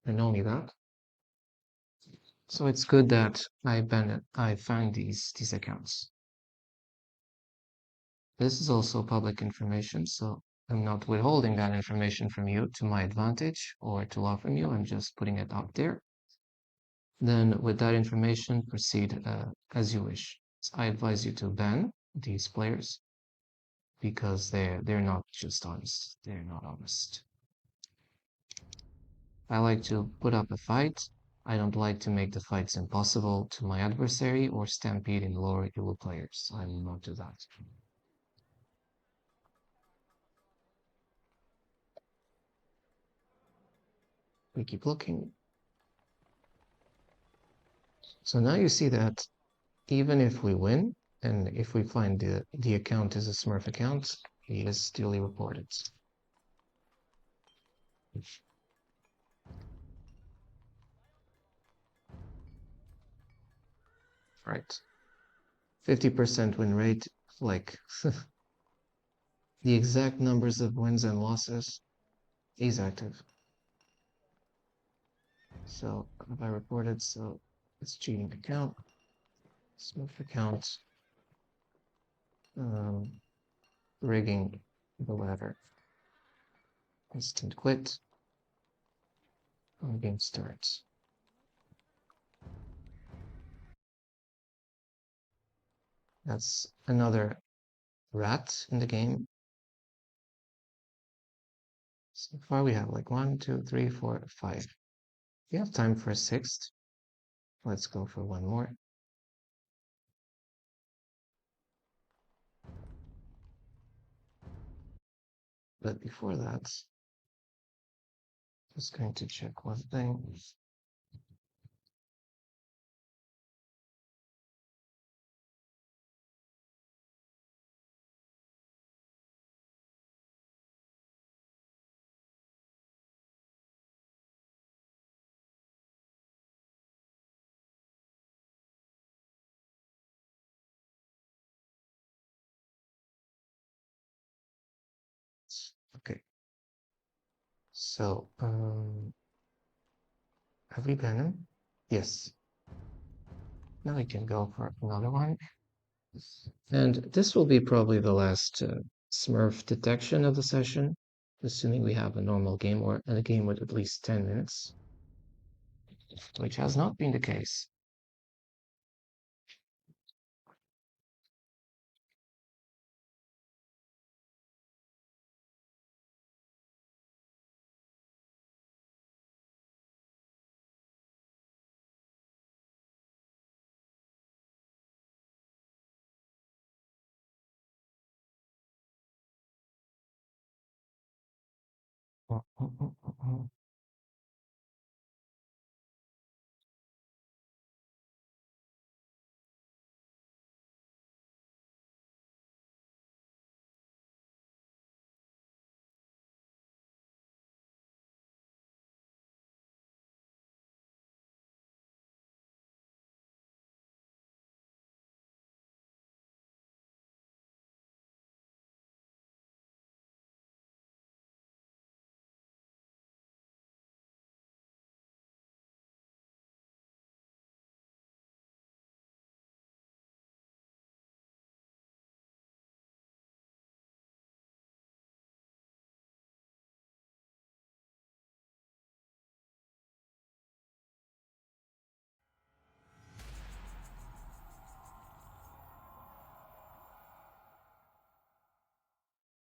and only that. So it's good that I found these accounts. This is also public information, so I'm not withholding that information from you to my advantage or to law from you. I'm just putting it out there. Then with that information, proceed as you wish. So I advise you to ban these players because they're not just honest. They're not honest. I like to put up a fight. I don't like to make the fights impossible to my adversary or stampede in lower elo players. I will not do that. We keep looking. So now you see that even if we win, and if we find the account is a Smurf account, he is duly reported. Right. 50% win rate, like the exact numbers of wins and losses, he's active. So have I reported? So it's cheating account, Smurf account, rigging, the whatever. Instant quit. Game starts. That's another rat in the game. So far we have like 1, 2, 3, 4, 5. We have time for a sixth. Let's go for one more. But before that, just going to check one thing. Okay. So, have we banned him? Yes. Now we can go for another one. And this will be probably the last Smurf detection of the session, assuming we have a normal game or a game with at least 10 minutes, which has not been the case.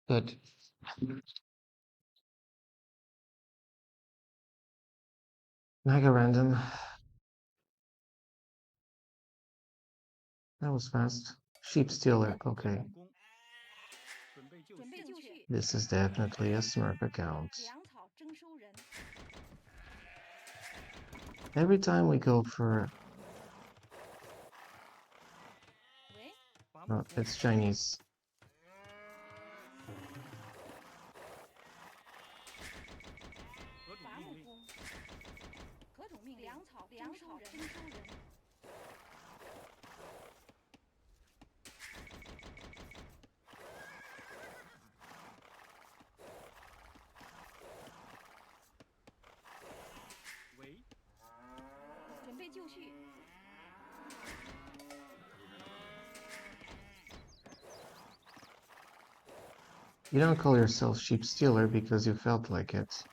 Good. Mega random. That was fast. Sheep stealer. Okay. 攻，准备就绪，准备就绪。 This is definitely a Smurf account. 粮草征收人。 Every time we go for... 喂，伐木 Oh, 工， it's Chinese. 何种伐木命令？工。何种命令？粮草征收人。 喂，准备就绪。 You don't call yourself sheep stealer because you felt like it.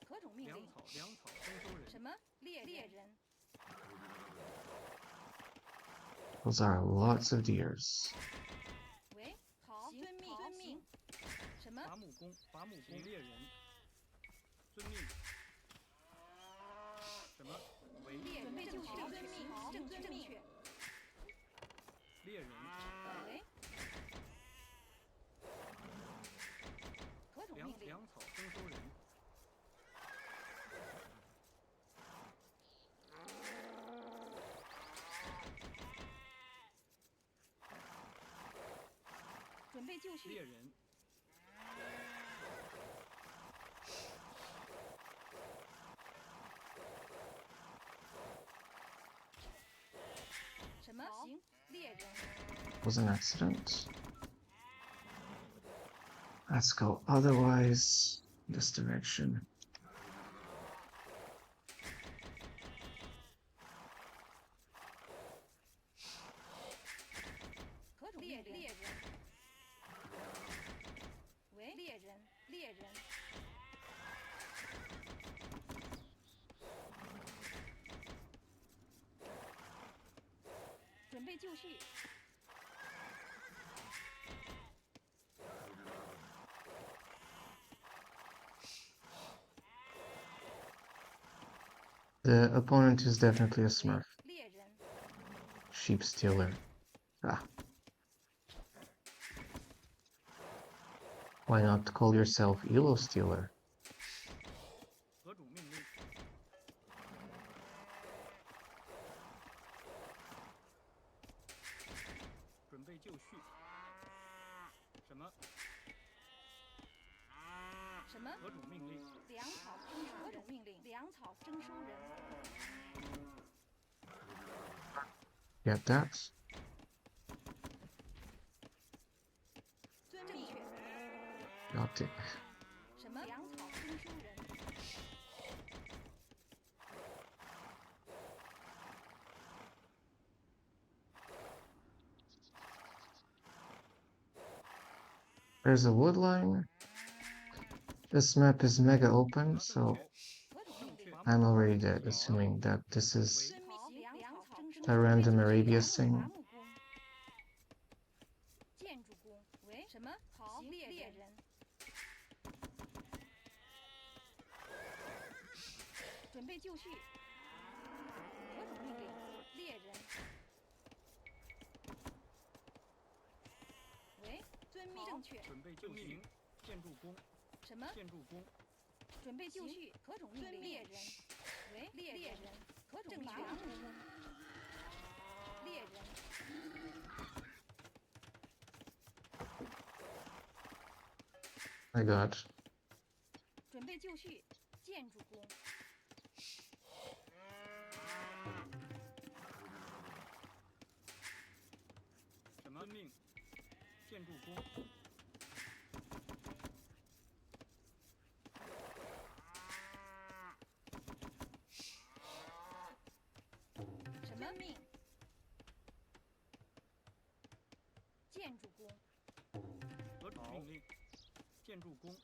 何种命令？粮草征收人，什么猎人？ Those are lots of deers. 喂，好，遵命。什么？伐木工，猎人，遵命。什么？喂，准备就绪。遵命。正确。猎人，喂。何种命令？粮草征收人，准备就绪。猎人，什么？行，猎人。 Was an accident. Let's go otherwise this direction. 何种猎人？喂，猎人。准备就绪。 The opponent is definitely a Smurf. 猎人。 Sheep stealer. Ah. Why not call yourself Elo stealer? 何种命令？准备就绪。什么？什么？何种命令？粮草征收人。命令？粮草征收人。 Get that? 正确。 Got it. 什么？粮草征收人。 There's a wood line. This map is mega open, so 何种命令？ I'm already dead, assuming that this is 遵命。粮草征收。 a random Arabia's thing. 伐木工。建筑工。喂，什么？好，猎人。准备就绪。何种命令？猎人。喂，遵命。正确。准备就绪。建筑工，什么？建筑工，准备就绪。何种命令？猎人。喂，猎人。何种命令？猎人。 I got. 准备就绪。建筑工。什么？遵命。建筑工，什么命？建筑工。何种命令？建筑工，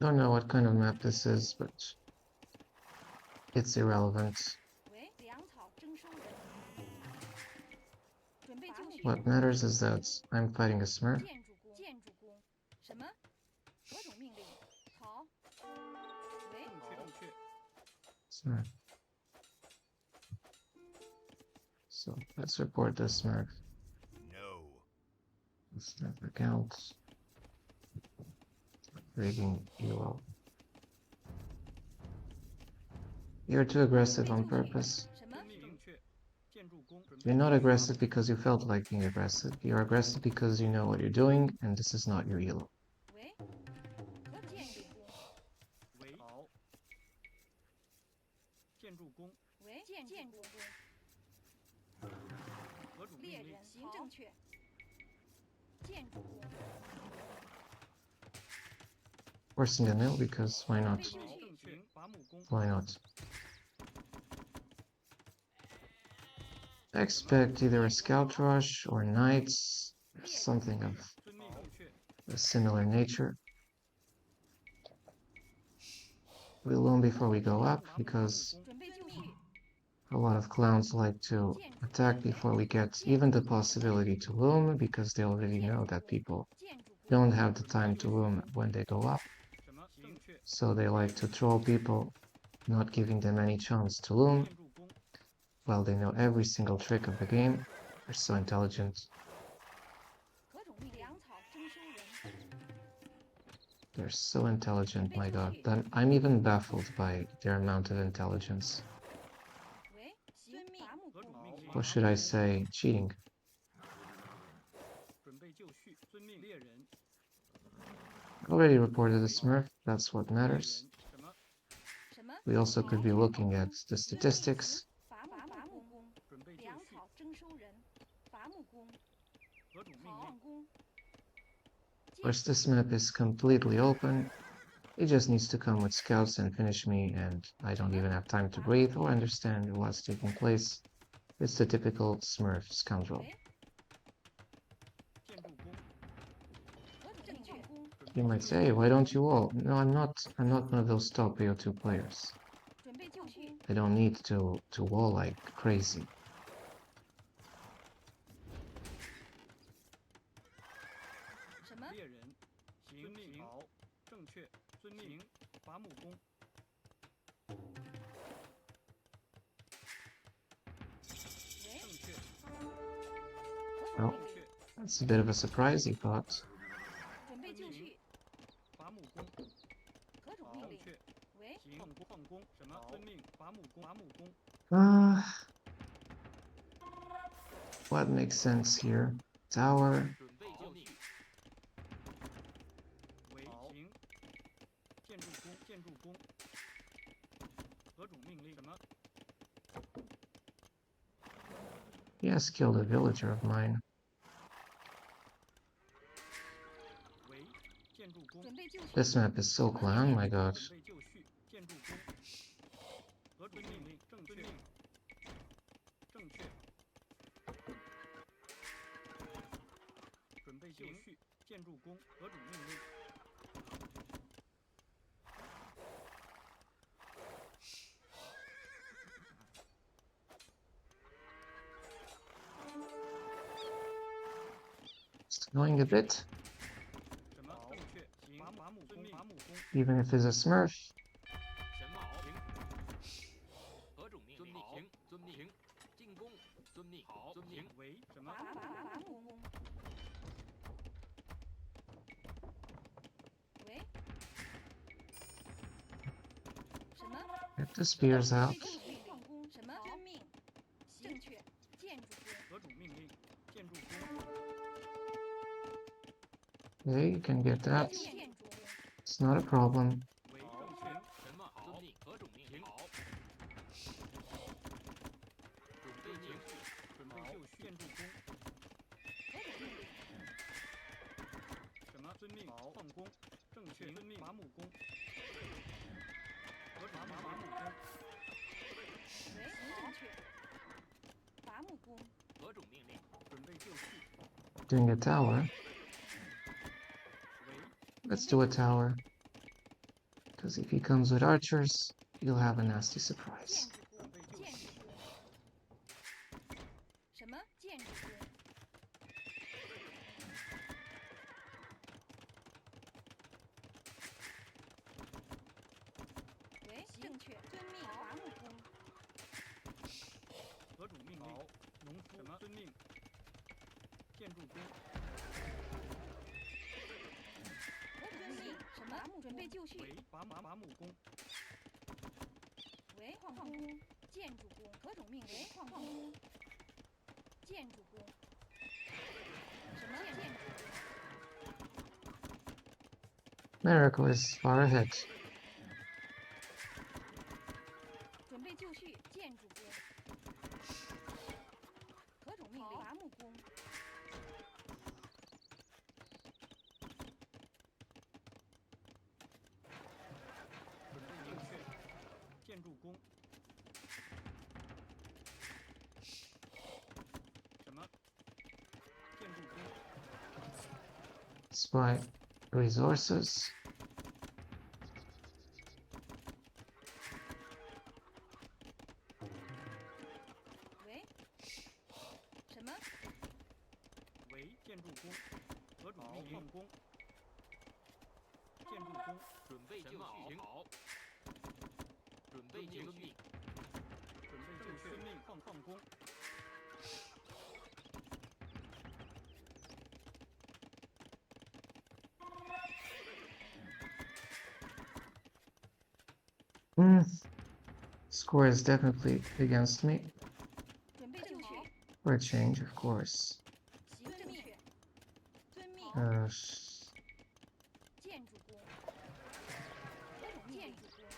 Don't know what kind of map this is, but it's irrelevant. 喂，粮草征收人，准备就绪。 What matters is that I'm fighting a Smurf. 建筑工，什么？何种命令？好。喂，Smurf. So let's report this Smurf. No. Smurf account. Rigging ELO. You're too aggressive on purpose. 什么？You're not aggressive because you felt like being aggressive. You're aggressive because you know what you're doing, and this is not your ELO. 喂，何建筑工？喂，好。建筑工，喂，建筑工。何种猎人行正确。建筑工。 Forcing a nil because why not? 正确，伐木工， Why not? I expect either a scout rush or knights, or something of 遵命正确， a similar nature. We'll loom before we go up because 准备就绪。 a lot of clowns like to attack before we get even the possibility to loom because they already know that people 建筑工。 don't have the time to loom when they go up. 什么正确？ So they like to troll people, not giving them any chance to loom 建筑工， while they know every single trick of the game. They're so intelligent. 何种命令？粮草征收人。 They're so intelligent, my god. I'm even baffled by their amount of intelligence. 喂，行，伐木工。 Or should I say, cheating? 准备就绪，遵命猎人， Already reported the Smurf, that's what matters. 什么？什么？ We also could be looking at the statistics. 伐木工。准备就绪，粮草征收人。伐木工。何种命矿令？工。 Of course, this map is completely open. It just needs to come with scouts and finish me, and I don't even have time to breathe or understand what's taking place. It's the typical Smurf scoundrel. 建筑工，何种正确？ You might say, "Hey, why don't you all?" No, I'm not one of those top AO2 players. 准备就绪。 I don't need to wall like crazy. 什么？猎人，行命好，正确，遵命，伐木工， 喂，正确，何 Oh, 种命令？ that's a bit of a surprise, he thought. 准备就绪。伐木工，何种好，命令？正确，喂，行，矿工，什么？遵命，伐木工，伐木工， What makes sense here? Tower. 准备就绪，为行，建筑工，建筑工，何种命令？什么？ He has killed a villager of mine. 为建筑工，准备就绪。 This map is so clown, my god. 准备就绪，建筑工，何种命令？正确，正确，准备就绪，建筑工，何种命令？ It's annoying a bit, 什么？正确，行，伐木工，伐木工， even if he's a Smurf. 什么？行，何种命令？行，遵命，行，进攻，遵命，好，遵命，为什么？伐木工。喂，什么？ Get the spears out. 准备就绪。矿工。什么？遵命。正确。建筑工。何种命令？建筑工， Okay, you can get that. 建筑工。 It's not a problem. 为正确，什么？遵命，何种命令？好，准备就绪，准备就绪，建筑工，何种命令？什么？遵命，好，矿工，正确，遵命，伐木工，何种伐木工？ 喂，行正确。伐木工。何种命令？准备就绪， Doing a tower. 为 Let's do a tower. Because if he comes with archers, you'll have a nasty surprise. 什么建筑工？喂，正确，遵命，伐木工。何种命令？农夫什么？遵命。建筑工。何种命令？什么？伐木准备就绪。为伐木工。为矿工。建筑工。何种命令？矿工。建筑工。什么建筑工？ Miracle is far ahead. 准备就绪，建筑工。何种命令？伐木工。准备就绪。建筑工。什么？建筑工。 Spy resources. 喂？什么？为建筑工。何种命令？工。建筑工。准备就绪。好。准备就绪。准备就绪。命矿工。 Score is definitely against me. 准备就绪。 For a change, of course. 行正确。遵命。建筑工。何种建筑工？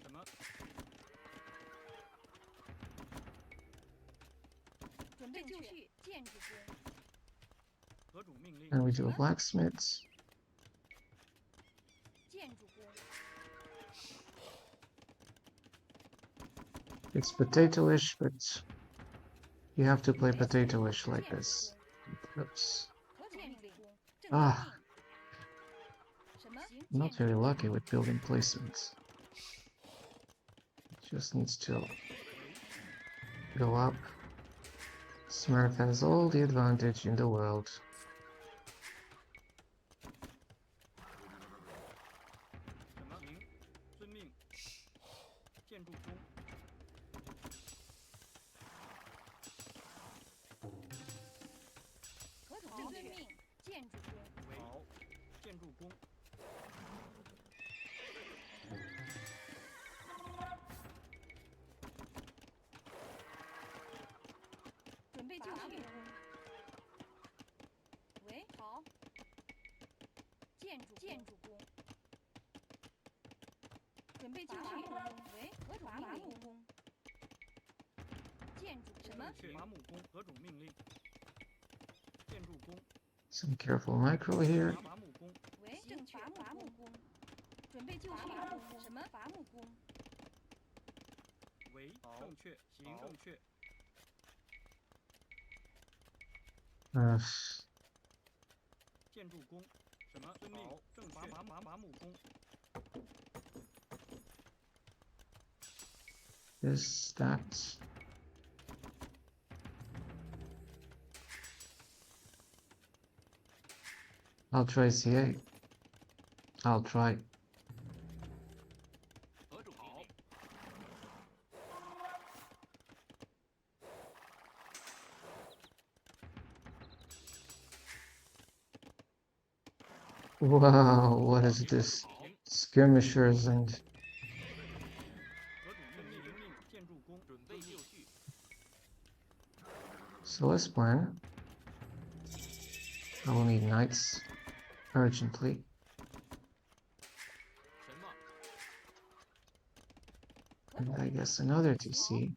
什么？准备就绪，建筑工。 何种命令？ And we do a blacksmith. 建筑工。 It's potato-ish, but you have to play potato-ish like this. Oops. 何种命令？ Ah, 什么？ not very lucky with building placements. Just needs to go up. Smurf has all the advantage in the world. 什么？行，遵命。建筑工。何种命令？建筑工。为好，建筑工。准备就绪。喂，好。建筑工。准备就绪。喂，何种伐木工？建筑什么？伐木工。何种命令？建筑工。 Some careful micro here. 伐木工。喂，正确。伐木工。准备就绪。什么？伐木工。为正确。行正确。 建筑工，什么？遵命。正伐木工。 This, that. I'll try CA. I'll try. 何种命令？ Wow, what is this? Skirmishers and 何种命令？建筑工。准备就绪。 so let's plan. I will need knights urgently. 什么？ And I guess another TC.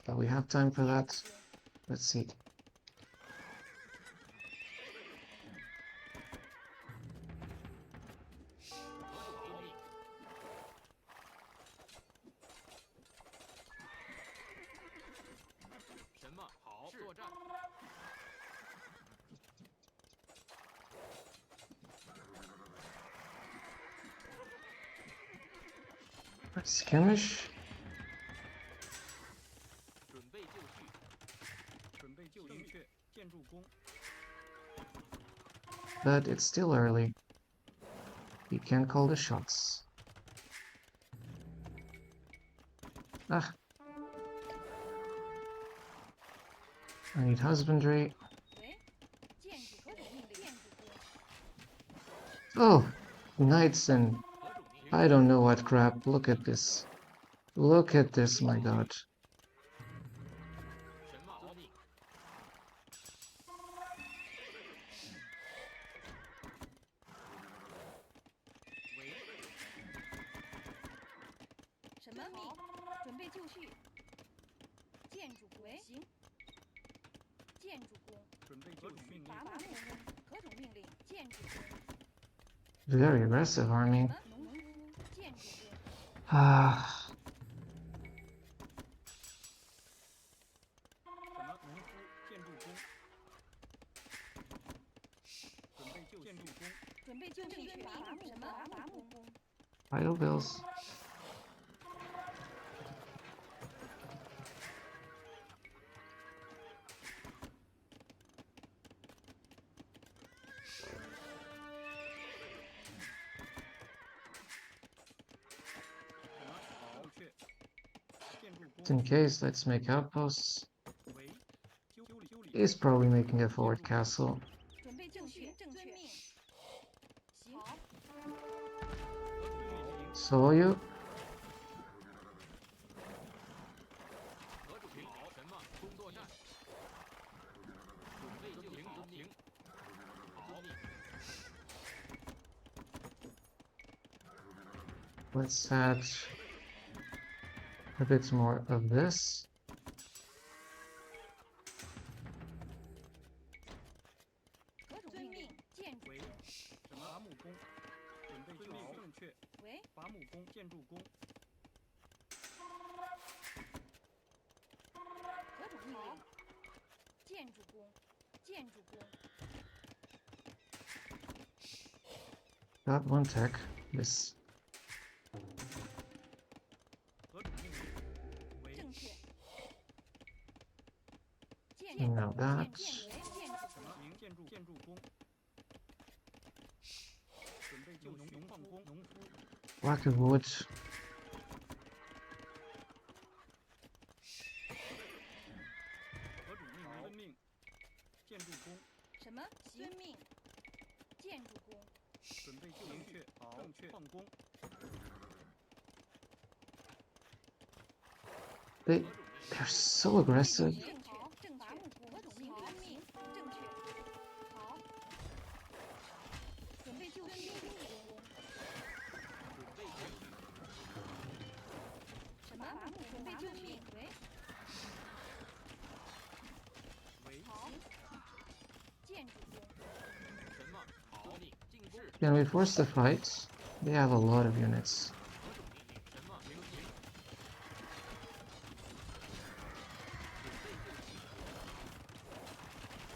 But we have time for that. Let's see. 作战。 Skirmish? 准备就绪，准备就绪，建筑工， But it's still early. You can't call the shots. Ah. I need husbandry. 喂，建筑何种命令？建筑工。 Oh, knights and 何种命令？ I don't know what crap. Look at this. Look at this, my god. 神马遵命。喂，什么命？准备就绪。建筑工。喂，行。建筑工。准备就绪，伐木工。何种命令？建筑工。 Very aggressive army. 什么农夫？建筑工。 Ah. 什么农夫，建筑工，准备就建筑工， 准备就绪。伐木什么？伐木工。 Vital bills. In case, let's make outposts. 喂，修理修理， He's probably making a forward castle. 准备就绪。正确。行。好。 So you? 何种命？好，神马工作站。准备就绪，遵命。好， Let's add a bit more of this. 何种命令？建筑喂，工。什么伐木工，准备就绪，正确，喂，伐木工，建筑工， 何种命令？建筑工。建筑工。 Got one tech. This. 何种命令？喂，正确。建 Now that. 建筑什么明建筑工，准备就绪，农矿工，农夫， Whack of wood. 何种命令？遵命，建筑工， 什么？遵命。建筑工。 准备就绪，好，正确，矿工， They're so aggressive. 正确。正伐木工。何种命？遵命。正确。好。准备就绪。工。准备就绪，什么？伐木工。准备就绪。喂。喂，好。建筑工。神马好，命进士。 Can we force the fight? They have a lot of units. 何种命令？神马遵命。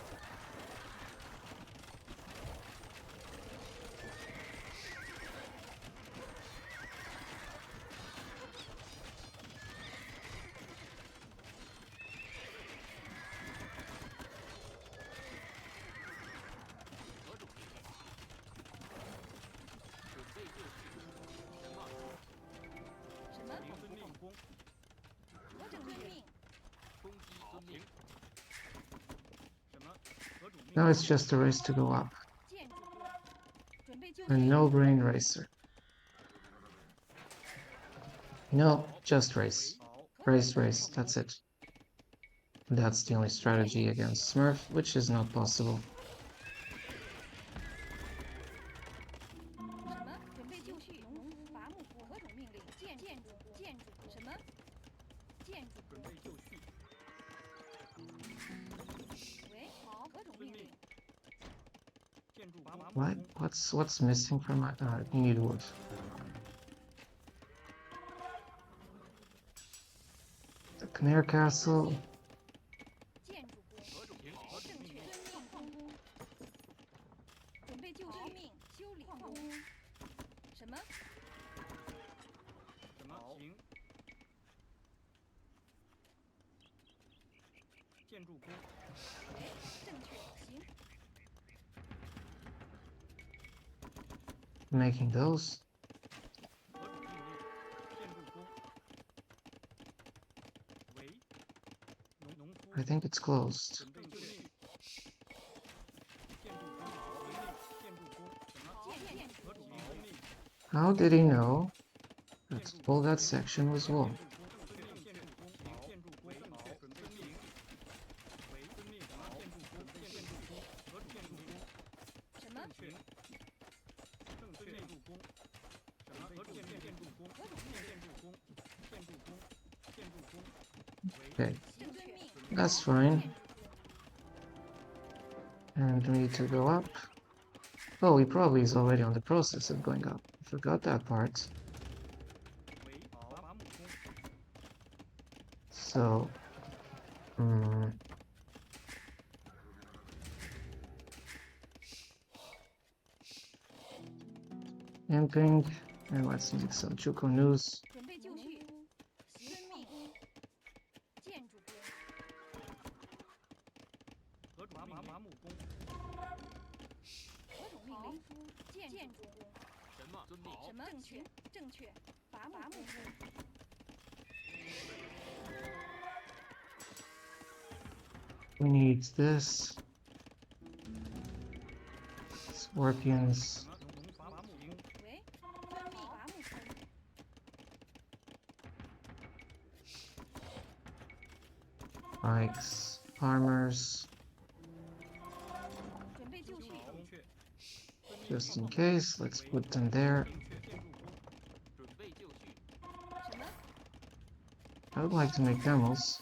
准备就绪， 何种命令？准备就绪，神马什么？明遵命工，何种命令？攻击遵命。什么？何种命 Now 令？ it's just a race to go up. 建筑工。准备就 A 绪。 no-brain racer. No, just race. 好， Race, race. That's it. That's the only strategy against Smurf, which is not possible. 什么？准备就绪。农夫。伐木工。何种命令？建筑工。建筑工。什么？建筑准工。备就绪，喂，好。何种命令？建筑伐木 What? 工， What's missing from my? You need wood. The Canary Castle. 建筑工。建筑工，喂，正确，行。 Making those. 何种命令？建筑工。喂，农夫 I think it's closed. 准备就绪。建筑工命令，建筑工什么？何种命令？ How did he know that all that section was wall? 建筑工，建筑工，准备命令。喂，遵命什么？建筑工，建筑工，何种建筑工？什么？正确建筑工。什么？何种建筑工？建筑工，建筑工，建筑工。喂， Okay, 正确。 that's fine. And we need to go up. Oh, he probably is already on the process of going up. I forgot that part. 喂，伐木工。 So, imping, and let's make some Chuko news. 准备就绪，遵命。建筑工，何种伐木工？何种命令？建筑工，什么？遵命。什么？正确，正确。伐木工， We need this. Scorpions. 农伐木工。喂，遵命。伐木工， Pikes, armors, 准备就绪。正确。 just in case. Let's put them there. 正确建筑工。准备就绪。什么？ I would like to make demos,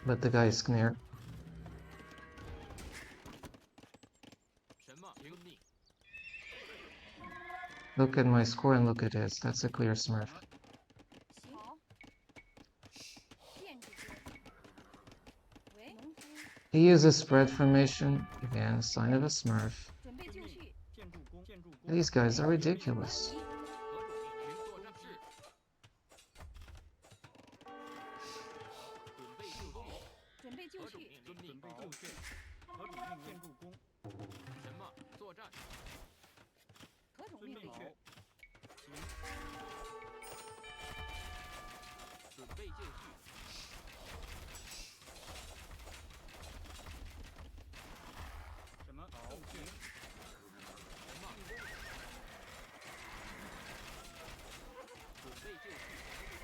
but the guy is near. 什么？遵命。 Look at my score and look at his. That's a clear smurf. 行。好。建筑工，喂，农夫， He uses spread formation. Again, sign of a smurf. 准备就绪。 建筑工，建筑工。 These guys are ridiculous. 何种命令？作战是。准备就绪。准备就绪。何种命令？建筑工。什么？作战。何种命令？行。准备就绪。什么？正确。什么？准备就绪。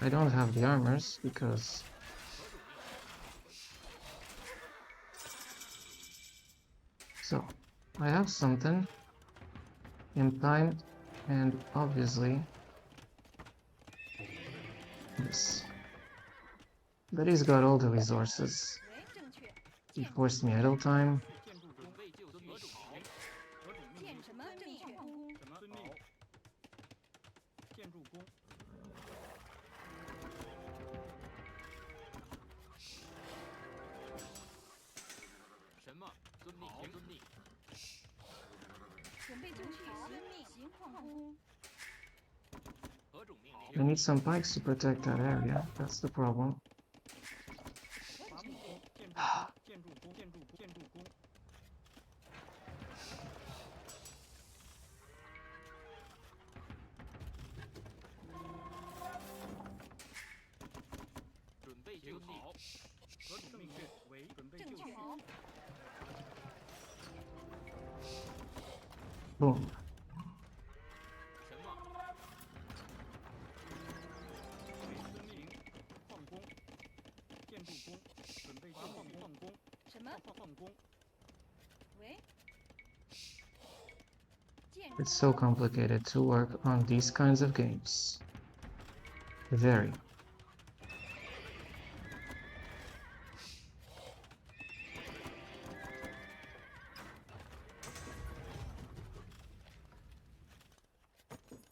I don't have the armors because so I have something in time and obviously this. But he's got all the resources. 喂，正确。 He forced me idle time. 建筑准备就绪。何种命令？何种命令？建什么？正确。工，什么？遵命。建筑工。什么？遵命。遵命。准备就绪。遵命。行矿工，何种命 I 令？ need some pikes to protect that area. That's the problem. 伐木工。建筑工。建筑工。建筑工。准备就绪。何种命令？为准备就绪。正确。 Boom. 什么？为遵命。矿工。建筑工。准备就绪。矿工。什么？矿工。喂，建筑 It's so complicated to work on these kinds of games. Very.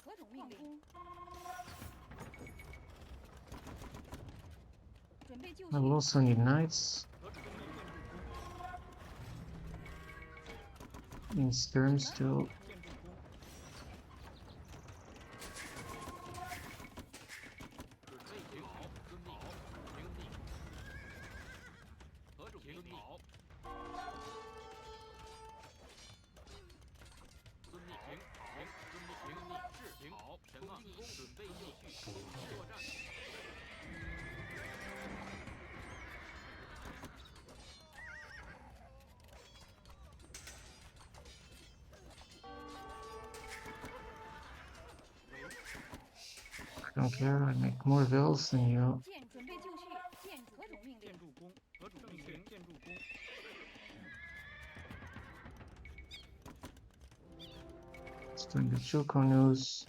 何种命令？准备就 I will 绪。 also need knights. 何种命令？建筑工。 Need skirms too. 建筑工。准备就绪。遵命。遵命。好。遵命，停，遵命，遵命，是，停，好，什么？进攻，准备就绪，作战。I don't care, I make more vills than you. 准备就绪，建筑何种命令？建筑工，何种命令？建筑工。Let's bring the Chuko news.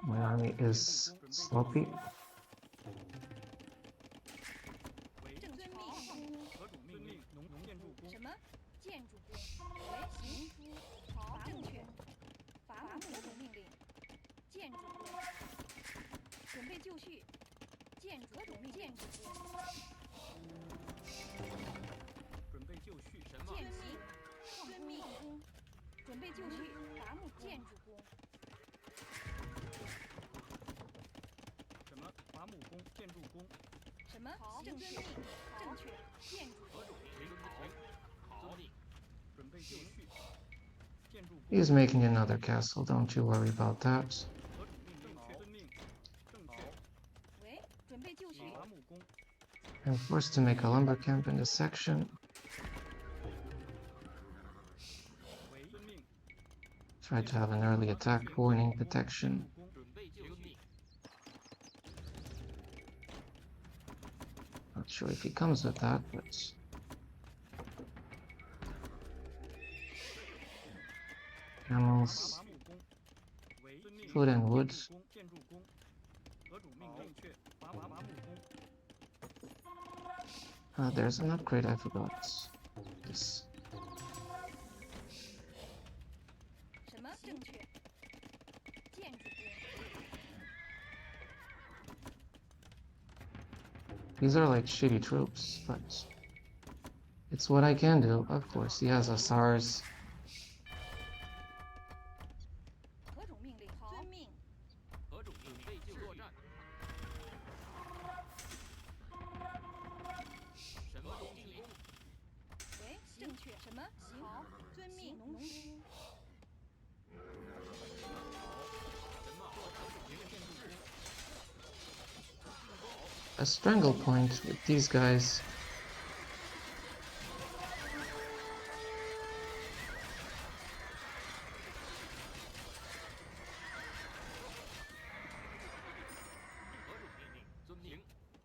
My army is sloppy. 正遵命。何种命令？农建筑工。什么？建筑工。为行书。好，正确。伐木何种命令？建筑工。准备就绪。建筑何种命？建筑工。准备就绪，什么？践行。遵命。准备就绪。伐木建筑工。什么？伐木工，建筑工。什么？正遵命。正确。建筑工。好，命。准备就绪。建筑工。 He's making another castle, don't you worry about that. 何种命令？遵命。正确。喂，准备就绪。伐木工。 I'm forced to make a lumber camp in this section. 为遵命。 Try to have an early attack warning protection. 准备就绪。 Not sure if he comes with that, but camels, 伐木工。为遵命。 food and wood. 建筑工。何种命令？确。伐木工。 There's an upgrade I forgot. This. 什么？正确。建筑工。 These are like shitty troops, but it's what I can do. Of course, he has a SARS. 何种命令？遵命。何种准备就作战。什么东西？喂，正确。什么？行。好，遵命。农夫。 A strangle point with these guys.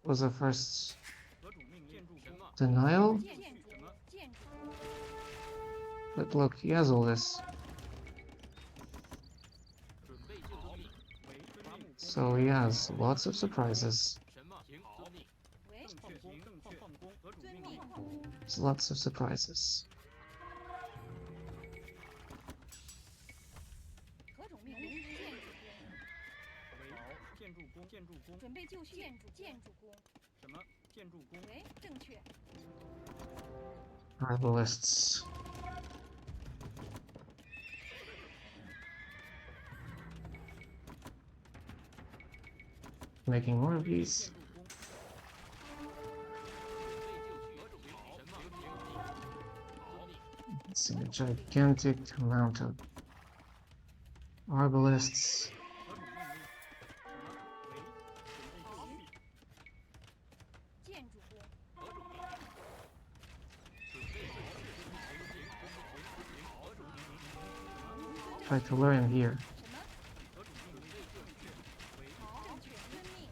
Was the first 何种命令？建筑工。 denial? 建筑工。建筑工。 But look, he has all this. 准备就绪。 为遵命。 So he has lots of surprises. 什么？行，遵命。喂，正确。行。正确。矿工。何种遵命令？命。 There's lots of surprises. 何种命令？建筑工。为建筑工。建筑工。准备就绪。建筑工。什么？建筑工。喂，正确。 Herbalists. Making more of these. 准备就绪。 It's a gigantic amount of arbalists. 何种命令？什么？为准备就绪。 建筑工。 何种命令？准备就绪。何种命令？ Try to lure him here. 什么？何种命令？正确。为 好，正确。遵命。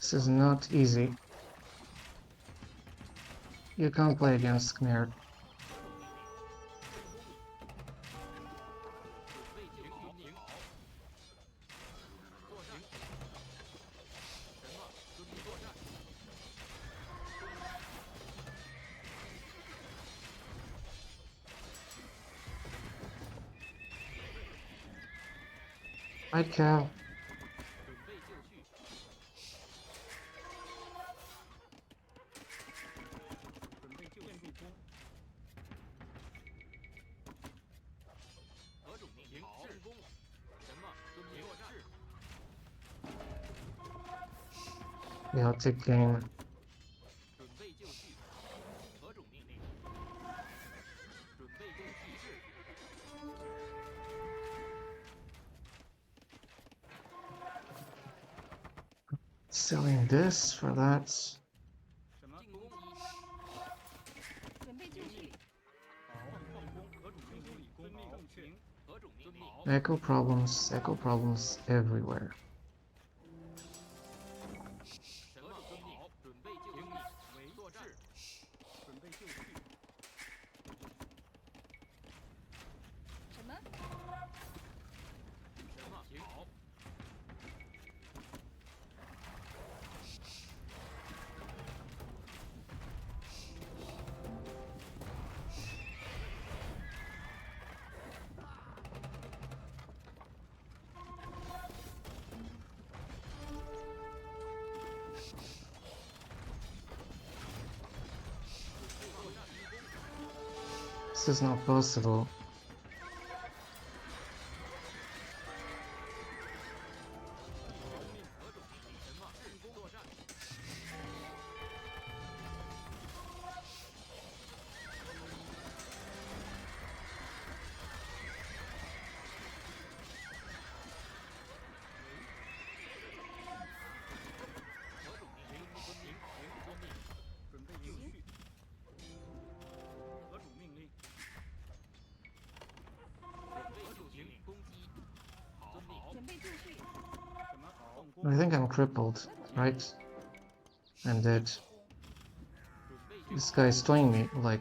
This is not easy. You can't play against Khmer. 准备就绪。停好。做行。什么？遵命作战。Right, Cal. 准备就绪，准备就绪，何种命令？进攻。什么？遵命作战。 Chaotic game. 准备就绪，何种命令？准备攻击是。 Selling this for that. 什么？进攻。准备就绪，放工。何种命令？遵命正确。何种命令？ Echo problems everywhere. 什么？遵命。准备就绪。为作战。准备就绪。什么？什么？停。好。 This is not possible. I think I'm crippled, right? I'm dead. This guy is throwing me like...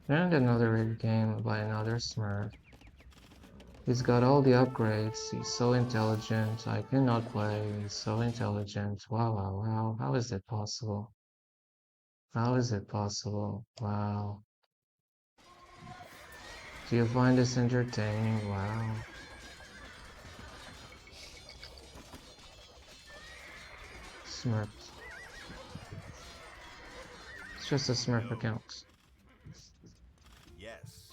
And another rig game by another Smurf. He's got all the upgrades. He's so intelligent. I cannot play. He's so intelligent. Wow, wow, wow. How is it possible? How is it possible? Wow. Do you find this entertaining? Wow. Smurf. It's just a Smurf account. Yes.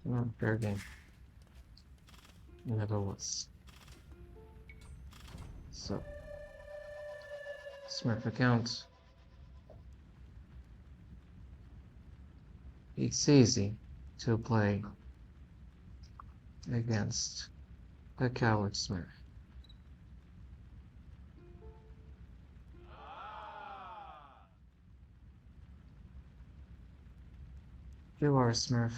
Not fair game. Never was. So, Smurf account. It's easy to play against a coward Smurf. You are a Smurf.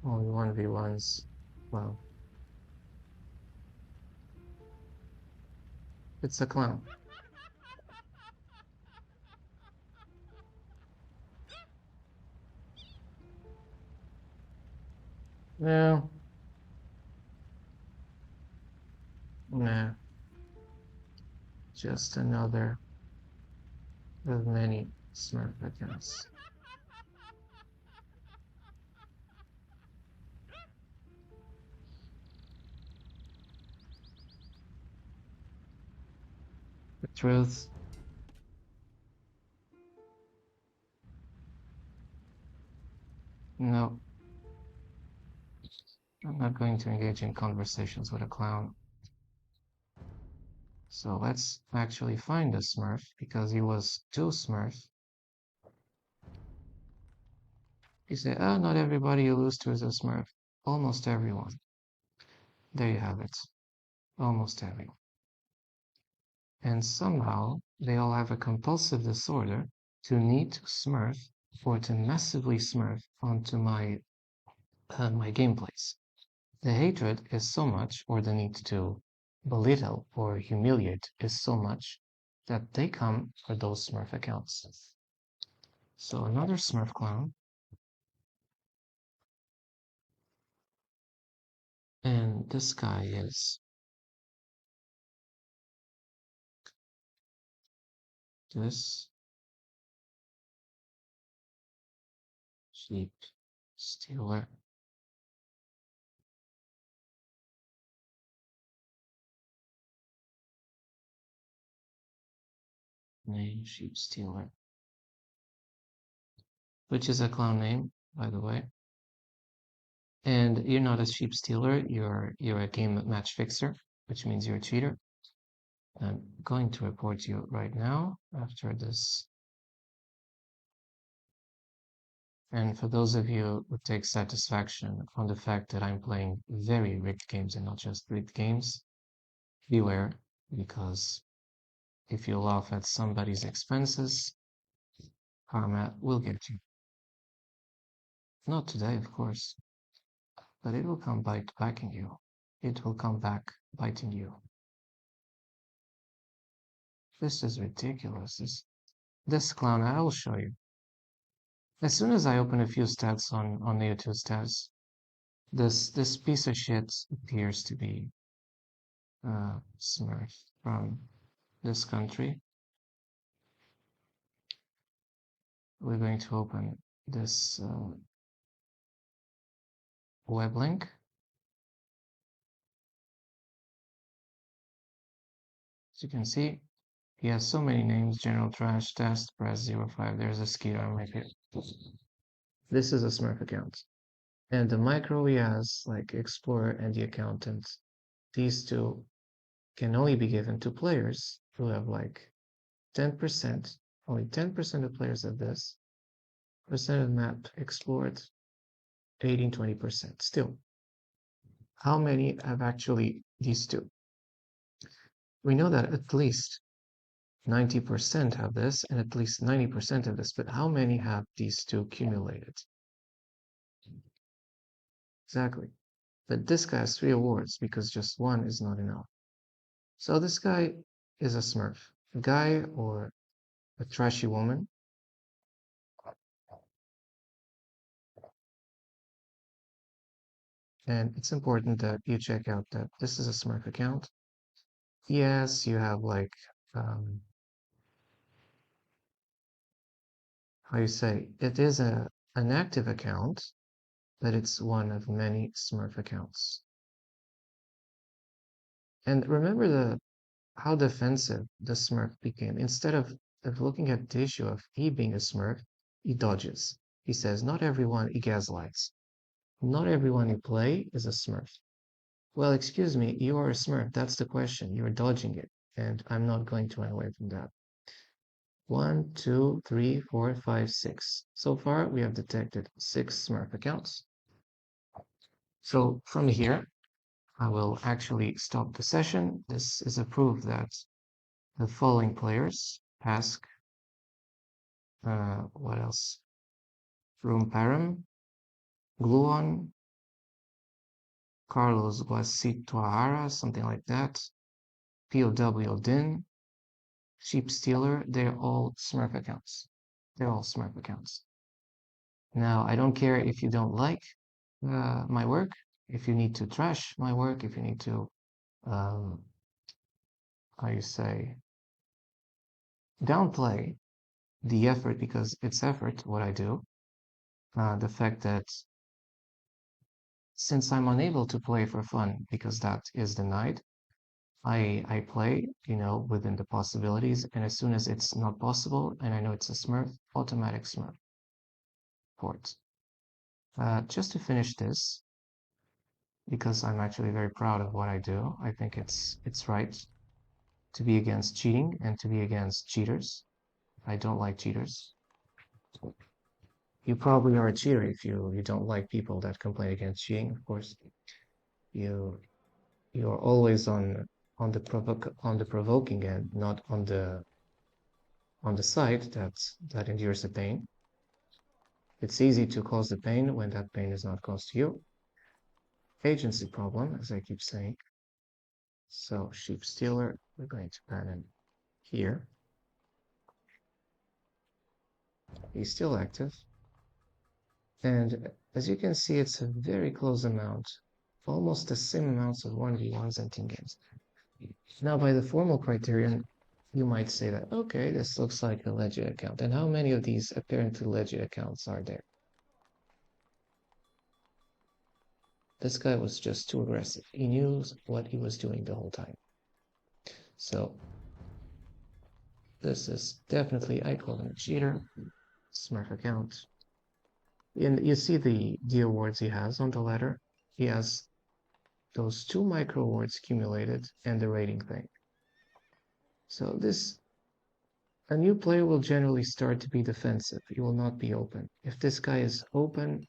Only 1v1s. Well, it's a clown. No. Nah. Just another of many Smurf accounts. The truth. No. I'm not going to engage in conversations with a clown. So let's actually find a Smurf, because he was too Smurf. You say, oh, not everybody you lose to is a Smurf. Almost everyone. There you have it. Almost everyone. And somehow they all have a compulsive disorder to need to Smurf or to massively Smurf onto my gameplays. The hatred is so much, or the need to belittle or humiliate is so much, that they come for those Smurf accounts. So another Smurf clown. And this guy is this sheep stealer. Name sheep stealer, which is a clown name, by the way. And you're not a sheep stealer, you're a game match fixer, which means you're a cheater. I'm going to report you right now after this. And for those of you who take satisfaction on the fact that I'm playing very rigged games and not just rigged games, beware, because if you laugh at somebody's expenses, karma will get you. Not today, of course, but it will come biting you. It will come back biting you. This is ridiculous. This clown, I will show you. As soon as I open a few stats on Neo2 stats, this piece of shit appears to be Smurf from this country. We're going to open this web link. As you can see, he has so many names: General Trash, Test, Press 05. There's a ski arm right here. This is a Smurf account. And the micro he has, like Explorer and the Accountant, these two can only be given to players who have like 10%, only 10% of players have this. Percent of map explored, 18-20%. Still, how many have actually these two? We know that at least 90% have this and at least 90% of this, but how many have these two accumulated? Exactly. But this guy has 3 awards because just 1 is not enough. So this guy is a Smurf. A guy or a trashy woman. And it's important that you check out that this is a Smurf account. Yes, you have like, how you say, it is an active account, but it's one of many Smurf accounts. And remember how defensive the Smurf became. Instead of looking at the issue of he being a Smurf, he dodges. He says, not everyone, he gaslights. Not everyone you play is a Smurf. Well, excuse me, you are a Smurf. That's the question. You're dodging it. And I'm not going to run away from that. 1, 2, 3, 4, 5, 6. So far, we have detected 6 Smurf accounts. So from here, I will actually stop the session. This is a proof that the following players, Ask, what else? Rumparam, Gluon, Carlos Guasituahara, something like that, POW Odin, Sheep Stealer, they're all Smurf accounts. They're all Smurf accounts. Now, I don't care if you don't like my work, if you need to trash my work, if you need to, how you say, downplay the effort because it's effort, what I do. The fact that since I'm unable to play for fun because that is denied, I play, within the possibilities, and as soon as it's not possible and I know it's a Smurf, automatic Smurf port. Just to finish this, because I'm actually very proud of what I do, I think it's right to be against cheating and to be against cheaters. I don't like cheaters. You probably are a cheater if you don't like people that complain against cheating. Of course, you're always on the provoking end, not on the side that endures the pain. It's easy to cause the pain when that pain is not caused to you. Agency problem, as I keep saying. So sheep stealer, we're going to pan in here. He's still active. And as you can see, it's a very close amount almost the same amounts of 1v1s and team games. Now, by the formal criterion, you might say that, okay, this looks like a legit account. And how many of these apparently legit accounts are there? This guy was just too aggressive. He knew what he was doing the whole time. So this is definitely, I call him a cheater. Smurf account. And you see the awards he has on the ladder. He has those 2 micro awards accumulated and the rating thing. So a new player will generally start to be defensive. He will not be open. If this guy is open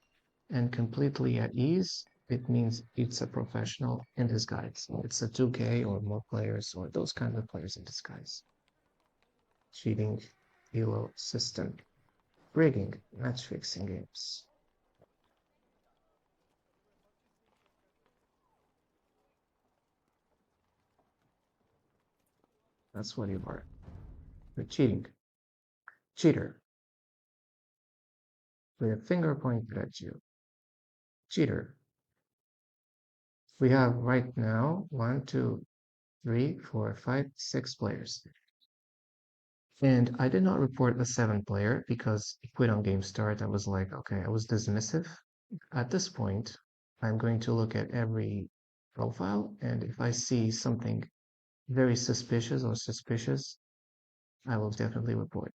and completely at ease, it means it's a professional in disguise. It's a 2K or more players or those kinds of players in disguise. Cheating, elo system, rigging, match fixing games. That's what you are. You're cheating. Cheater. With a finger pointed at you. Cheater. We have right now 1, 2, 3, 4, 5, 6 players. And I did not report the 7th player because he quit on game start. I was like, okay, I was dismissive. At this point, I'm going to look at every profile, and if I see something very suspicious or suspicious, I will definitely report.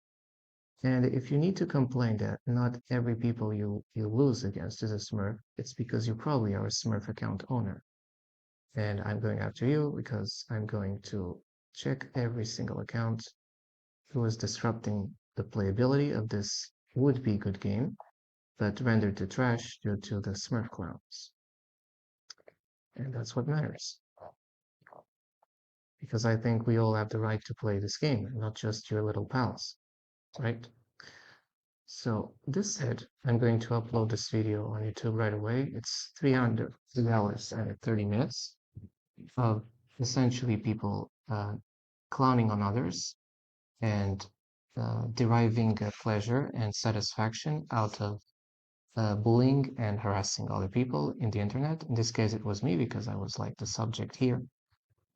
And if you need to complain that not every people you lose against is a Smurf, it's because you probably are a Smurf account owner. And I'm going after you because I'm going to check every single account who is disrupting the playability of this would-be good game, but rendered to trash due to the Smurf clowns. And that's what matters. Because I think we all have the right to play this game, not just your little pals, right? So this said, I'm going to upload this video on YouTube right away. It's 300 hours and 30 minutes of essentially people clowning on others and deriving pleasure and satisfaction out of bullying and harassing other people in the internet. In this case, it was me because I was like the subject here,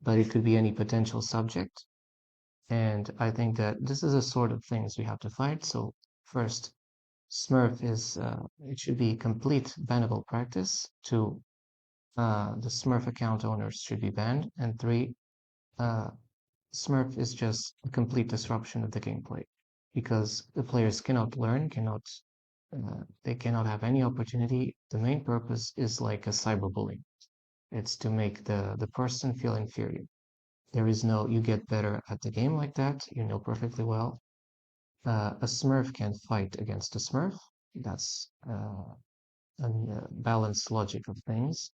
but it could be any potential subject. And I think that this is the sort of things we have to fight. So first, Smurf is, it should be complete bannable practice. 2, the Smurf account owners should be banned. And 3, Smurf is just a complete disruption of the gameplay because the players cannot learn, they cannot have any opportunity. The main purpose is like a cyberbullying. It's to make the person feel inferior. There is no, you get better at the game like that, you know perfectly well. A Smurf can fight against a Smurf. That's a balanced logic of things.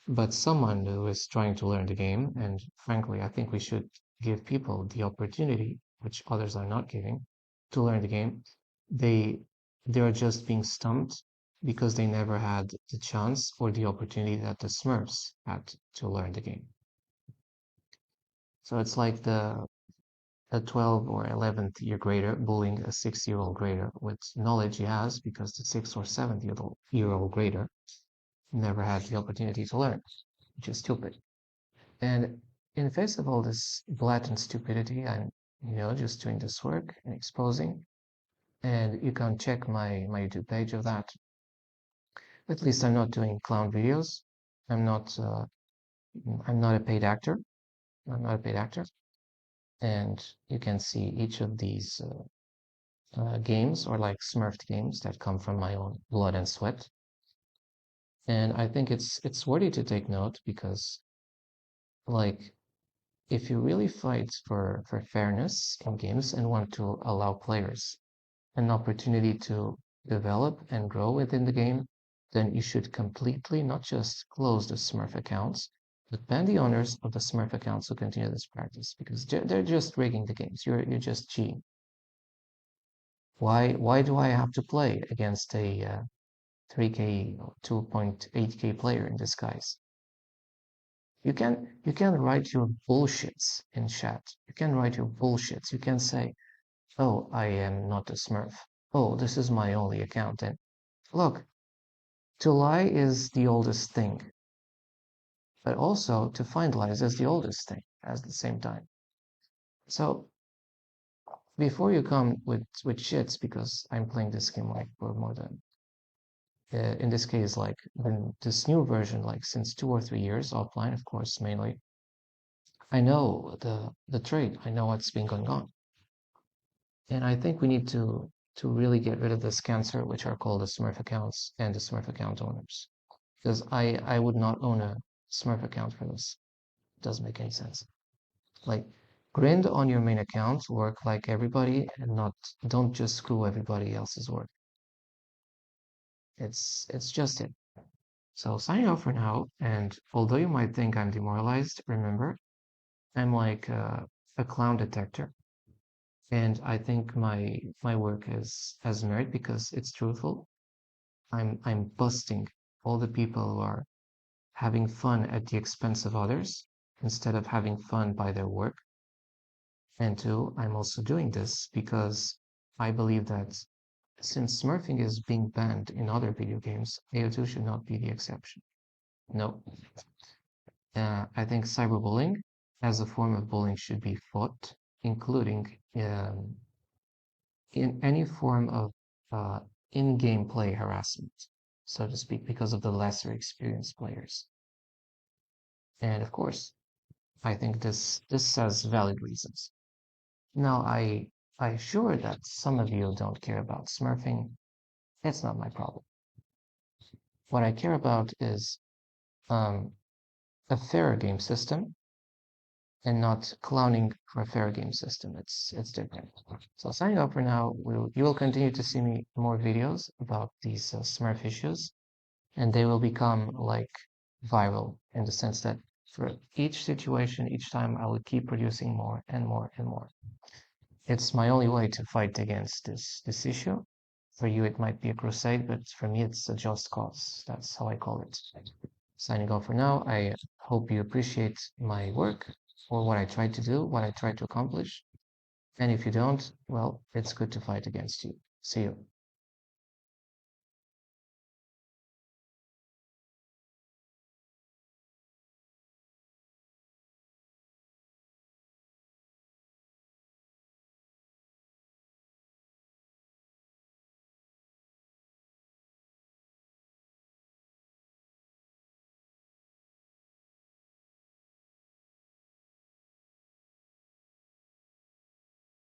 But someone who is trying to learn the game, and frankly, I think we should give people the opportunity, which others are not giving, to learn the game. They're just being stumped because they never had the chance or the opportunity that the Smurfs had to learn the game. So it's like a 12 or 11th year grader bullying a 6-year-old grader with knowledge he has because the 6 or 7-year-old grader never had the opportunity to learn, which is stupid. And in face of all this blatant stupidity, I'm, just doing this work and exposing. And you can check my YouTube page of that. At least I'm not doing clown videos. I'm not a paid actor. I'm not a paid actor. And you can see each of these games or like Smurfed games that come from my own blood and sweat. And I think it's worthy to take note because, like, if you really fight for fairness in games and want to allow players an opportunity to develop and grow within the game, then you should completely not just close the Smurf accounts, but ban the owners of the Smurf accounts who continue this practice because they're just rigging the games. You're just cheating. Why do I have to play against a 3K or 2.8K player in disguise? You can write your bullshits in chat. You can write your bullshits. You can say, "Oh, I am not a Smurf. Oh, this is my only account." And look, to lie is the oldest thing. but also to find lives as the oldest thing at the same time. So before you come with shits, because I'm playing this game like for more than in this case like this new version like since 2 or 3 years offline, of course, mainly. I know the trade. I know what's been going on, and I think we need to really get rid of this cancer, which are called the Smurf accounts and the Smurf account owners, because I would not own a Smurf account for this. It doesn't make any sense. Like, grind on your main account, work like everybody, and don't just screw everybody else's work. It's just it. So signing off for now, and although you might think I'm demoralized, remember, I'm like a clown detector. And I think my work has merit because it's truthful. I'm busting all the people who are having fun at the expense of others instead of having fun by their work. And two, I'm also doing this because I believe that since smurfing is being banned in other video games, AO2 should not be the exception. No. I think cyberbullying as a form of bullying should be fought, including in any form of uh, in-game play harassment, so to speak, because of the lesser experienced players. And of course, I think this has valid reasons. Now, I assure that some of you don't care about smurfing. It's not my problem. What I care about is um, a fairer game system and not clowning for a fair game system. It's different. So signing off for now. You will continue to see me more videos about these Smurf issues, and they will become like viral in the sense that for each situation, each time, I will keep producing more and more and more. It's my only way to fight against this issue. For you, it might be a crusade, but for me, it's a just cause. That's how I call it. Signing off for now. I hope you appreciate my work or what I tried to do, what I tried to accomplish. And if you don't, well, it's good to fight against you. See you.